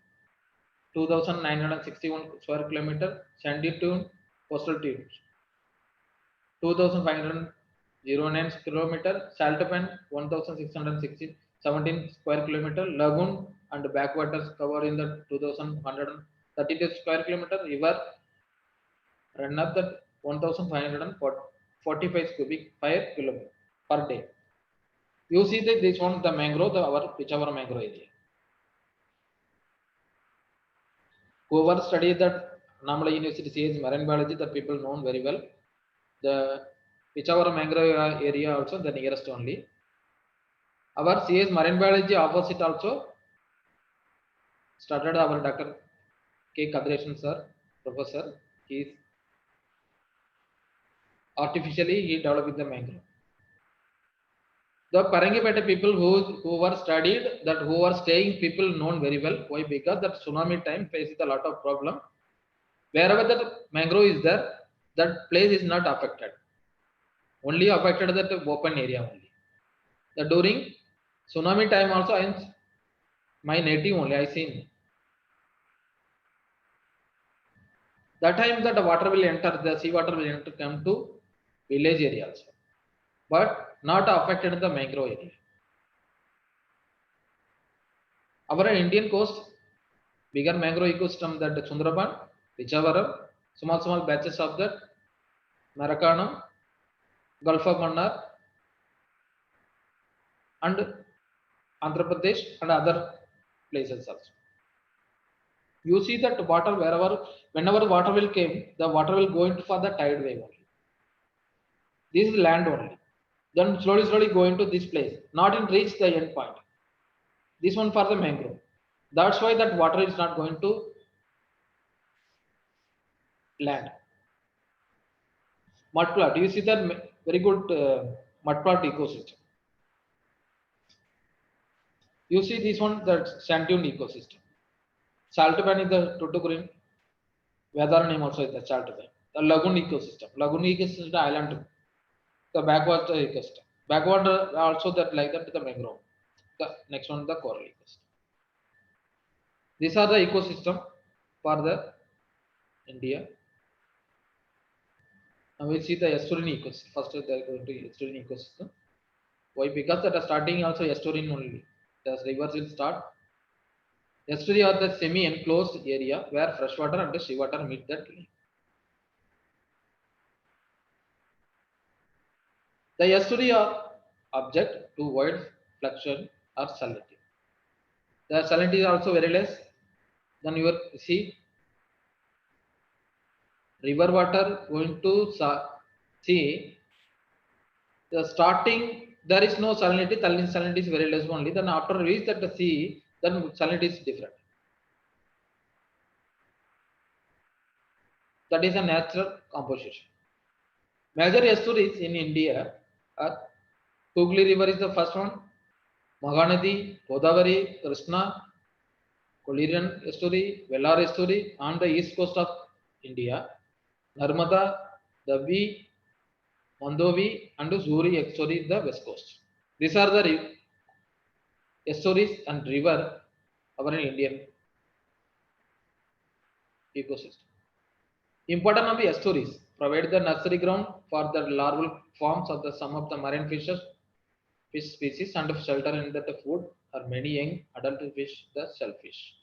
S5: 2,961 square kilometer. Sandy dune, coastal dunes 2,509 kilometer. Salt pan 1,617 square kilometer. Lagoon and backwaters covered in the 2,132 square kilometer. River run up the 1,545 cubic per kilometer per day. You see that this one the mangrove, whichever mangrove area. Whoever studied that Namala University CS marine biology, the people known very well. The whichever mangrove area also the nearest only. Our CS marine biology opposite also started our Dr. K. Kadreshan sir, professor. He is artificially he developed the mangrove. The Parangipeta people who were studied that who are staying people known very well. Why? Because that tsunami time faces a lot of problem. Wherever the mangrove is there, that place is not affected. Only affected that open area only. The during tsunami time also in my native only I seen. That time that the water will enter, the sea water will enter come to village area also, but not affected the mangrove area. Our Indian coast, bigger mangrove ecosystem that Sundarban, Vichavaram, small batches of that Marakanam, Gulf of Mannar, and Andhra Pradesh and other places also. You see that water whenever water will came, the water will go into for the tide wave only. This is land only. Then slowly go into this place, not in reach the end point. This one for the mangrove. That's why that water is not going to land. Mudflat. You see that very good mudflat ecosystem. You see this one, the sand dune ecosystem. Salt pan is the Tutukurin. Weather name also is the salt pan. The lagoon ecosystem. Lagoon ecosystem is the island. The backwater ecosystem. Backwater also that like that the mangrove. The next one, the coral ecosystem. These are the ecosystem for the India. Now we see the estuarine ecosystem. First, they are going to estuarine ecosystem. Why? Because at the starting also estuarine only. The rivers will start. Estuary are the semi-enclosed area where freshwater and seawater meet that lake. The estuary are object to wide fluctuation or salinity. The salinity is also very less. Then you will see river water going to sea. The starting there is no salinity. Salinity is very less only. Then after reach that the sea, then salinity is different. That is a natural composition. Major estuaries in India are Hooghly River is the first one, Mahanadi, Godavari, Krishna, Kolirian estuary, Velar estuary on the east coast of India, Narmada, Dabi, Mandovi, and Zuri estuary the west coast. These are the estuaries and river of our Indian ecosystem. Important of the estuaries provide the nursery ground for the larval forms of the some of the marine fishes, fish species, and shelter in the food or many young adult fish, the shellfish.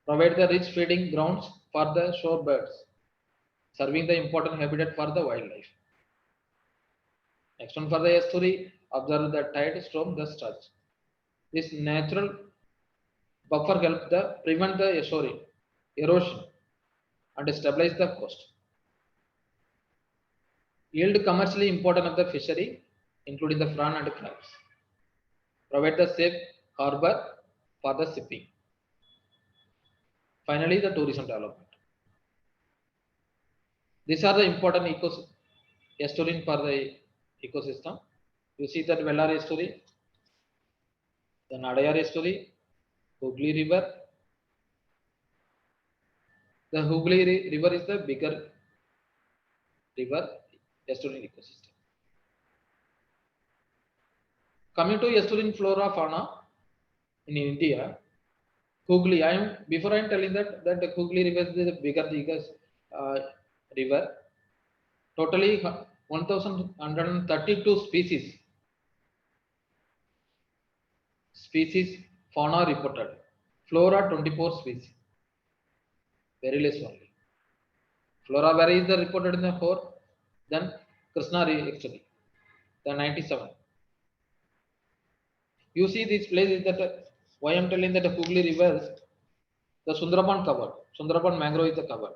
S5: Provide the rich feeding grounds for the shore birds, serving the important habitat for the wildlife. Next one for the estuary, observe the tide, storm, the surge. This natural buffer helps the prevent the erosion and stabilize the coast. Yield commercially important of the fishery, including the prawn and crabs. Provide the safe harbor for the shipping. Finally, the tourism development. These are the important estuarine for the ecosystem. You see that Velar estuary, the Nadayar estuary, Hooghly River. The Hooghly River is the bigger river estuarine ecosystem. Coming to estuarine flora fauna in India, Hooghly. Before I am telling that the Hooghly River is the bigger river. Totally 1,132 species fauna reported. Flora 24 species. Very less only. Flora where is the reported in the 4. Then Krishna actually the 97. You see this place is that why I am telling that the Hooghly rivers, the Sundarban covered. Sundarban mangrove is the covered.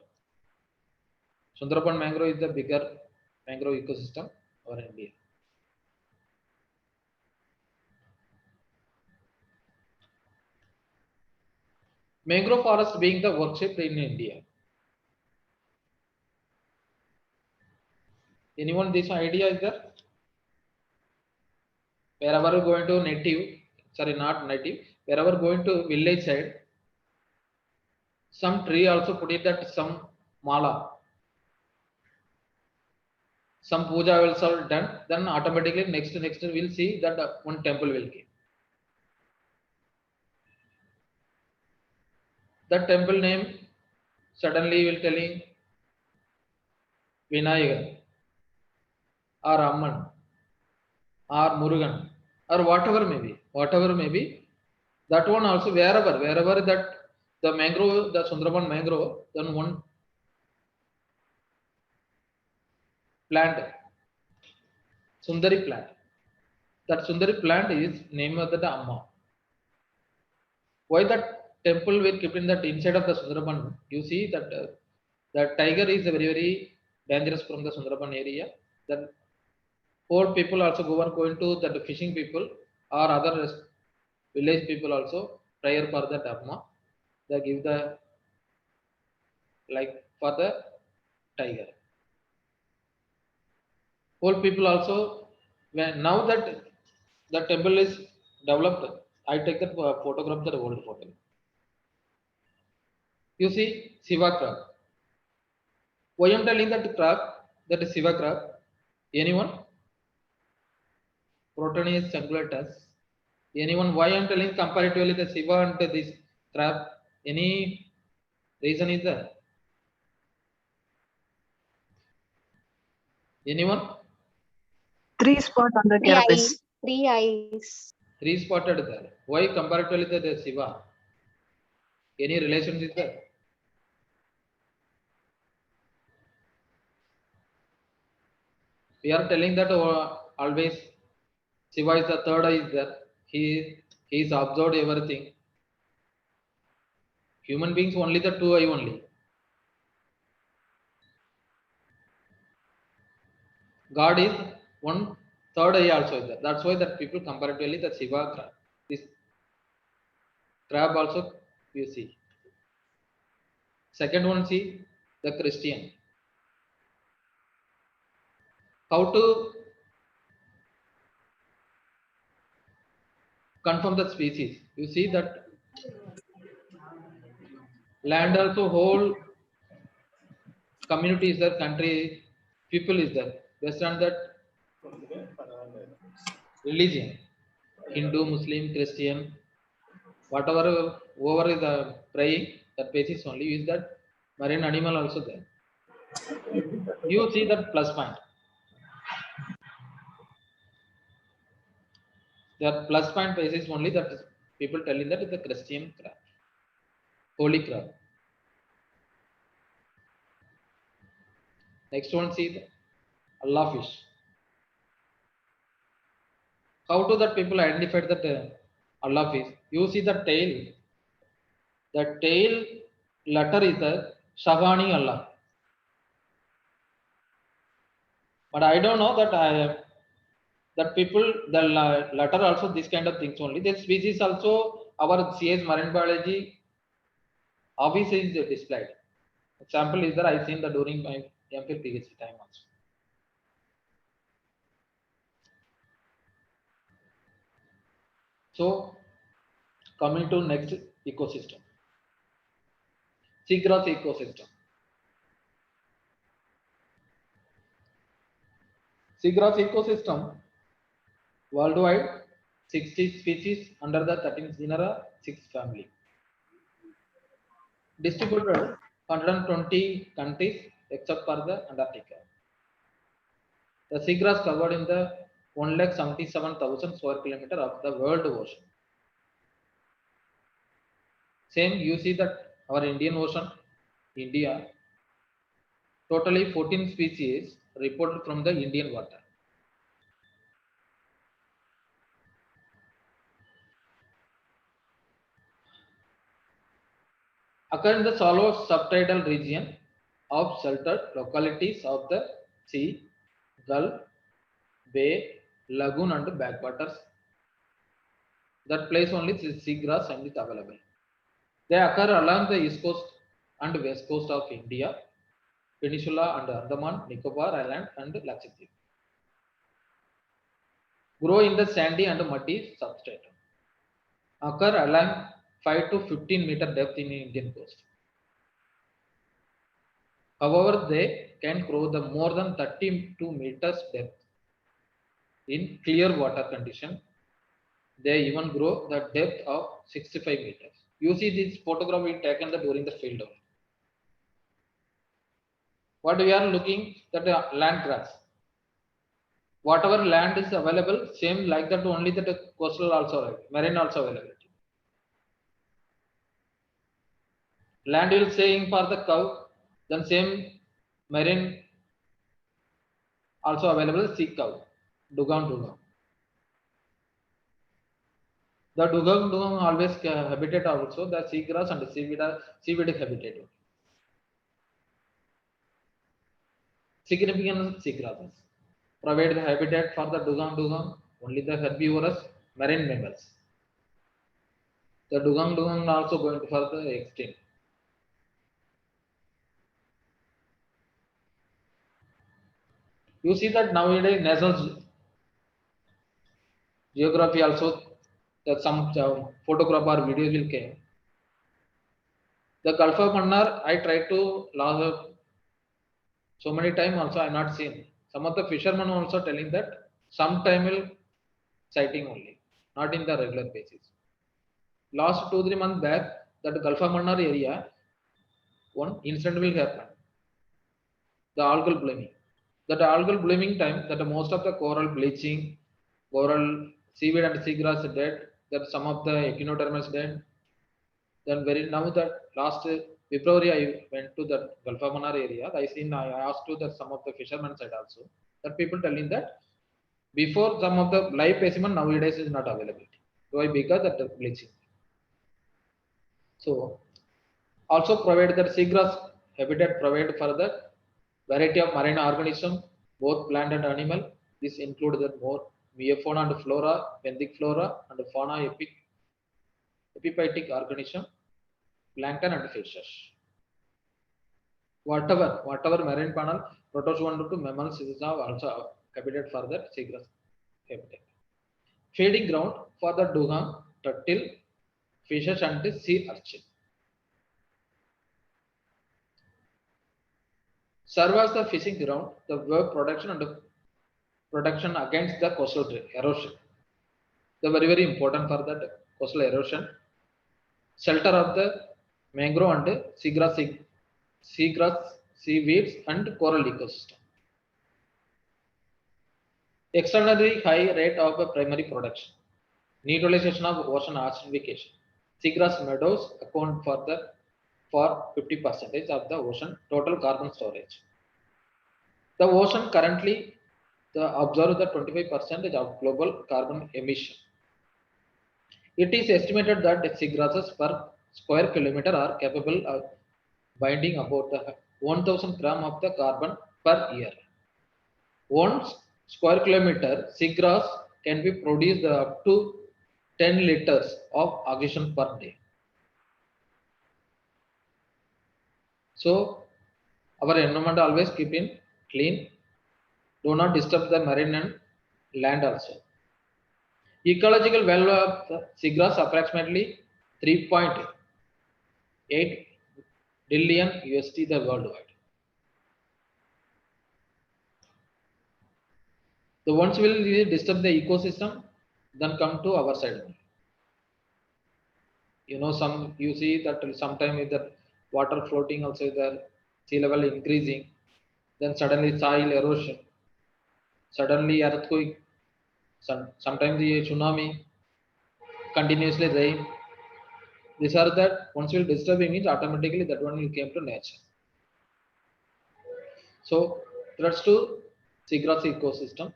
S5: Sundarban mangrove is the bigger mangrove ecosystem over India. Mangrove forest being the worshipped in India. Anyone this idea is there? Wherever going to native, sorry, not native, wherever going to village side, some tree also put it that some mala, some puja will also done, then automatically next we'll see that one temple will give. That temple name suddenly will telling Vinayagar or Amman or Murugan or whatever may be, that one also wherever that the mangrove, the Sundarban mangrove, then one plant, Sundari plant. That Sundari plant is named of the Amma. Why that temple will keep in that inside of the Sundarban? You see that the tiger is very dangerous from the Sundarban area. Then old people also going to the fishing people or other village people also prayer for the Amma. They give the like for the tiger. Old people also, when now that the temple is developed, I take that photograph, the old photo. You see Shiva crab. Why am I telling that crab? That is Shiva crab. Anyone? Proteus ungulatus. Anyone? Why I'm telling comparatively the Shiva and this crab? Any reason is there? Anyone?
S8: 3 spot on the
S10: Three eyes.
S8: carapace.
S10: 3 eyes.
S5: 3 spotted there. Why comparatively the Shiva? Any relation is there? We are telling that always Shiva is the third eye is there. He is observed everything. Human beings only the 2 eye only. God is 1/3 eye also is there. That's why that people comparatively the Shiva crab. This crab also you see. Second one, see the Christian. How to confirm the species? You see that land also whole community is there, country people is there. Based on that religion, Hindu, Muslim, Christian, whatever over is praying, that basis only is that marine animal also there. You see that plus point. That plus point basis only that is people telling that is the Christian crab, holy crab. Next one, see the Allah fish. How do that people identify that Allah fish? You see the tail. The tail letter is the Shahani Allah. But I don't know that that people the letter also this kind of things only. This species also our CS marine biology office is displayed. Example is that I seen the during my MPhil PhD time also. So coming to next ecosystem. Seagrass ecosystem. Seagrass ecosystem worldwide 60 species under the 13 genera, 6 family. Distributed 120 countries except for the Antarctica. The seagrass covered in the 1,77,000 square kilometer of the world ocean. Same you see that our Indian Ocean, India, totally 14 species reported from the Indian water. Occur in the shallow subtidal region of sheltered localities of the sea, gulf, bay, lagoon and backwaters. That place only seagrass and is available. They occur along the east coast and west coast of India, Peninsula and Andaman, Nicobar Island and Lakshadweep. Grow in the sandy and muddy substrate. Occur along 5 to 15 meter depth in Indian coast. However, they can grow the more than 32 meters depth in clear water condition. They even grow the depth of 65 meters. You see this photograph we taken during the field. What we are looking that land grass. Whatever land is available, same like that only that coastal also marine also available. Land will saying for the cow, then same marine also available sea cow, dugong. The dugong always habitat also the seagrass and seaweed habitat. Significant seagrasses provide the habitat for the dugong, only the herbivorous marine mammals. The dugong also going to further extinct. You see that nowadays National Geography also that some photograph or videos will came. The Gulf of Mannar I tried to last so many times also I not seen. Some of the fishermen also telling that sometime will sighting only. not in the regular basis. Last 2-3 months back, that Gulf of Mannar area, one incident will happen. The algal blooming. That algal blooming time, that most of the coral bleaching, coral seaweed and seagrass dead, that some of the echinoderms dead. Then now that last February I went to the Gulf of Mannar area. I asked to that some of the fishermen said also that people telling that before some of the live specimen nowadays is not available. Why? Because of the bleaching. So also provide that seagrass habitat provide for the variety of marine organism, both plant and animal. This includes the more megafauna and flora, benthic flora and fauna epiphytic organism, plankton and fishes. Whatever marine panel, protozoan to mammals is now also habitat for the seagrass habitat. Feeding ground for the dugong, turtle, fishes and the sea urchin. Serve as the fishing ground, the web production and the protection against the coastal erosion. They are very important for that coastal erosion. Shelter of the mangrove and seagrass, seaweeds and coral ecosystem. Extraordinary high rate of primary production. Neutralization of ocean acidification. Seagrass meadows account for 50% of the ocean total carbon storage. The ocean currently absorbs the 25% of global carbon emission. It is estimated that seagrasses per square kilometer are capable of binding about 1000 gram of the carbon per year. 1 square kilometer seagrass can be produced up to 10 liters of oxygen per day. So our environment always keep in clean. Do not disturb the marine and land also. Ecological value of the seagrass approximately 3.8 billion USD the worldwide. The ones will really disturb the ecosystem, then come to our side. You know, you see that sometime with the water floating also the sea level increasing, then suddenly soil erosion, suddenly earthquake, sometimes the tsunami, continuously rain. These are that once will disturbing it, automatically that one will came to nature. So threats to seagrass ecosystem,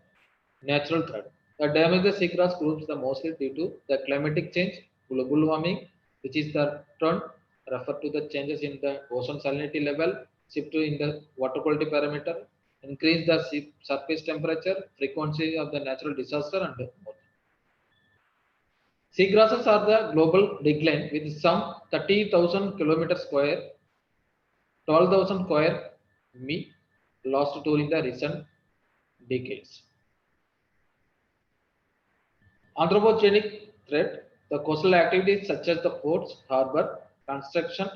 S5: natural threat. The damage the seagrass groups the mostly due to the climatic change, global warming, which is the term referred to the changes in the ocean salinity level, shift in the water quality parameter, increase the surface temperature, frequency of the natural disaster, and more. Seagrasses are the global decline with some 30,000 km square, 12,000 square mi lost during the recent decades. Anthropogenic threat, the coastal activities such as the ports, harbor, construction,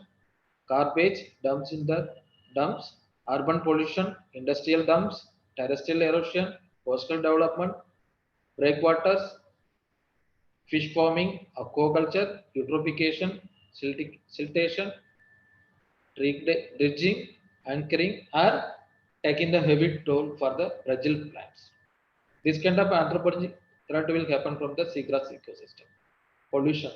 S5: garbage, dumps in the dumps, urban pollution, industrial dumps, terrestrial erosion, coastal development, breakwaters, fish farming, aquaculture, eutrophication, siltation, dredging, anchoring are taking the heavy toll for the fragile plants. This kind of anthropogenic threat will happen from the seagrass ecosystem. Pollution.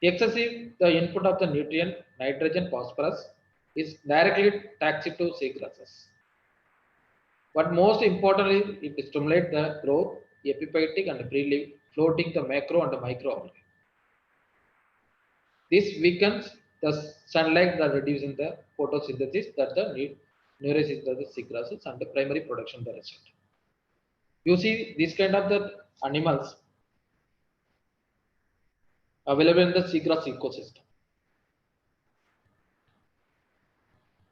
S5: Excessive the input of the nutrient nitrogen, phosphorus is directly toxic to seagrasses. But most importantly, it stimulates the growth, epiphytic and free floating the macro and the microalgae. This weakens the sunlight that reducing the photosynthesis that the nourishes the seagrasses and the primary production the result. You see these kind of the animals available in the seagrass ecosystem.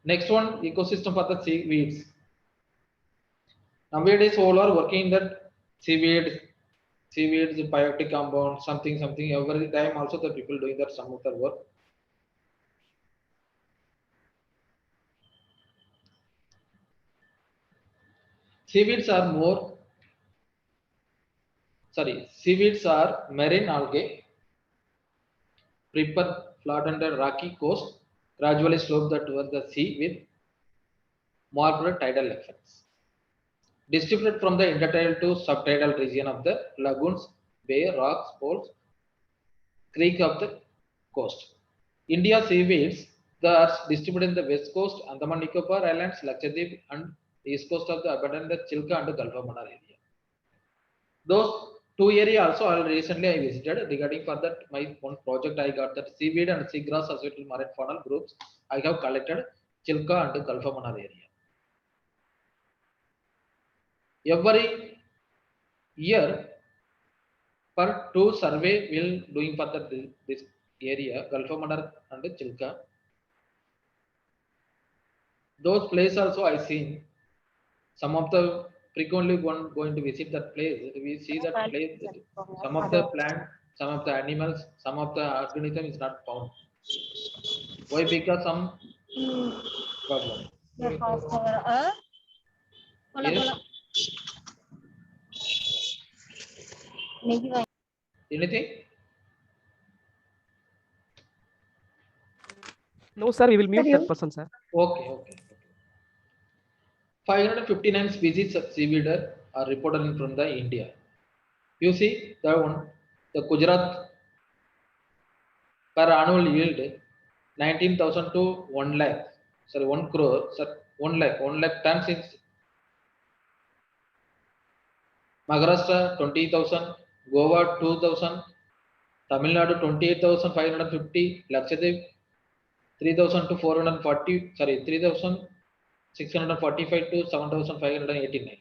S5: Next one, ecosystem for the seaweeds. Nowadays all are working in that seaweeds, biotic compound, something every time also the people doing that some of the work. Seaweeds are more seaweeds are marine algae, prefer flat under rocky coast, gradually slope towards the sea with marked tidal effects. Distributed from the intertidal to subtidal region of the lagoons, bay, rocks, pools, creek of the coast. India seaweeds are distributed in the west coast, Andaman Nicobar Islands, Lakshadweep, and east coast of the abundant Chilka and Gulf of Mannar area. Those two areas also recently I visited. Regarding for that, my one project I got that seaweed and seagrass associated marine faunal groups. I have collected Chilka and Gulf of Mannar area. Every year, per two survey will doing for this area, Gulf of Mannar and Chilka. Those places also I seen. Some of the frequently one going to visit that place. We see that place. Some of the plant, some of the animals, some of the organism is not found. Why? Because some problem. Yes. Anything?
S4: No, sir, we will mute that person, sir.
S5: Okay. 559 species of seaweed are reported from the India. You see that one, the Gujarat per annual yield 19,000 to 1 lakh. Sorry, 1 crore. Sir, 1 lakh tons is Maharashtra 20,000, Goa 2,000, Tamil Nadu 28,550, Lakshadweep 3,000 to 440. Sorry, 3,645 to 7,589.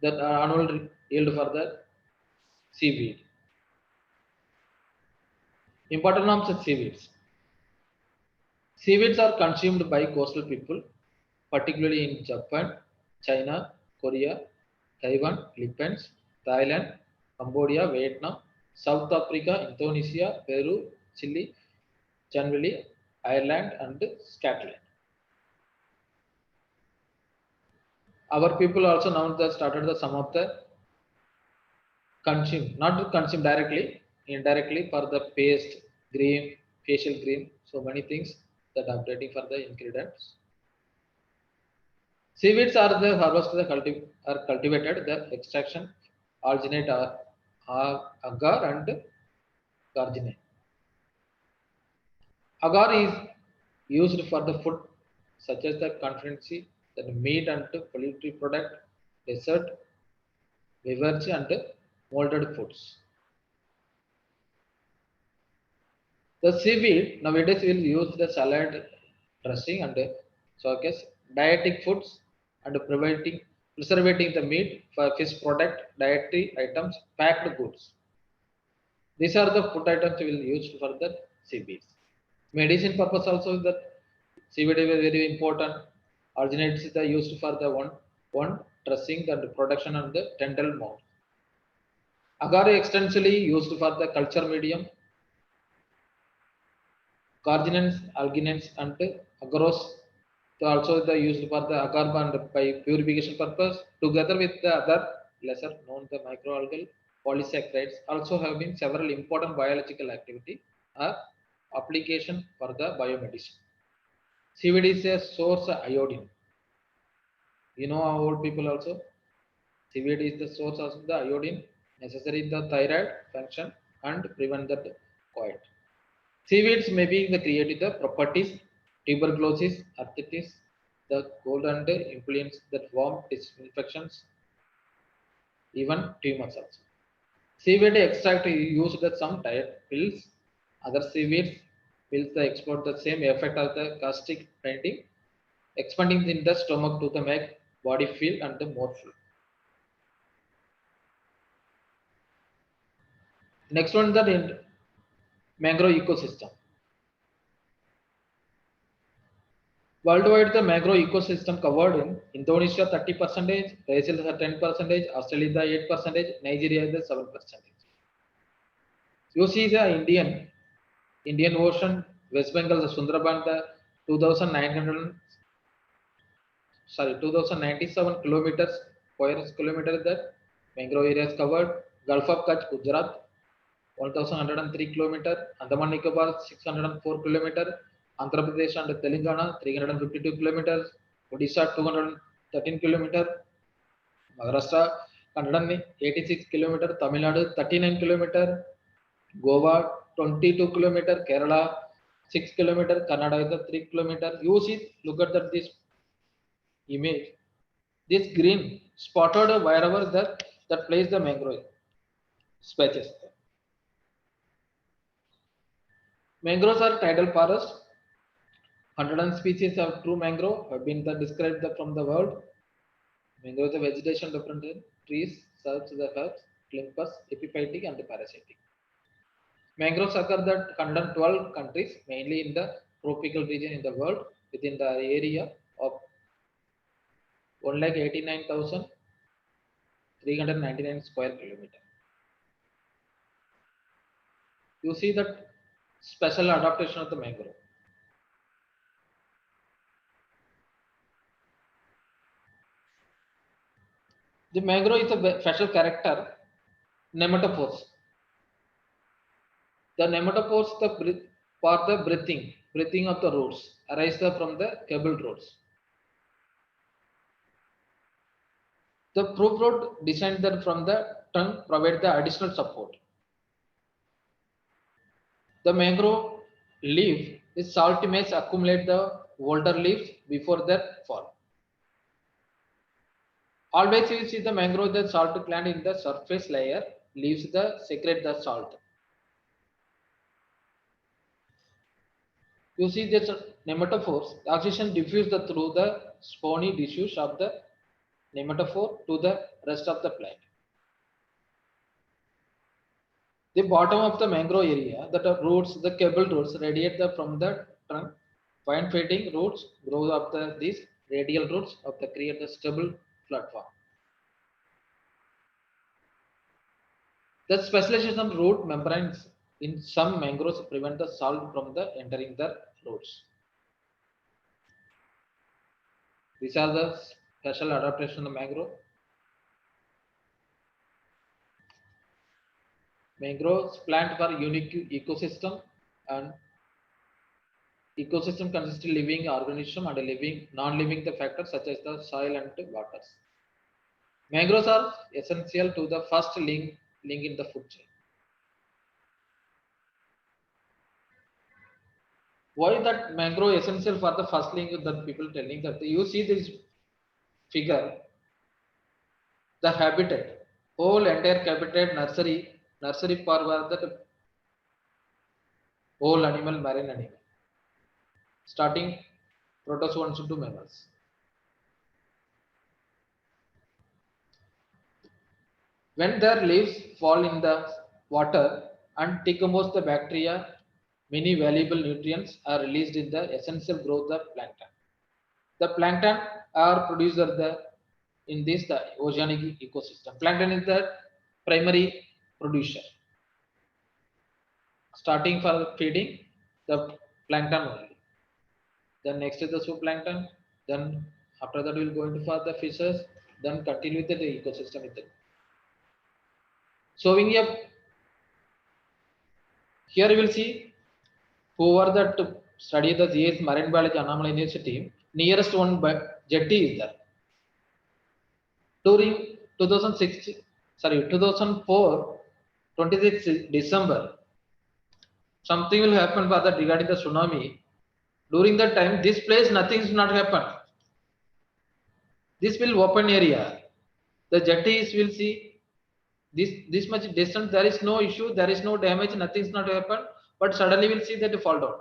S5: That annual yield for the seaweed. Importance of seaweeds. Seaweeds are consumed by coastal people, particularly in Japan, China, Korea, Taiwan, Philippines, Thailand, Cambodia, Vietnam, South Africa, Indonesia, Peru, Chile, generally Ireland, and Scotland. Our people also now started some of the consume, not to consume directly, indirectly for the paste, cream, facial cream, so many things that are updating for the ingredients. Seaweeds are the harvested, are cultivated, the extraction, originate agar and gargine. Agar is used for the food such as the confectionery, the meat and poultry product, dessert, beverage and molded foods. The seaweed nowadays will use the salad dressing and sauces, dietetic foods, and preserving the meat for fish product, dietary items, packed goods. These are the food items we will use for the seaweeds. Medicine purpose also that seaweed is very important. Originates is used for the one dressing and production of the dental mold. Agar extensively used for the culture medium. Carginins, alginins, and agarose also used for the agar and by purification purpose. Together with the other lesser known the microalgal polysaccharides also have been several important biological activity or application for the biomedicine. Seaweed is a source of iodine. You know our old people also. Seaweed is the source of the iodine necessary in the thyroid function and prevent the coit. Seaweeds may be the creative the properties, tuberculosis, arthritis, the cold and influence that form infections, even tumors also. Seaweed extract is used as some diet pills. Other seaweeds pills they exploit the same effect of the gastric binding, expanding in the stomach to the make body feel and the more full. Next one the mangrove ecosystem. Worldwide, the mangrove ecosystem covered in Indonesia 30%, Brazil 10%, Australia 8%, Nigeria 7%. You see the Indian Ocean, West Bengal, the Sundarban, the 2,097 kilometers, square kilometer that Mangrove areas covered: Gulf of Kutch, Gujarat, 1,103 kilometer; Andaman Nicobar, 604 kilometer; Andhra Pradesh and Telangana, 352 kilometers; Odisha, 213 kilometer; Maharashtra, 186 kilometer; Tamil Nadu, 39 kilometer; Goa, 22 kilometer; Kerala, 6 kilometer; Karnataka, 3 kilometer. You see, look at that this image. This green spotted wherever that place the mangrove species. Mangroves are tidal forests. 100 species of true mangrove have been described from the world. Mangrove is a vegetation different in trees, such as herbs, climbers, epiphytic and parasitic. Mangroves occur in 112 countries, mainly in the tropical region in the world, within the area of 1,89,399 square kilometer. You see that special adaptation of the mangrove. The mangrove is a special character, nematophores. The nematophores for the breathing of the roots arise from the cable roots. The proof root descended from the trunk provide the additional support. The mangrove leaf is salt may accumulate the older leaves before their fall. Always you see the mangrove, the salt gland in the surface layer leaves the secrete the salt. You see this nematophores, the oxygen diffused through the spiny tissues of the nematophore to the rest of the plant. The bottom of the mangrove area, that are roots, the cable roots radiate from the trunk. Fine feeding roots grow up these radial roots of the create the stable platform. The specialization of root membranes in some mangroves prevent the salt from the entering the roots. These are the special adaptation of the mangrove. Mangroves plant for unique ecosystem, and ecosystem consists of living organism and living non-living the factors such as the soil and waters. Mangroves are essential to the first link in the food chain. Why that mangrove essential for the first link that people telling that you see this figure, the habitat, whole entire habitat nursery for that whole animal, marine animal, starting protozoans to mammals. When their leaves fall in the water and decompose the bacteria, many valuable nutrients are released in the essential growth of plankton. The plankton are produced in this the oceanic ecosystem. Plankton is the primary producer. Starting for feeding the plankton only. Then next is the zooplankton. Then after that we will go into for the fishes. Then continue with the ecosystem with it. Showing up here you will see whoever that study the GS Marine Biology Anomaly University, nearest one jetty is there. During 2004, 26 December, something will happen for that regarding the tsunami. During that time, this place nothing is not happen. This will open area. The jetties will see this much distance. There is no issue. There is no damage. Nothing is not happen. But suddenly we'll see that they fall down.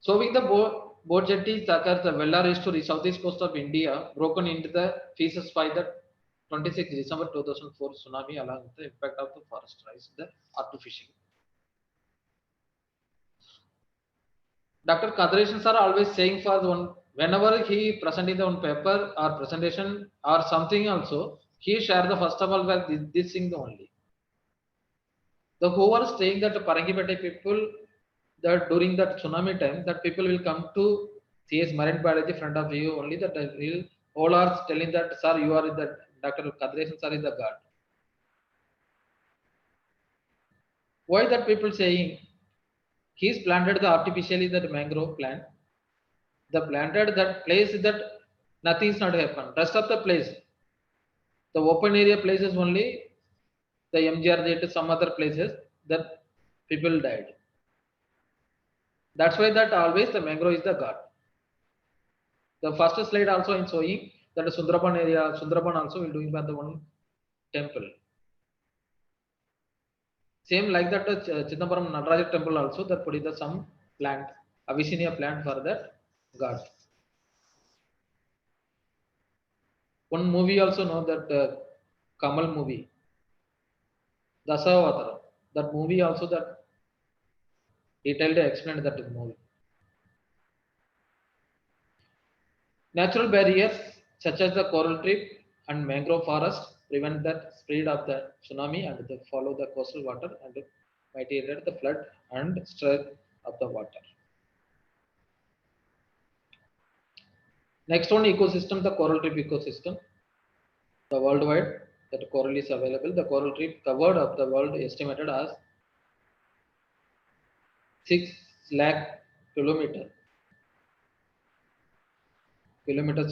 S5: So with the boat jetties occurs the Vella estuary, southeast coast of India, broken into the pieces by the 26 December 2004 tsunami, along with the impact of the forest rise, the artificial. Dr. Kadreshan sir always saying for the one, whenever he presenting the one paper or presentation or something also, he share the first of all with this thing only. The who are saying that the Parangipete people, that during that tsunami time, that people will come to CS marine biology front of you only that all are telling that sir you are the Dr. Kadresan sir is the god. Why that people saying he's planted the artificially that mangrove plant, the planted that place that nothing is not happen. Rest of the place, the open area places only the MGR did some other places that people died. That's why that always the mangrove is the god. The first slide also in showing that the Sundarban area, Sundarban also will doing by the one temple. Same like that Chidambaram Nataraja temple also that put the some plant, Abyssinia plant for that god. One movie also know that Kamal movie, Dasavataram. That movie also that detailed explained that movie. Natural barriers such as the coral reef and mangrove forest prevent the spread of the tsunami and they follow the coastal water and mitigate the flood and stress of the water. Next one ecosystem, the coral reef ecosystem. The worldwide that coral is available. The coral reef covered of the world estimated as 6 lakh kilometers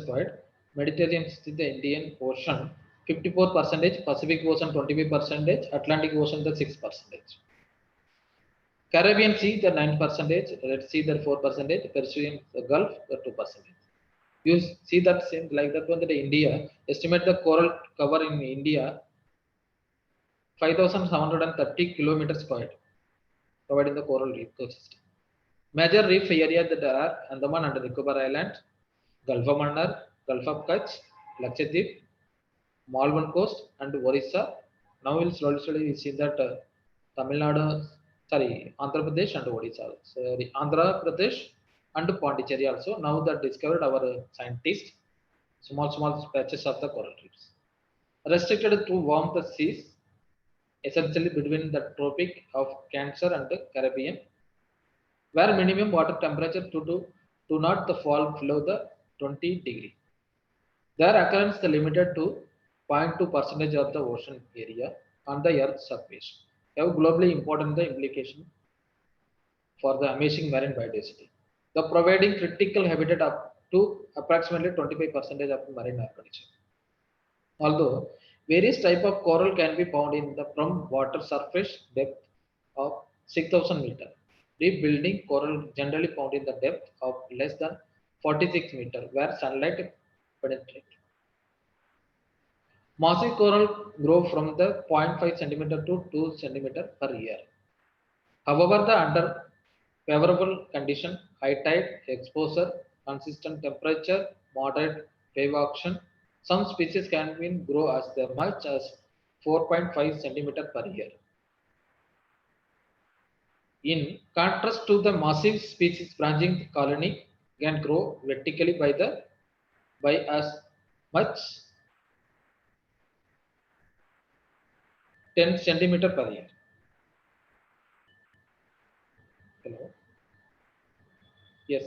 S5: squared. Mediterranean is the Indian Ocean 54%, Pacific Ocean 25%, Atlantic Ocean the 6%. Caribbean Sea the 9%, Red Sea the 4%, Persian Gulf the 2%. You see that same like that one that India estimate the coral cover in India 5,730 kilometers squared, providing the coral reef ecosystem. Major reef area that are Andaman and Nicobar Islands, Gulf of Mannar, Gulf of Kutch, Lakshadweep, Malvan Coast, and Orissa. Now we'll slowly see that Tamil Nadu, Andhra Pradesh and Odisha. Sorry, Andhra Pradesh and Pondicherry also. Now that discovered our scientists, small patches of the coral reefs. Restricted to warm the seas, essentially between the Tropic of Cancer and the Caribbean, where minimum water temperature do not fall below the 20 degree. Their occurrence is limited to 0.2% of the ocean area on the Earth's surface. Have globally important the implication for the amazing marine biodiversity. The providing critical habitat up to approximately 25% of the marine organisms. Although various type of coral can be found in the from water surface depth of 6,000 meter. Deep building coral generally found in the depth of less than 46 meter where sunlight penetrates. Mossy coral grow from the 0.5 centimeter to 2 centimeter per year. However, the under favorable condition, high tide, exposure, consistent temperature, moderate wave action, some species can grow as much as 4.5 centimeter per year. In contrast to the massive species branching colony can grow vertically by as much 10 centimeter per year. Hello. Yes.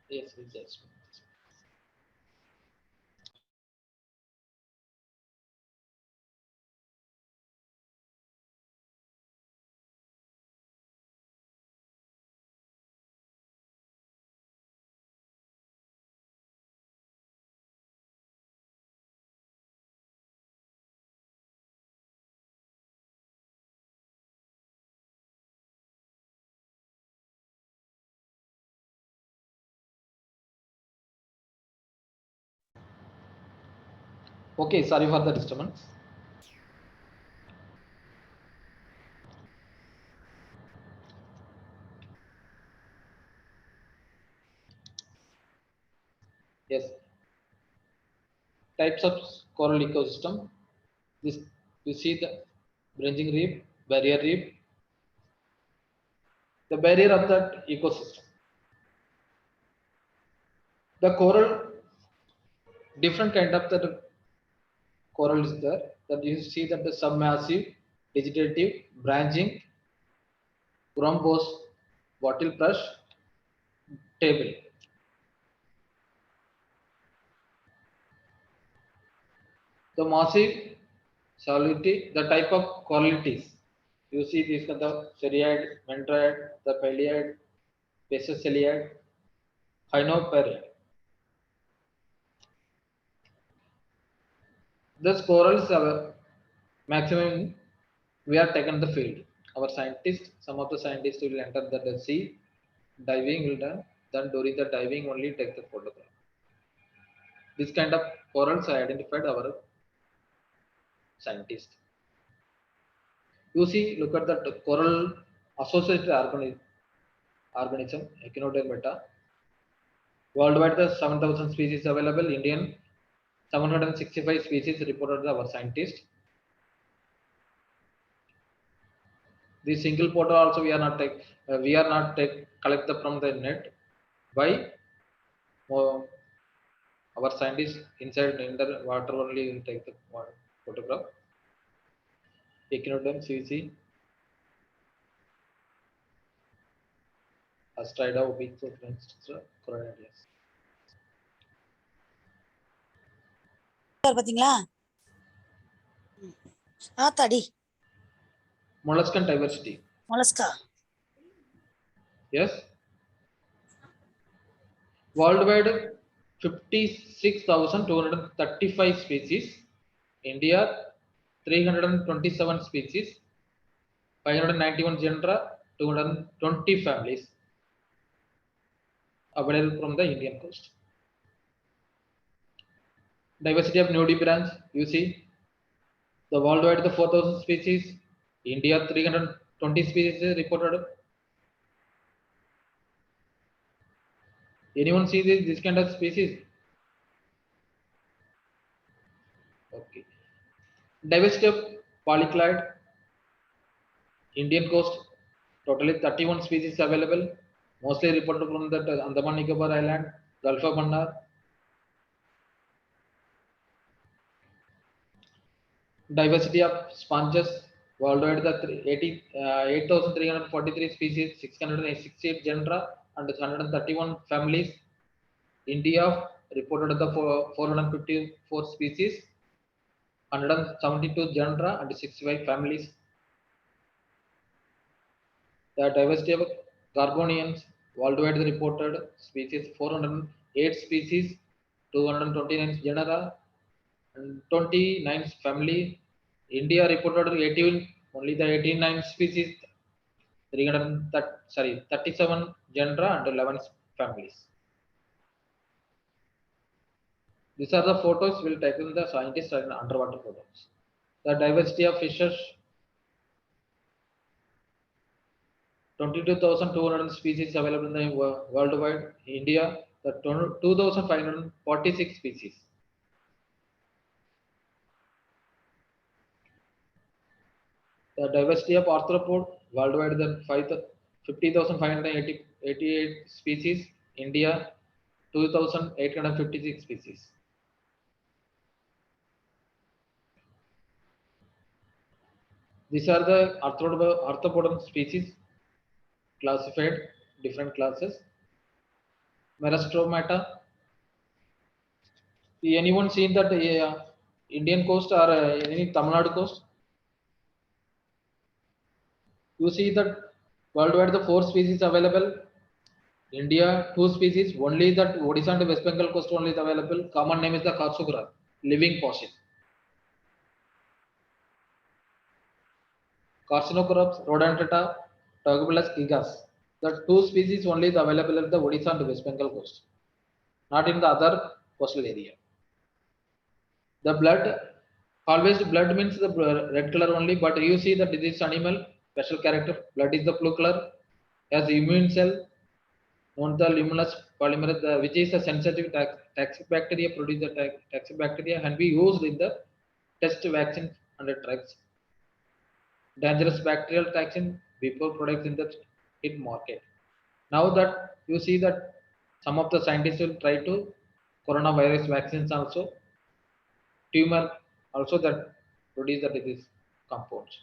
S5: Yes, yes. Okay, sorry for the disturbance. Yes. Types of coral ecosystem. This you see the branching reef, barrier reef, the barrier of that ecosystem. The coral, different kind of the coral is there. That you see that the submassive, vegetative, branching, ground-boss, bottle brush, table. The massive solidity, the type of qualities. You see these are the serioid, mentroid, the palioid, basicellioid, hynoperiod. The corals are maximum. We are taken the field. Our scientists, some of the scientists will enter the sea, diving will done. Then during the diving only take the photograph. This kind of corals are identified our scientists. You see, look at the coral associated organism, Echinodermata. Worldwide, the 7,000 species available. Indian 765 species reported by our scientists. The single photo also we are not collect the from the net. Why? Our scientists inside in the water only will take the photograph. Echinoderm, CC, Astrida, oblique, coronarias.
S13: பாத்தீங்களா ஆத்தாடி
S5: Molluscan diversity.
S13: Mollusca
S5: Yes. Worldwide 56,235 species. India 327 species. 591 genera. 220 families available from the Indian coast. Diversity of nudibranch, you see. The worldwide the 4,000 species. India 320 species reported. Anyone see this kind of species? Okay. Diversity of polyclide. Indian coast, totally 31 species available. Mostly reported from the Andaman Nicobar Island, Gulf of Mannar. Diversity of sponges. Worldwide the 8,343 species, 668 genera, and 131 families. India reported the 454 species, 172 genera, and 65 families. The diversity of carbonians, worldwide reported species 408 species, 229 genera, and 29 family. India reported 18, only the 89 species, 37 genera and 11 families. These are the photos we'll take in the scientists and underwater photos. The diversity of fishes, 22,200 species available in the worldwide. India, the 2,546 species. The diversity of arthropod, worldwide the 50,588 species. India, 2,856 species. These are the arthropod species classified different classes. Merastromata. Anyone seen that Indian coast or any Tamil Nadu coast? You see that worldwide the 4 species available. India 2 species, only that Odisha and West Bengal coast only is available. Common name is the Karsugra, living fossil. Carcinocoraps, Rhodantata, Togobulus gigas. The 2 species only is available at the Odisha and West Bengal coast, not in the other coastal area. The blood, always blood means the red color only, but you see that this animal special character, blood is the blue color, has immune cell, known the luminous polymerase, which is a sensitive toxic bacteria, produce the toxic bacteria and be used in the test vaccine and the drugs. Dangerous bacterial toxin before products in the hit market. Now that you see that some of the scientists will try to coronavirus vaccines also, tumor also that produce that these compounds.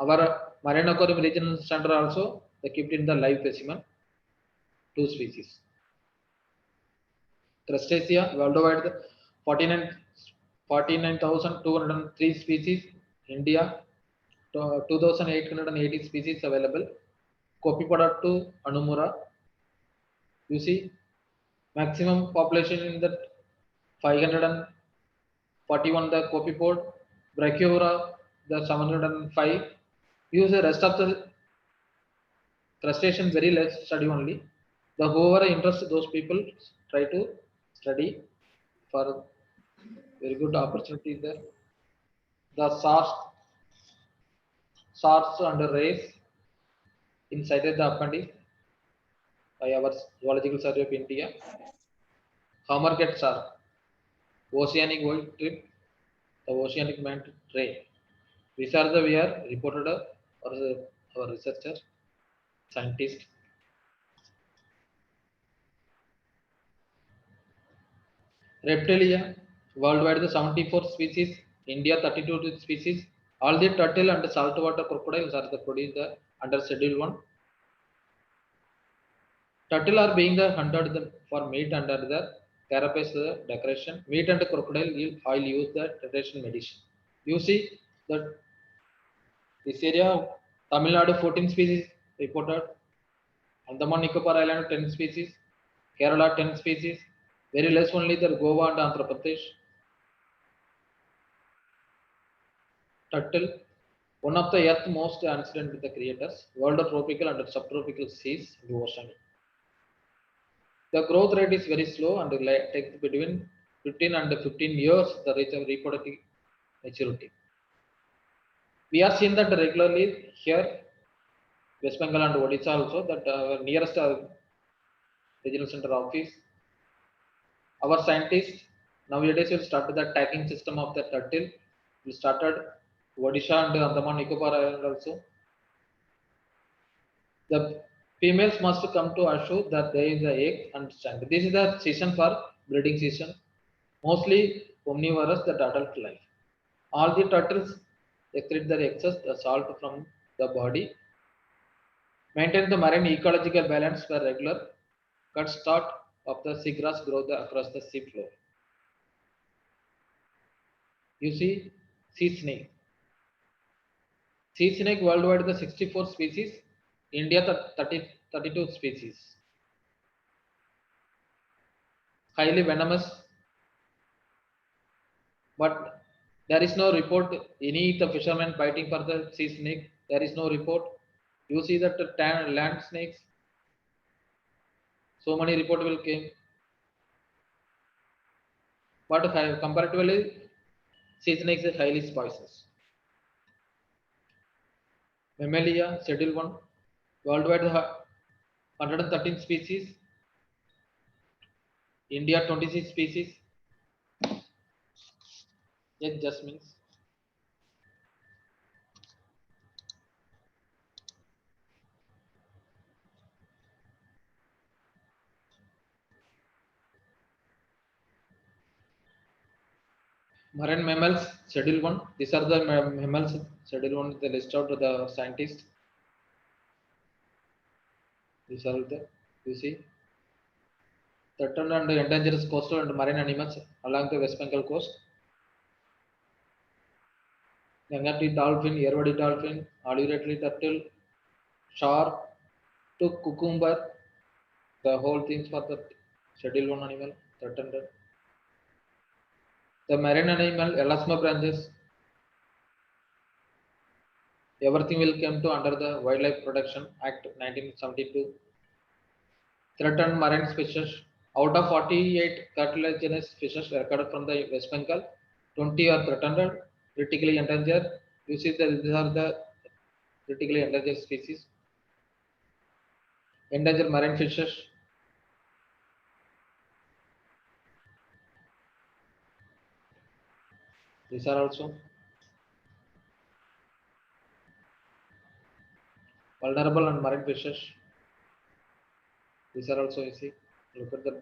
S5: Our marine aquarium regional center also they kept in the live specimen 2 species. Crustacea worldwide 49,203 species. India 2,880 species available. Copepoda to Anumura. You see, maximum population in that 541 the copepod, Brachyura the 705. Use the rest of the crustacean very less study only. The whoever interest those people try to study for very good opportunity there. The SARS and rays inside the appendix by our Zoological Survey of India. Hammergets are oceanic world trip, the oceanic manta ray. These are the we are reported our researcher, scientist. Reptilia, worldwide the 74 species, India 32 species. All the turtle and saltwater crocodiles are the produced under Schedule 1. Turtle are being the hunted for meat under the carapace decoration. Meat and crocodile oil use the traditional medicine. You see that this area, Tamil Nadu 14 species reported, Andaman Nicobar Island 10 species, Kerala 10 species, very less only the Goa and Andhra Pradesh. Turtle, one of the earth most ancient with the creators, world of tropical and subtropical seas and oceanic. The growth rate is very slow and takes between 15 and 15 years the reach of reproductive maturity. We are seeing that regularly here, West Bengal and Odisha also, that nearest regional center office. Our scientists nowadays will start the tagging system of the turtle. We started Odisha and Andaman Nicobar Island also. The females must come to assure that there is an egg and stand. This is the season for breeding season. Mostly omnivorous, the adult life. All the turtles excrete their excess the salt from the body. Maintain the marine ecological balance for regular cut start of the seagrass grow across the sea floor. You see, sea snake. Sea snake worldwide the 64 species, India the 32 species. Highly venomous, but there is no report any the fishermen biting for the sea snake. There is no report. You see that the land snakes, so many report will came. But comparatively, sea snakes is highly poisonous. Mammalia, Schedule 1, worldwide 113 species, India 26 species. It just means marine mammals, Schedule 1. These are the mammals, Schedule 1, the list out to the scientists. These are the, you see, threatened and endangered coastal and marine animals along the West Bengal coast. Gangati dolphin, Yerwadi dolphin, alligator turtle, shark, to cucumber, the whole things for the Schedule 1 animal, threatened. The marine animal, elasma branches, everything will come to under the Wildlife Protection Act 1972. Threatened marine species. Out of 48 cartilaginous fishes recorded from the West Bengal, 20 are threatened, critically endangered. You see that these are the critically endangered species. Endangered marine fishes. These are also vulnerable and marine fishes. These are also, you see, look at the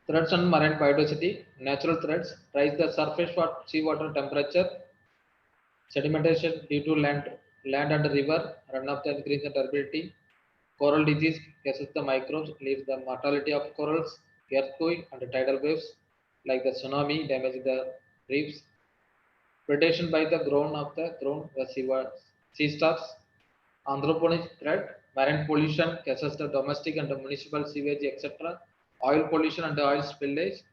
S5: Threats on marine biodiversity. Natural threats: rise the surface seawater temperature, sedimentation due to land and river, runoff the increase in turbidity, coral disease cases the microbes, leads the mortality of corals, earthquake and tidal waves like the tsunami damage the reefs, predation by the sea stars, anthropogenic threat, marine pollution cases the domestic and the municipal sewage, etc., oil pollution and the oil spillage,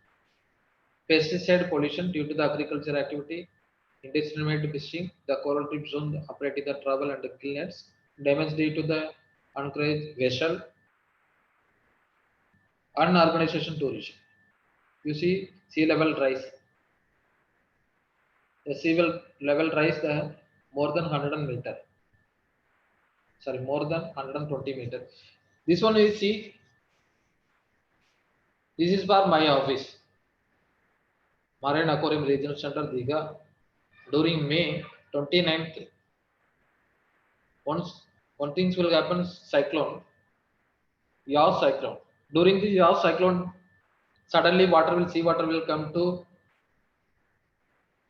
S5: pesticide pollution due to the agriculture activity, indiscriminate fishing, the coral reef zone operating the travel and the kill nets, damage due to the anchorage vessel, unurbanization tourism. You see sea level rise. The level rise the more than 100 meter. Sorry, more than 120 meters. This one is see. This is for my office. Marine Aquarium Regional Center, Diga. During May 29th, one things will happen, cyclone, Yaw cyclone. During the Yaw cyclone, suddenly seawater will come to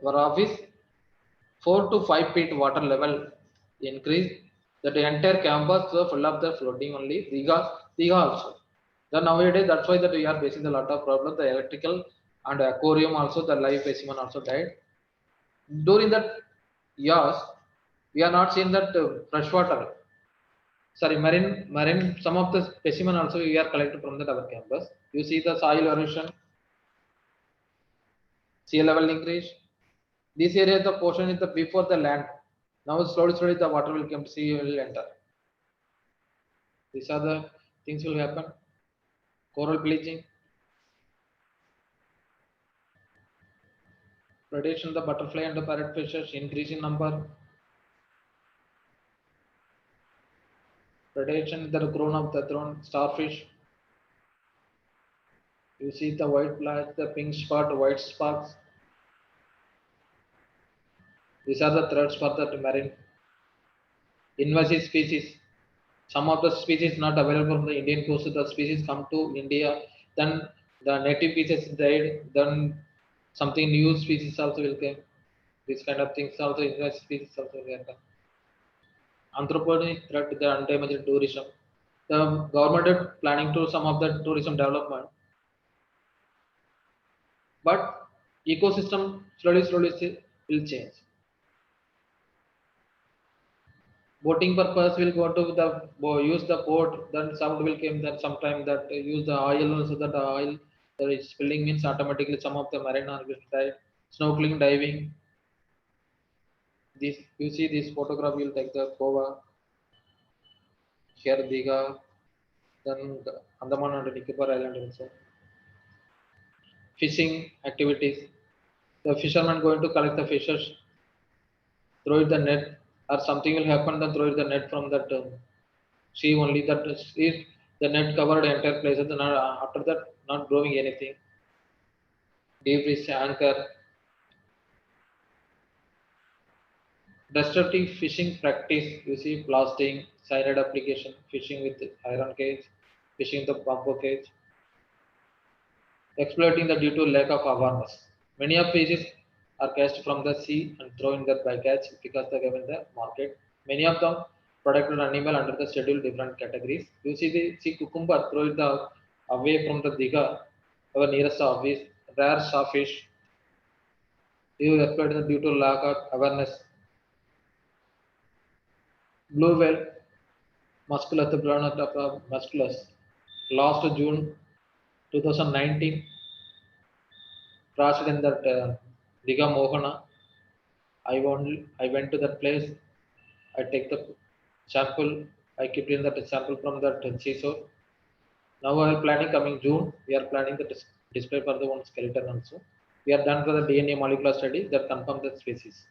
S5: our office. 4 to 5 feet water level increase. That the entire campus were full of the floating only. Diga also. Then nowadays, that's why that we are facing a lot of problems. The electrical and aquarium also, the live specimen also died. During that years, we are not seeing that freshwater. Sorry, marine. Some of the specimen also we are collected from that our campus. You see the soil erosion, sea level increase. This area, the portion is the before the land. Now slowly the water will come, sea will enter. These are the things will happen. Coral bleaching, predation the butterfly and the parrot fishes, increase in number. Predation the grown of the thrown starfish. You see the white flash, the pink spot, white sparks. These are the threats for the marine. Invasive species. Some of the species not available from the Indian coast. The species come to India, then the native species died. Then something new species also will come. These kind of things also invasive species also will happen. Anthropogenic threat to the undamaged tourism. The government is planning to some of the tourism development, but ecosystem slowly will change. Boating purpose will go to the use the boat, then sound will come, then sometime that use the oil, so that the oil that is spilling means automatically some of the marine will die. Snorkeling, diving. This you see this photograph will take the Goa, here Diga, then the Andaman and Nicobar Island also. Fishing activities. The fishermen going to collect the fishes, throw it the net, or something will happen, then throw it the net from that sea only. That is the net covered entire place. And after that, not growing anything. Deep fish anchor. Destructive fishing practice. You see blasting, cyanide application, fishing with iron cage, fishing the bamboo cage. Exploiting the due to lack of awareness. Many of fishes are catched from the sea and thrown in the bycatch because they given the market. Many of them protected animal under the schedule different categories. You see the sea cucumber throw it away from the diga, our nearest office, rare starfish. You exploited due to lack of awareness. Blue whale, musculus, the brown of musculus. Last June 2019, crashed in that Diga Mohana. I went to that place. I take the sample. I keep in that sample from that seashore. Now we are planning coming June. We are planning the display for the one skeleton also. We are done for the DNA molecular studies that confirm the species.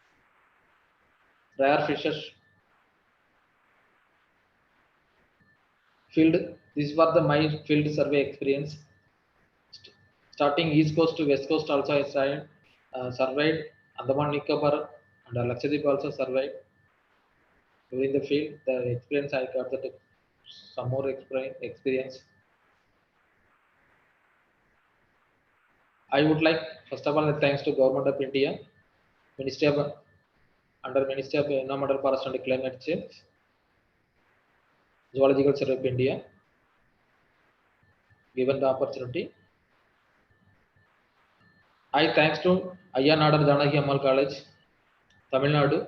S5: Rare fishes. Field. This was my field survey experience. Starting East Coast to West Coast also I surveyed. Andaman Nicobar and Lakshadweep also surveyed. During the field, the experience I got that some more experience. I would like, first of all, thanks to Government of India, under Ministry of Environmental Forest and Climate Change, Zoological Survey of India, given the opportunity. I thanks to Ayya Nadar Janaki Ammal College, Tamil Nadu,